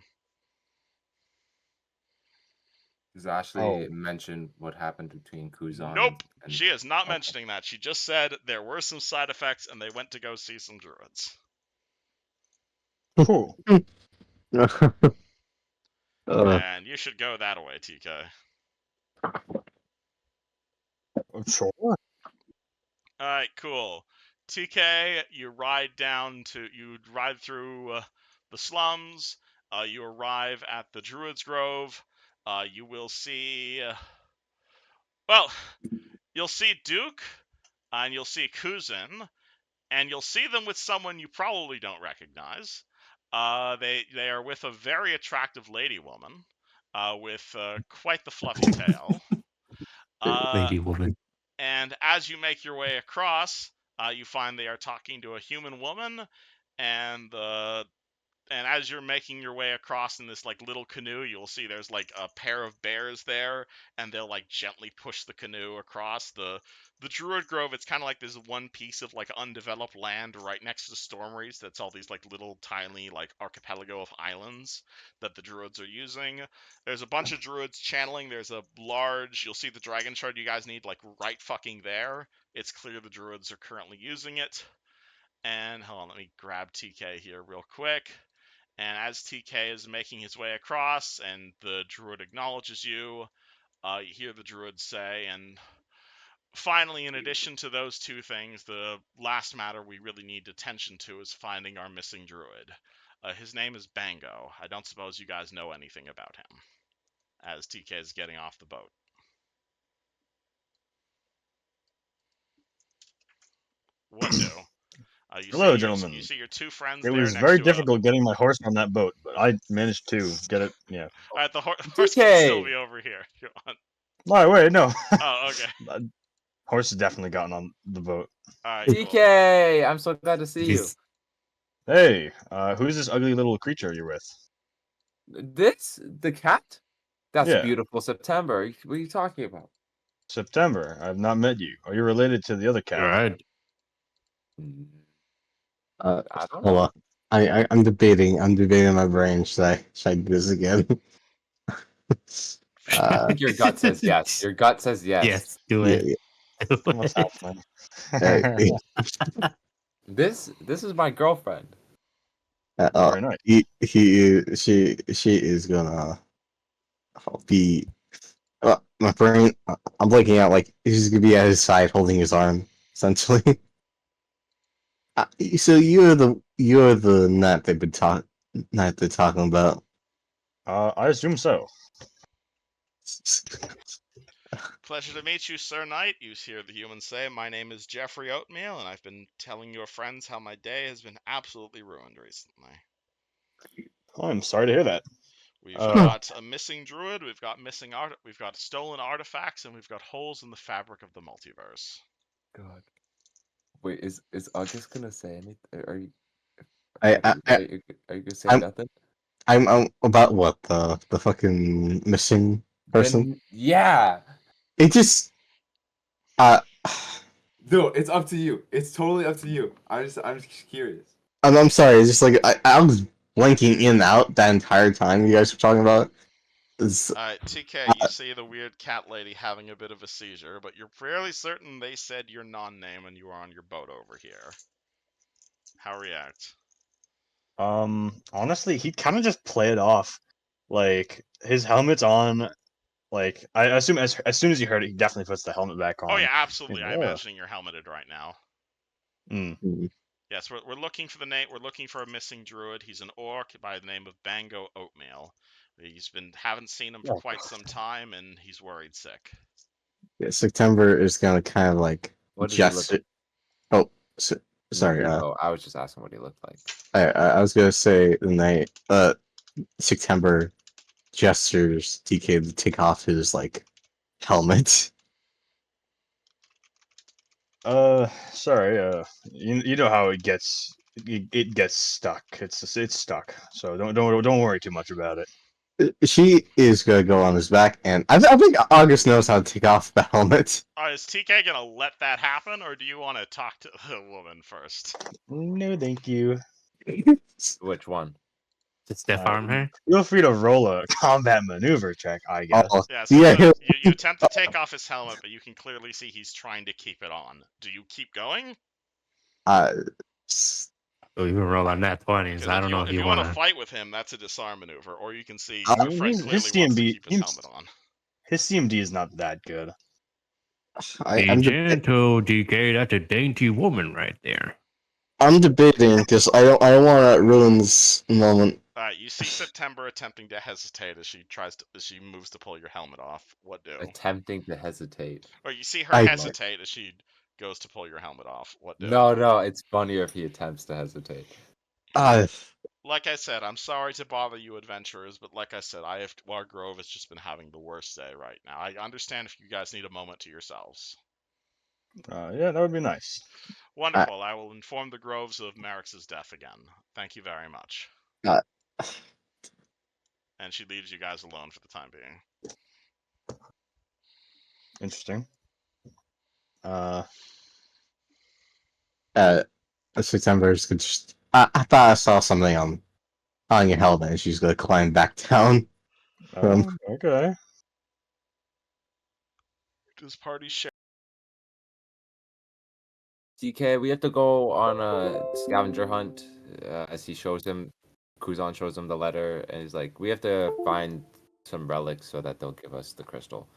Does Ashley mention what happened between Kuzan? Nope, and she is not okay. mentioning that. She just said there were some side effects, and they went to go see some druids. Cool. And you should go that way, TK. Sure. Alright, cool. TK, you ride through the slums. You arrive at the Druids Grove. You will see. You'll see Duke, and you'll see Kuzin, and you'll see them with someone you probably don't recognize. They are with a very attractive lady woman, with quite the fluffy tail. Lady woman. And as you make your way across, you find they are talking to a human woman, and as you're making your way across in this like little canoe, you'll see there's like a pair of bears there, and they'll like gently push the canoe across the Druid Grove. It's kind of like this one piece of like undeveloped land right next to Stormreach. That's all these like little tiny like archipelago of islands that the Druids are using. There's a bunch of Druids channeling. There's a large. You'll see the dragon shard you guys need like right fucking there. It's clear the Druids are currently using it. And hold on, let me grab TK here real quick. And as TK is making his way across and the druid acknowledges you, you hear the druid say, and finally, in addition to those two things, the last matter we really need attention to is finding our missing druid. His name is Bango. I don't suppose you guys know anything about him. As TK is getting off the boat. What do? Hello, gentlemen. You see your two friends It there was next very to difficult getting my horse on that boat, but I managed to get it. Yeah. All right, the horse can still TK! be over here. If you want. No, wait, no. Oh, okay. Horse has definitely gotten on the boat. All right, cool. TK, I'm so glad to see you. He's- Hey, who's this ugly little creature you're with? The cat? That's Yeah. beautiful September. What are you talking about? September. I've not met you. Are you related to the other cat? Right. Mm, Uh, I don't hold know. on. I'm debating. I'm debating in my brain. Should I do this again? I think your gut says yes. Your gut says yes. Yes, do yeah, it. yeah. Do What's it. happening? This is my girlfriend. Very nice. She is gonna be. My brain. I'm looking at like he's gonna be at his side, holding his arm, essentially. So you're the nut nut they're talking about. I assume so. Pleasure to meet you, Sir Knight. You hear the humans say, "My name is Jeffrey Oatmeal, and I've been telling your friends how my day has been absolutely ruined recently. Oh, I'm sorry to hear that. We've got a missing druid, we've got we've got stolen artifacts, and we've got holes in the fabric of the multiverse." God. Wait, is August gonna say anything? Are you I, I, I are you gonna say I'm nothing? I'm about what the fucking missing person. Then yeah. It just uh No, it's up to you. It's totally up to you. I'm just curious. I'm sorry. It's just like I was blanking in and out that entire time you guys were talking about. It's, TK, you see the weird cat lady having a bit of a seizure, but you're fairly certain they said your non-name when you were on your boat over here. How react? Honestly, he kind of just played it off. Like his helmet's on. Like I assume as soon as he heard it, he definitely puts the helmet back on. Oh yeah, absolutely. Yeah. I'm imagining you're helmeted right now. Mm. Yes, we're looking for the name. We're looking for a missing druid. He's an orc by the name of Bango Oatmeal. Haven't seen him for Oh. quite some time, and he's worried sick. yeah, September is gonna kind of like What does he look gesture. Oh, sorry. No, I was just asking what he looked like. I was gonna say the night. September gestures DK to take off his like helmet. Sorry. You know how it gets. It gets stuck. It's stuck. So don't worry too much about it. She is gonna go on his back, and I think August knows how to take off the helmet. Is TK gonna let that happen, or do you want to talk to the woman first? No, thank you. Which one? Just stiff arm her. Feel free to roll a combat maneuver check, I guess. Oh, Yeah, so yeah. you attempt to take off his helmet, but you can clearly see he's trying to keep it on. Do you keep going? So you can roll on that 20s. 'Cause I don't know if if you you want want to to. fight with him, that's a disarm maneuver. Or you can see Uh, your friend his clearly wants to CMB keep his helmet on. His CMD is not that good. I'm Gentle DK, that's a dainty woman right there. I'm debating because I don't want to ruin this moment. You see September attempting to hesitate as she moves to pull your helmet off. What do? Attempting to hesitate. Or you see her I- hesitate as she goes to pull your helmet off. What do? No, it's funnier if he attempts to hesitate. Like I said, I'm sorry to bother you adventurers, but like I said, War Grove has just been having the worst day right now. I understand if you guys need a moment to yourselves. Yeah, that would be nice. Wonderful. I will inform the Groves of Merrick's death again. Thank you very much. Uh, And she leaves you guys alone for the time being. Interesting. September's could just. I thought I saw something on your helmet, and she's gonna climb back down. Okay. Does party share? DK, we have to go on a scavenger hunt. As Kuzan shows him the letter, and he's like, "We have to find some relics so that they'll give us the crystal."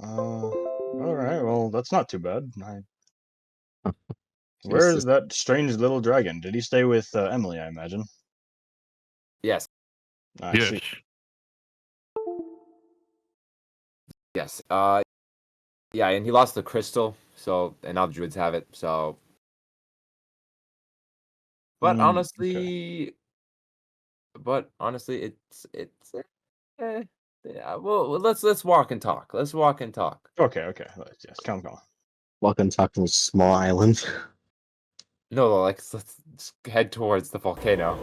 All right. Well, that's not too bad. Where It's is that strange little dragon? Did he stay with Emily, I imagine? Yes, I Yes. see. yes. Yeah, and he lost the crystal, so and now the druids have it. So, but Okay. honestly, it's yeah. Well, let's walk and talk. Let's walk and talk. Okay. Yes, come. Welcome talking small island. No, like let's head towards the volcano.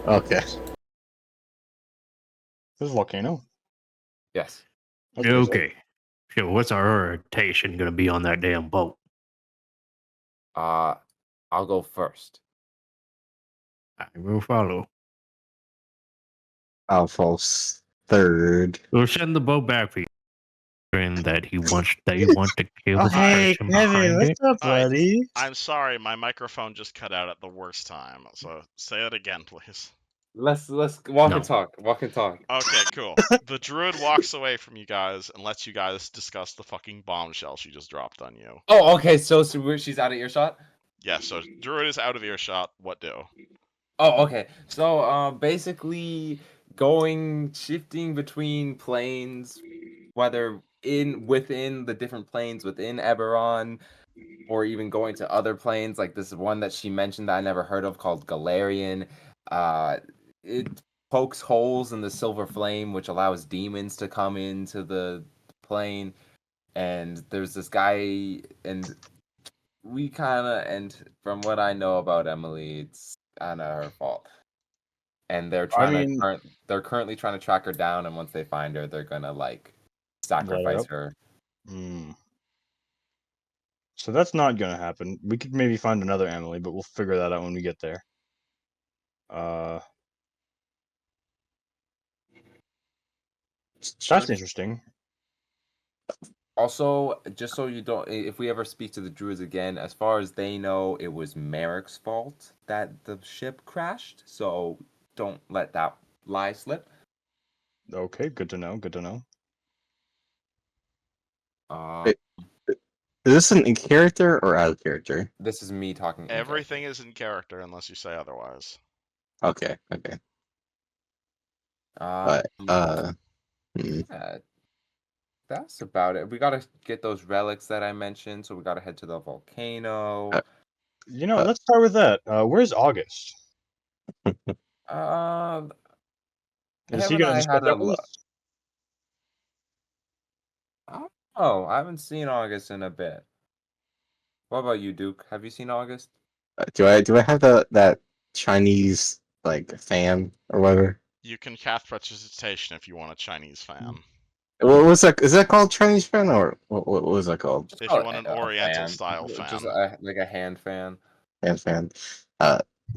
Okay. There's a volcano. Yes. That's pretty sick. Okay. So what's our rotation gonna be on that damn boat? I'll go first. I will follow. I'll false third. We'll send the boat back for you. And that they want to kill the Hey, person Kevin, behind what's it. up, Alright. buddy? I'm sorry, my microphone just cut out at the worst time. So say it again, please. Let's walk No. and talk. Walk and talk. Okay, cool. The druid walks away from you guys and lets you guys discuss the fucking bombshell she just dropped on you. Oh, okay. So she's out of earshot. Yeah, so druid is out of earshot. What do? Oh, okay. So, basically shifting between planes, whether within the different planes within Eberron, or even going to other planes, like this one that she mentioned that I never heard of called Galarian. It pokes holes in the silver flame, which allows demons to come into the plane. And there's this guy, and and from what I know about Emily, it's kind of her fault. And they're they're currently trying to track her down, and once they find her, they're gonna like sacrifice up. her. So that's not gonna happen. We could maybe find another Emily, but we'll figure that out when we get there. That's interesting. Also, just so you don't, if we ever speak to the Druids again, as far as they know, it was Merrick's fault that the ship crashed. So don't let that lie slip. Okay, good to know. Good to know. Wait, is this in character or out of character? This is me talking. in character. Everything is in character unless you say otherwise. Okay. But Yeah, that's about it. We gotta get those relics that I mentioned, so we gotta head to the volcano. Let's start with that. Where's August? Is Him he and gonna I discuss had that a with look. us? Oh, I haven't seen August in a bit. What about you, Duke? Have you seen August? do I have that Chinese like fan or whatever? You can cast prestidigitation if you want a Chinese fan. What was that? Is that called Chinese fan or what was that called? If you want an Oriental style Just fan. like a hand fan. Fan.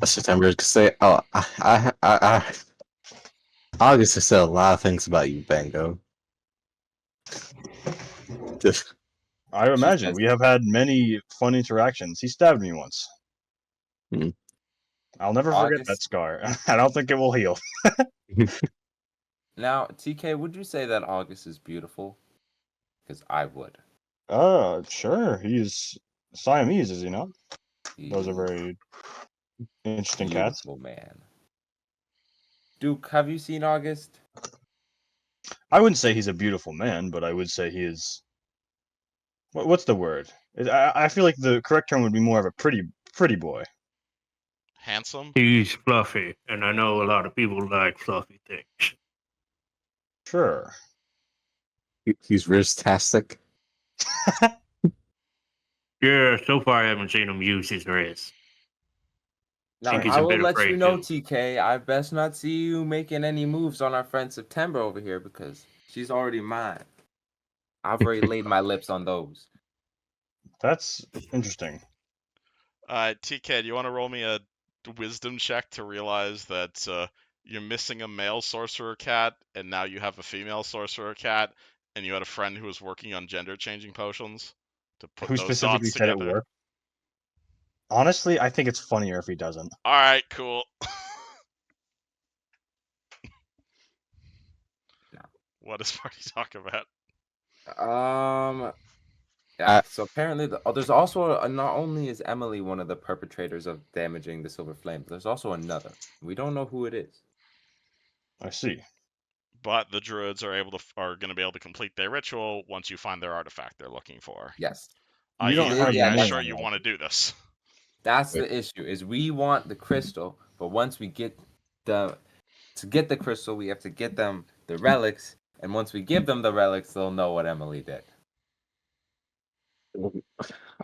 September could say. Oh, August has said a lot of things about you, Bango. Just I imagine says- we have had many fun interactions. He stabbed me once. Hmm. I'll never forget that August- scar. I don't think it will heal. Now, TK, would you say that August is beautiful? Because I would. Sure. He's Siamese, is he not? Those are He's very interesting a cats. beautiful man. Duke, have you seen August? I wouldn't say he's a beautiful man, but I would say he is. What's the word? I feel like the correct term would be more of a pretty boy. Handsome? He's fluffy, and I know a lot of people like fluffy things. Sure. he's wristastic. Yeah, so far I haven't seen him use his wrist. Now, Think he's I a will bit let you afraid, know, too. TK. I best not see you making any moves on our friend September over here because she's already mine. I've already laid my lips on those. That's interesting. TK, do you want to roll me a wisdom check to realize that you're missing a male sorcerer cat, and now you have a female sorcerer cat, and you had a friend who was working on gender-changing potions to put Who those specifically dots said it together? worked? Honestly, I think it's funnier if he doesn't. All right, cool. No. What does party talk about? Yeah. So apparently, there's also not only is Emily one of the perpetrators of damaging the Silver Flame, there's also another. We don't know who it is. I see. But the druids are going to be able to complete their ritual once you find their artifact they're looking for. Yes. You don't Are have you the guys money sure on you that. want to do this? That's the issue. Is we want the crystal, but once we get the crystal, we have to get them the relics, and once we give them the relics, they'll know what Emily did.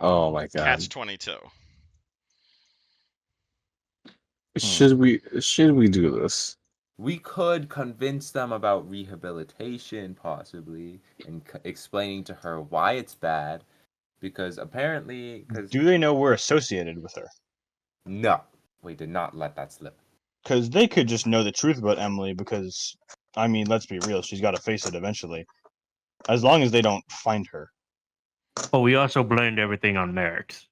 Oh my god. Catch 22. Should we do this? We could convince them about rehabilitation, possibly, and explaining to her why it's bad, because apparently, Do they know we're associated with her? no, we did not let that slip. Because they could just know the truth about Emily. Because, I mean, let's be real. She's got to face it eventually. As long as they don't find her. But we also blamed everything on Merrick's.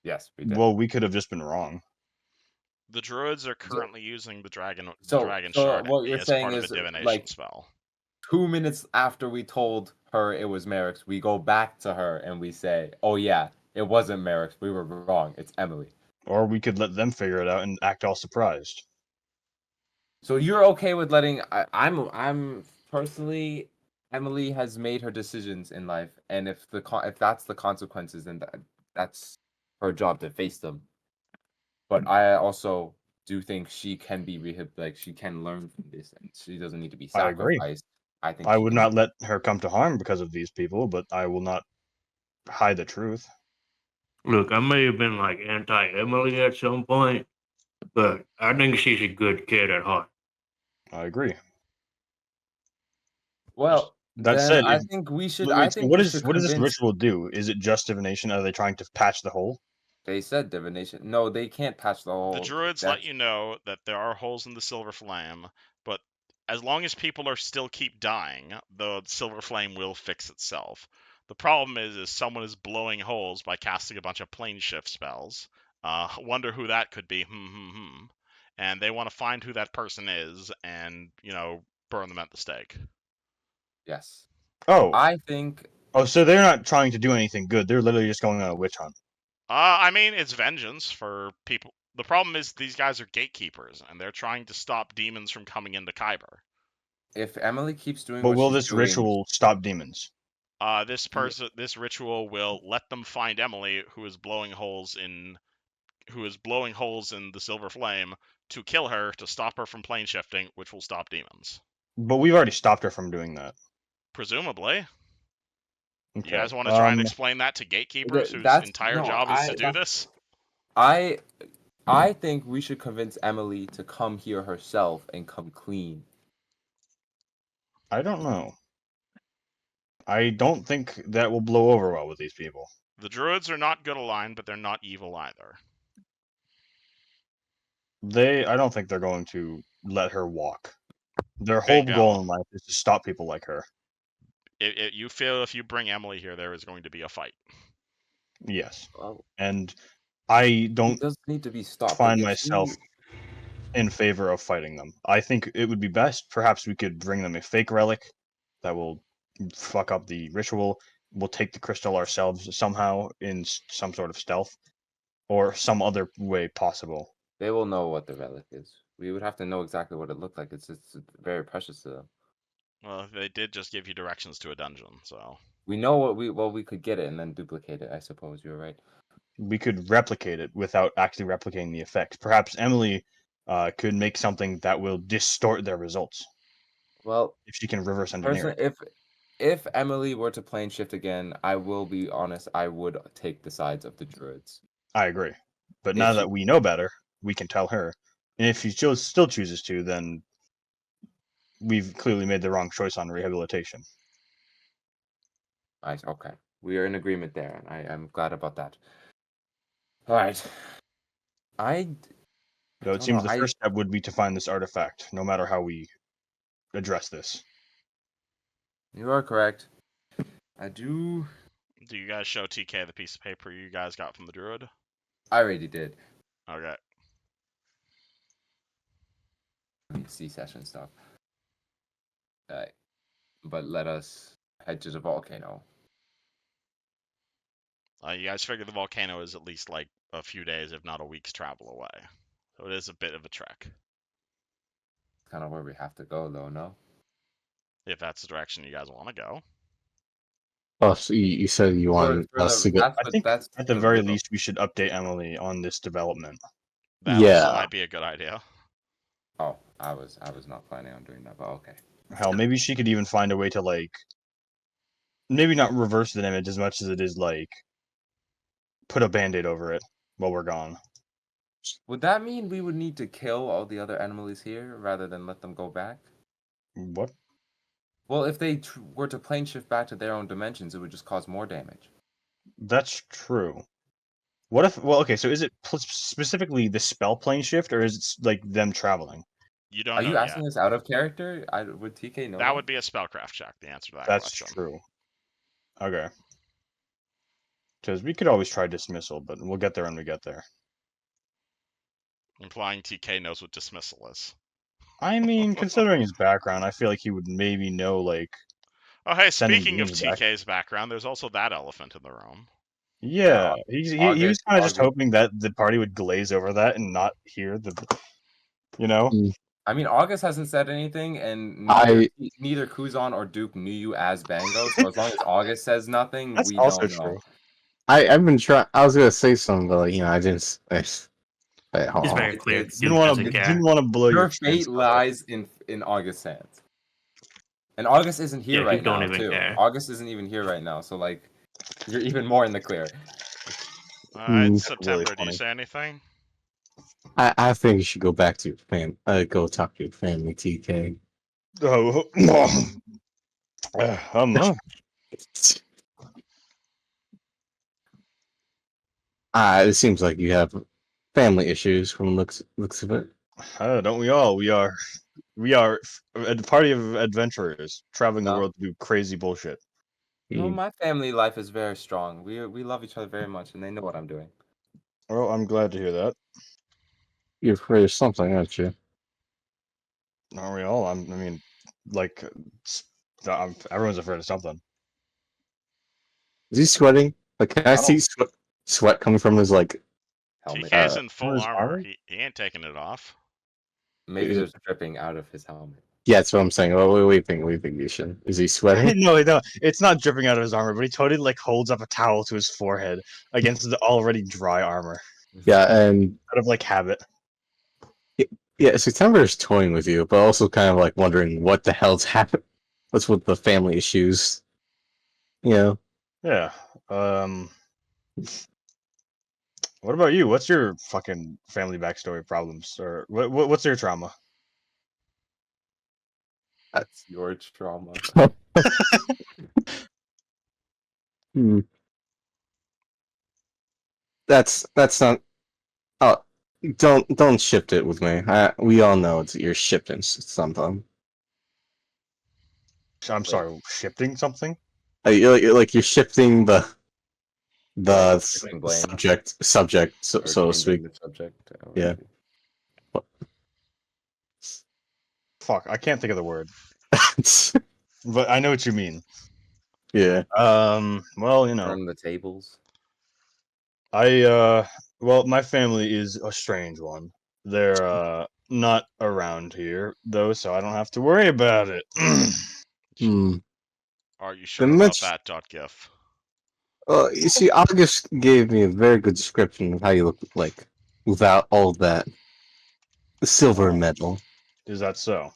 Yes, we did. Well, we could have just been wrong. The druids are currently using the dragon So shard what you're as saying part of is, a divination like, spell. 2 minutes after we told her it was Merrick's, we go back to her and we say, "Oh yeah, it wasn't Merrick's. We were wrong. It's Emily." Or we could let them figure it out and act all surprised. So you're okay with letting? I'm personally, Emily has made her decisions in life, and if that's the consequences, then that's her job to face them. But I also do think she can be like she can learn from this, and she doesn't need to be I agree. sacrificed. I think I she would can- not let her come to harm because of these people, but I will not hide the truth. Look, I may have been like anti-Emily at some point, but I think she's a good kid at heart. I agree. Well, That then said, I think we should. wait, I so think what we does should this convince. ritual do? Is it just divination? Are they trying to patch the hole? They said divination. No, they can't patch the hole. The druids let you know that there are holes in the silver flame, but as long as people are still keep dying, the silver flame will fix itself. The problem is someone is blowing holes by casting a bunch of plane shift spells. Wonder who that could be. And they want to find who that person is, and burn them at the stake. Yes. Oh, I think so they're not trying to do anything good. They're literally just going on a witch hunt. I mean, it's vengeance for people. The problem is these guys are gatekeepers, and they're trying to stop demons from coming into Kyber. if Emily keeps doing But what will she's this doing, ritual stop demons? This ritual will let them find Emily, who is blowing holes in the silver flame, to kill her, to stop her from plane shifting, which will stop demons. But we've already stopped her from doing that. Presumably. Okay. You guys want to try and explain that to gatekeepers whose entire job is to do this? I think we should convince Emily to come here herself and come clean. I don't know. I don't think that will blow over well with these people. The druids are not good aligned, but they're not evil either. I don't think they're going to let her walk. Their whole Bingo. goal in life is to stop people like her. You feel if you bring Emily here, there is going to be a fight. Yes. Well, And I it don't does need to be stopped. find Like, if myself in favor of fighting them. I think it would be best, perhaps we could bring them a fake relic that will fuck up the ritual. We'll take the crystal ourselves somehow in some sort of stealth or some other way possible. they will know what the relic is. We would have to know exactly what it looked like. It's very precious to them. Well, they did just give you directions to a dungeon, so We know what we could get it and then duplicate it. I suppose you're right. We could replicate it without actually replicating the effect. Perhaps Emily could make something that will distort their results Well, if she can reverse engineer person, it. if Emily were to plane shift again, I will be honest. I would take the sides of the druids. I agree. But If now she- that we know better, we can tell her. And if she still chooses to, then we've clearly made the wrong choice on rehabilitation. Okay. We are in agreement there, and I'm glad about that. All right. Though it don't seems know, the first step would be to find this artifact, no matter how we address this. You are correct. I do. do you guys show TK the piece of paper you guys got from the druid? I already did. Okay. C-session stuff. But let us head to the volcano. You guys figure the volcano is at least like a few days, if not a week's travel away. So it is a bit of a trek. Kind of where we have to go, though. No. If that's the direction you guys want to go. Oh, so you said you want us to go. I think that's at the for very least we should update Emily on this development. That also Yeah. might be a good idea. Oh, I was not planning on doing that, but okay. Hell, maybe she could even find a way to like, maybe not reverse the damage as much as it is like, put a band-aid over it while we're gone. Would that mean we would need to kill all the other animals here rather than let them go back? What? Well, if they were to plane shift back to their own dimensions, it would just cause more damage. That's true. What if? Well, okay. So is it specifically the spell plane shift, or is it like them traveling? You don't Are know you asking yet. this out of character? Would TK know? That would be a spellcraft check. The answer to that That's question. true. Okay. Because we could always try dismissal, but we'll get there when we get there. Implying TK knows what dismissal is. I mean, considering his background, I feel like he would maybe know, like... Oh, hey, Sending speaking of beams back. TK's background, there's also that elephant in the room. Yeah, he was kind of just August. hoping that the party would glaze over that and not hear the... You know? I mean, August hasn't said anything, and neither Kuzan or Duke knew you as Bango, so as long as August says nothing, That's we also don't know. true. I've been trying. I was gonna say something, but you know, I didn't. Wait, hold He's on. very clear. It's- Duke Didn't doesn't care. want to blow Your your fate chance, lies in August's hands. And August isn't here Yeah, right Duke don't now, even too. care. August isn't even here right now, so, like, you're even more in the clear. Alright, Hmm. September, Really do you funny. say anything? I think you should go back to your fam. Go talk to your family, TK. Oh, It seems like you have family issues from looks of it. don't we all? We are a party of adventurers traveling the No. world to do crazy bullshit. No, my family life is very strong. We love each other very much, and they know what I'm doing. Well, I'm glad to hear that. You're afraid of something, aren't you? Aren't we all? I mean, like, everyone's afraid of something. Is he sweating? Like, can I see sweat coming from his like? Helmet. TK's in full his armor. armor? He ain't taking it off. Maybe there's dripping out of his helmet. Yeah, that's what I'm saying. What do you think you should? Is he sweating? No, it's not dripping out of his armor, but he totally like holds up a towel to his forehead against the already dry armor Yeah, and out of like habit. yeah, September is toying with you, but also kind of like wondering what the hell's happened. What's with the family issues? You know. Yeah. What about you? What's your fucking family backstory problems, or what's your trauma? That's your trauma. Hmm. That's not. Oh, don't shift it with me. We all know you're shifting something. I'm sorry, shifting something? Like you're shifting the Like shifting blame. subject, so Or to changing speak. the subject. Yeah. Fuck, I can't think of the word, but I know what you mean. Yeah. Well, you know, Turn the tables. well, my family is a strange one. They're not around here though, so I don't have to worry about it. Hmm. Are you sure The about mitch- that, .gif? You see, August gave me a very good description of how you look like without all that silver medal. Is that so?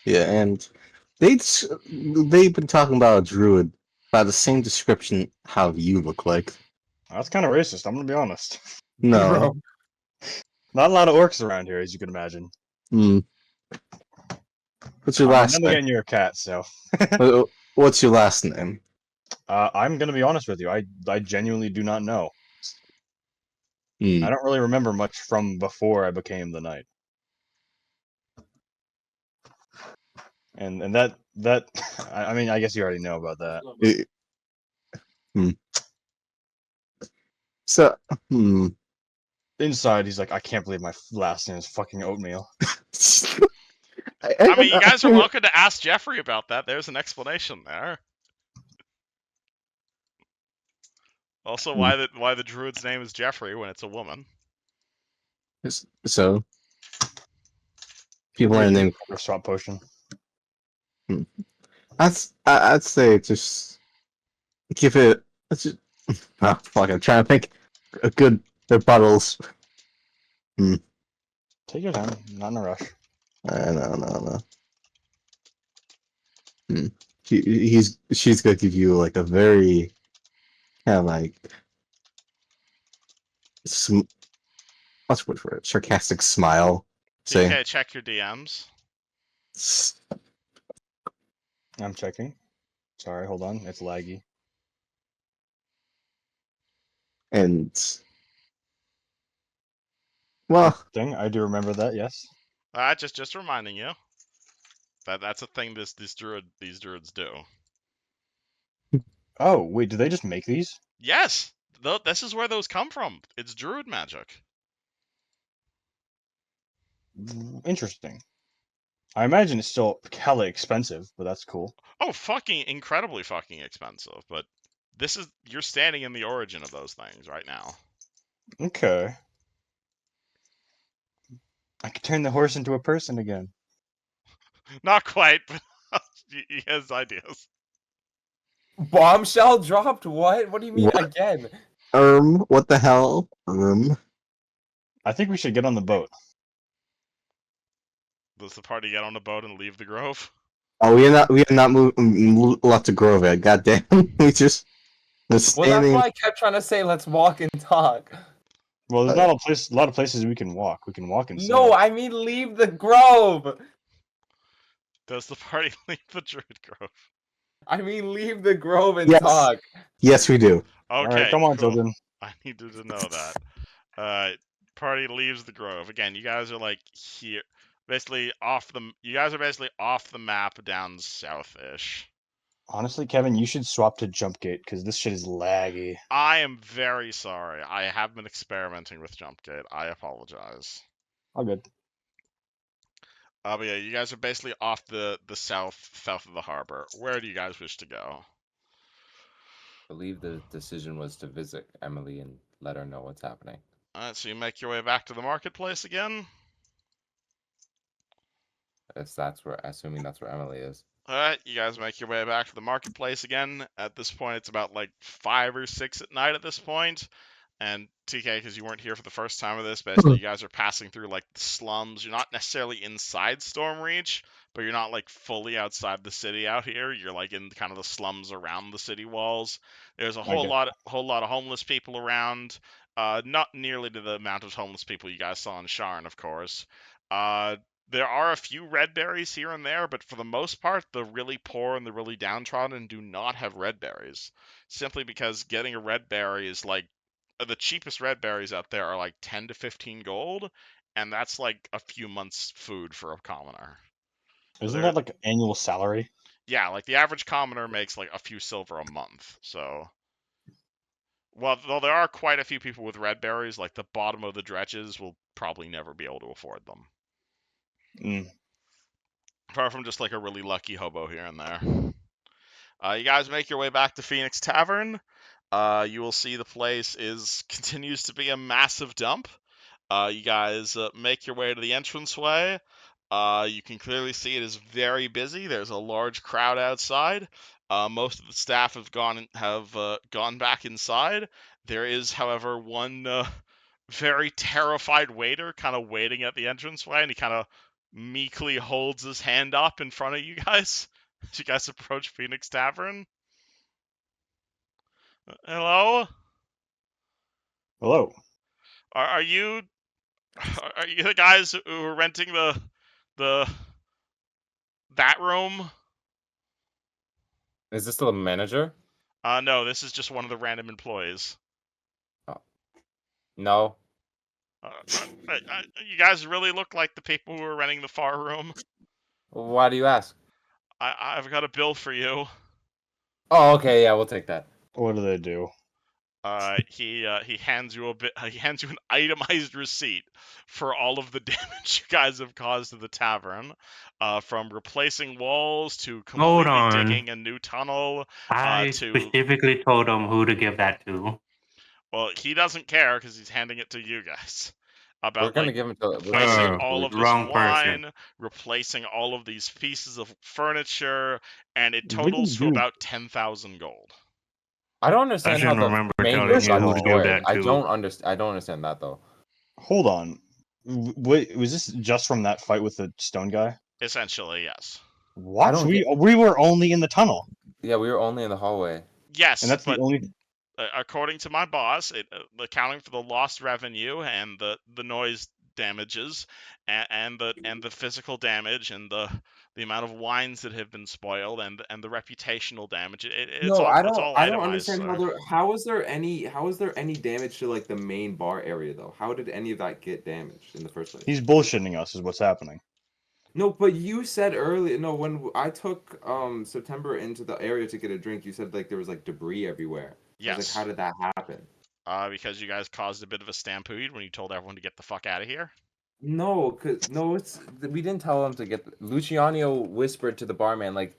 Yeah, and they've been talking about a druid by the same description how you look like. That's kind of racist. I'm gonna be honest. No. Not a lot of orcs around here, as you can imagine. Hmm. What's your I'm last gonna name? get you're a cat, so. What's your last name? I'm gonna be honest with you. I genuinely do not know. Hmm. I don't really remember much from before I became the knight. And that I mean, I guess you already know about that. Hmm. So, hmm. Inside, he's like, I can't believe my last name is fucking oatmeal. I mean, you guys are welcome to ask Jeffrey about that. There's an explanation there. Also, Hmm. why the druid's name is Jeffrey when it's a woman? So people are named. Or swap potion. I'd say just give it. Let's just, fuck. I'm trying to think a good the bottles. Take your time. Not in a rush. No. She's gonna give you like a very kind of like what's the word for it? Sarcastic smile. Say, TK, check your DMs. I'm checking. Sorry, hold on. It's laggy. and well, Thing. I do remember that. Yes. Just reminding you that's a thing these druids do. Oh wait, do they just make these? Yes, this is where those come from. It's druid magic. Interesting. I imagine it's still hella expensive, but that's cool. Oh, fucking incredibly fucking expensive. But you're standing in the origin of those things right now. Okay. I could turn the horse into a person again. Not quite, but he has ideas. Bombshell dropped. What do you mean What? again? what the hell? I think we should get on the boat. Does the party get on a boat and leave the grove? Oh, we are not left to Grove yet. Goddamn, we just Well, standing. that's why I kept trying to say let's walk and talk. Well, there's not a lot of places we can walk. We can walk inside. No, I mean leave the grove. Does the party leave the druid grove? I mean leave the grove and Yes. talk. Yes, we do. Okay, All right, come on, cool. children. I needed to know that. Party leaves the grove. Again, you guys are like here, basically off the. You guys are basically off the map down south-ish. Honestly, Kevin, you should swap to jump gate because this shit is laggy. I am very sorry. I have been experimenting with jump gate. I apologize. All good. But yeah, you guys are basically off the south of the harbor. Where do you guys wish to go? I believe the decision was to visit Emily and let her know what's happening. Alright, so you make your way back to the marketplace again. Assuming that's where Emily is. Alright, you guys make your way back to the marketplace again. At this point, it's about like 5 or 6 at night at this point. And TK, because you weren't here for the first time of this, basically you guys are passing through like the slums. You're not necessarily inside Stormreach, but you're not like fully outside the city out here. You're like in kind of the slums around the city walls. There's a whole lot of homeless people around. Not nearly to the amount of homeless people you guys saw in Sharn, of course. There are a few red berries here and there, but for the most part, the really poor and the really downtrodden do not have red berries. Simply because getting a red berry is like the cheapest red berries out there are like 10 to 15 gold, and that's like a few months' food for a commoner. Isn't that like annual salary? Yeah, like the average commoner makes like a few silver a month. So, well, though there are quite a few people with red berries, like the bottom of the dredges will probably never be able to afford them. Apart from just like a really lucky hobo here and there. You guys make your way back to Phoenix Tavern. You will see the place continues to be a massive dump. You guys make your way to the entranceway. You can clearly see it is very busy. There's a large crowd outside. Most of the staff have gone back inside. There is, however, one very terrified waiter kind of waiting at the entranceway, and he kind of meekly holds his hand up in front of you guys as you guys approach Phoenix Tavern. Hello? Hello. Are you the guys who are renting that room? Is this the manager? No, this is just one of the random employees. No. You guys really look like the people who are renting the far room. Why do you ask? I've got a bill for you. Oh, okay, yeah, we'll take that. What do they do? He hands you he hands you an itemized receipt for all of the damage you guys have caused to the tavern, from replacing walls to completely digging a new tunnel. I specifically told him who to give that to. Well, he doesn't care because he's handing it to you guys. We're About gonna like give him to replacing Oh, all of this wrong wine, person. replacing all of these pieces of furniture, and it We totals didn't to do- about 10,000 gold. I don't I understand should how the remember main telling First you of who works to all, do for it. that to. I don't understand that though. Hold on. Was this just from that fight with the stone guy? Essentially, yes. What? don't We were only in the tunnel, Yeah, we were only in the hallway. Yes, and that's but the only. according to my boss, accounting for the lost revenue and the noise damages and the physical damage and the amount of wines that have been spoiled and the reputational damage, it's No, all I it's don't. all I don't itemized, understand sir. how there. How is there any? How is there any damage to like the main bar area though? How did any of that get damaged in the first place? He's bullshitting us, is what's happening. No, but you said earlier. No, when I took September into the area to get a drink, you said like there was like debris everywhere. I was Yes. like, how did that happen? Because you guys caused a bit of a stampede when you told everyone to get the fuck out of here. No, It's we didn't tell him to get. Luciano whispered to the barman like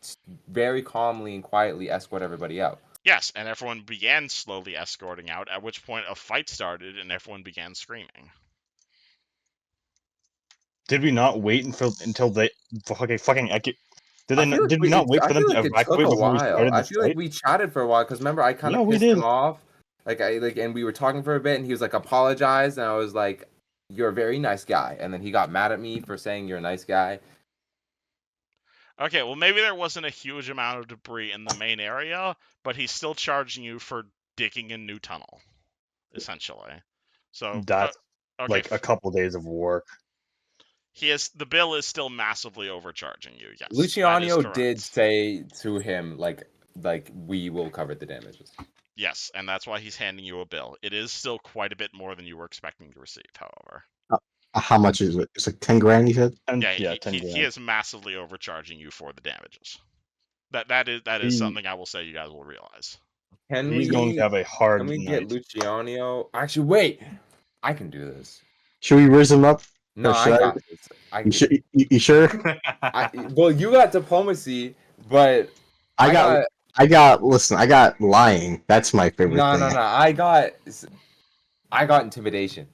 very calmly and quietly escort everybody out. Yes, and everyone began slowly escorting out, at which point a fight started and everyone began screaming. Did we not wait until they fucking Did they? Did we not wait I for them feel to like it took evacuate a before we while. started I the feel like fight? we chatted for a while because remember I kind Yeah, of we pissed did. him off. And we were talking for a bit and he was like apologize and I was like, you're a very nice guy. And then he got mad at me for saying you're a nice guy. Okay, well maybe there wasn't a huge amount of debris in the main area, but he's still charging you for digging a new tunnel, essentially. So That's okay, like a couple days of work. the bill is still massively overcharging you. Yes, that is Luciano correct. did say to him like we will cover the damages. Yes, and that's why he's handing you a bill. It is still quite a bit more than you were expecting to receive, however. How much is it? It's like 10 grand. You said. And Yeah, 10 he grand. is massively overcharging you for the damages. That is something I will say you guys will realize. He's going to have a hard Can we night. get Luciano? Actually, wait. I can do this. Should we raise him up? No, Or should I I- got this. You sure? Well, you got diplomacy, but I got. Listen, I got lying. That's my favorite no. thing. I got intimidation.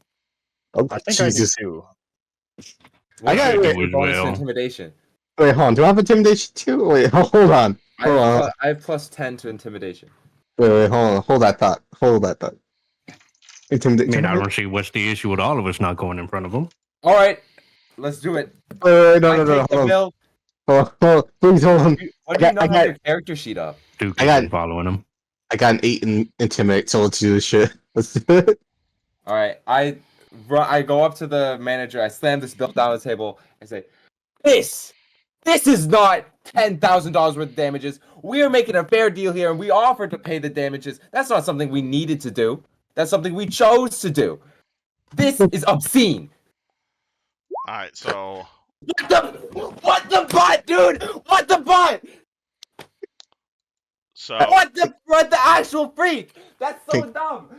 Oh, I think Jesus. I do too. What's got- your wait, favorite bonus to well. intimidation? Wait, hold on. Do I have intimidation too? Wait, hold on. Hold on. I have plus 10 to intimidation. Wait, hold on. Hold that thought. Hold that thought. I Intimidation. mean, I don't see what's the issue with all of us not going in front of him. All right, let's do it. No, I take the hold on. bill. Hold on. Please hold on. What do you not I have got- your character sheet up? Duke I has got- been following him. I got an 8 in intimidate, so let's do this shit. Let's do it. All right, I go up to the manager. I slam this bill down on the table. I say, "This is not $10,000 worth of damages. We are making a fair deal here, and we offered to pay the damages. That's not something we needed to do. That's something we chose to do. This is obscene." All right, so What the butt, dude? What the butt? so What the actual freak? That's so dumb.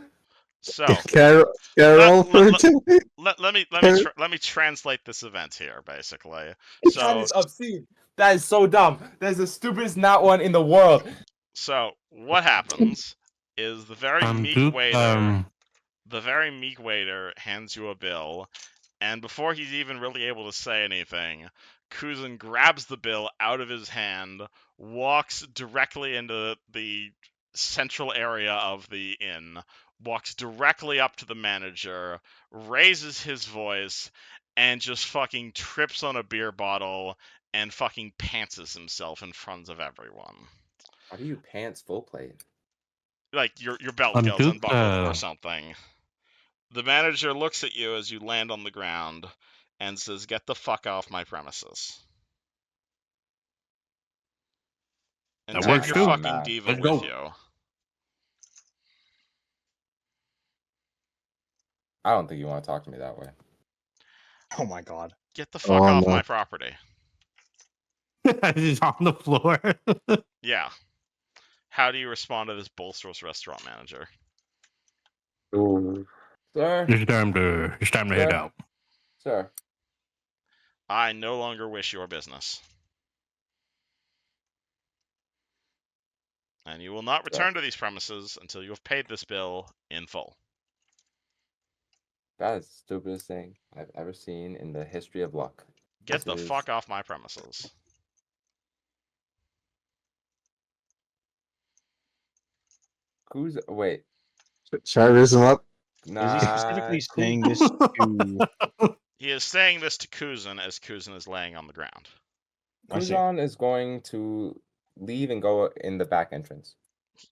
Can I roll for let- intimidate? let me translate this event here, basically. That So is obscene. That is so dumb. That is the stupidest not one in the world. so what happens is the very meek Duke, waiter. The very meek waiter hands you a bill, and before he's even really able to say anything, Kuzin grabs the bill out of his hand, walks directly into the central area of the inn, walks directly up to the manager, raises his voice, and just fucking trips on a beer bottle and fucking pantses himself in front of everyone. How do you pants full plate? Like your belt Duke, goes unbuckled or something. The manager looks at you as you land on the ground and says, "Get the fuck off my premises." And That take works your too. fucking diva Let's with go. you. I don't think you want to talk to me that way. Oh my god. Get the fuck Oh, off no. my property. He's on the floor. Yeah. How do you respond to this bolsterous restaurant manager? Sir, It's time to head Sir? out. sir. I no longer wish your business. And you will not return to these premises until you have paid this bill in full. That is the stupidest thing I've ever seen in the history of luck. Get This the is- fuck off my premises. Who's wait? Should I raise him up? Nah. Is he specifically Ku- saying this to? He is saying this to Kuzan as Kuzan is laying on the ground. I see. Kuzan is going to leave and go in the back entrance.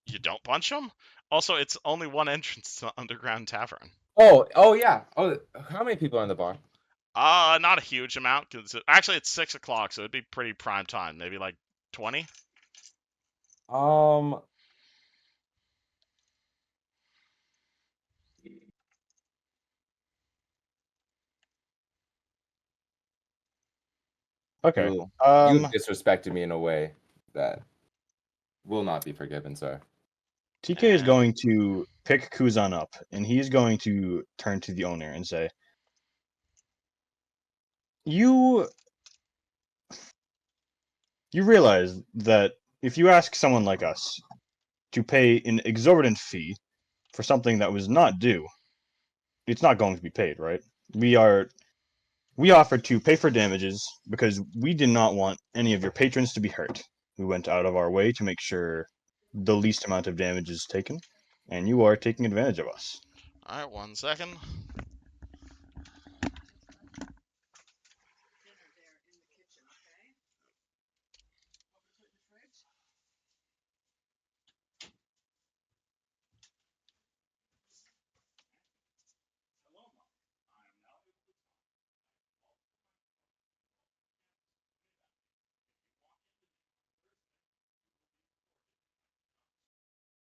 You don't punch him? Also, it's only one entrance to the underground tavern. Oh yeah. Oh, how many people are in the bar? Not a huge amount. Actually, it's 6 o'clock, so it'd be pretty prime time. Maybe like 20? Okay. You Um, disrespected me in a way that will not be forgiven, sir. TK is going to pick Kuzan up, and he is going to turn to the owner and say, You realize that if you ask someone like us to pay an exorbitant fee for something that was not due, it's not going to be paid, right? We offered to pay for damages because we did not want any of your patrons to be hurt. We went out of our way to make sure the least amount of damage is taken, and you are taking advantage of us. Alright, 1 second.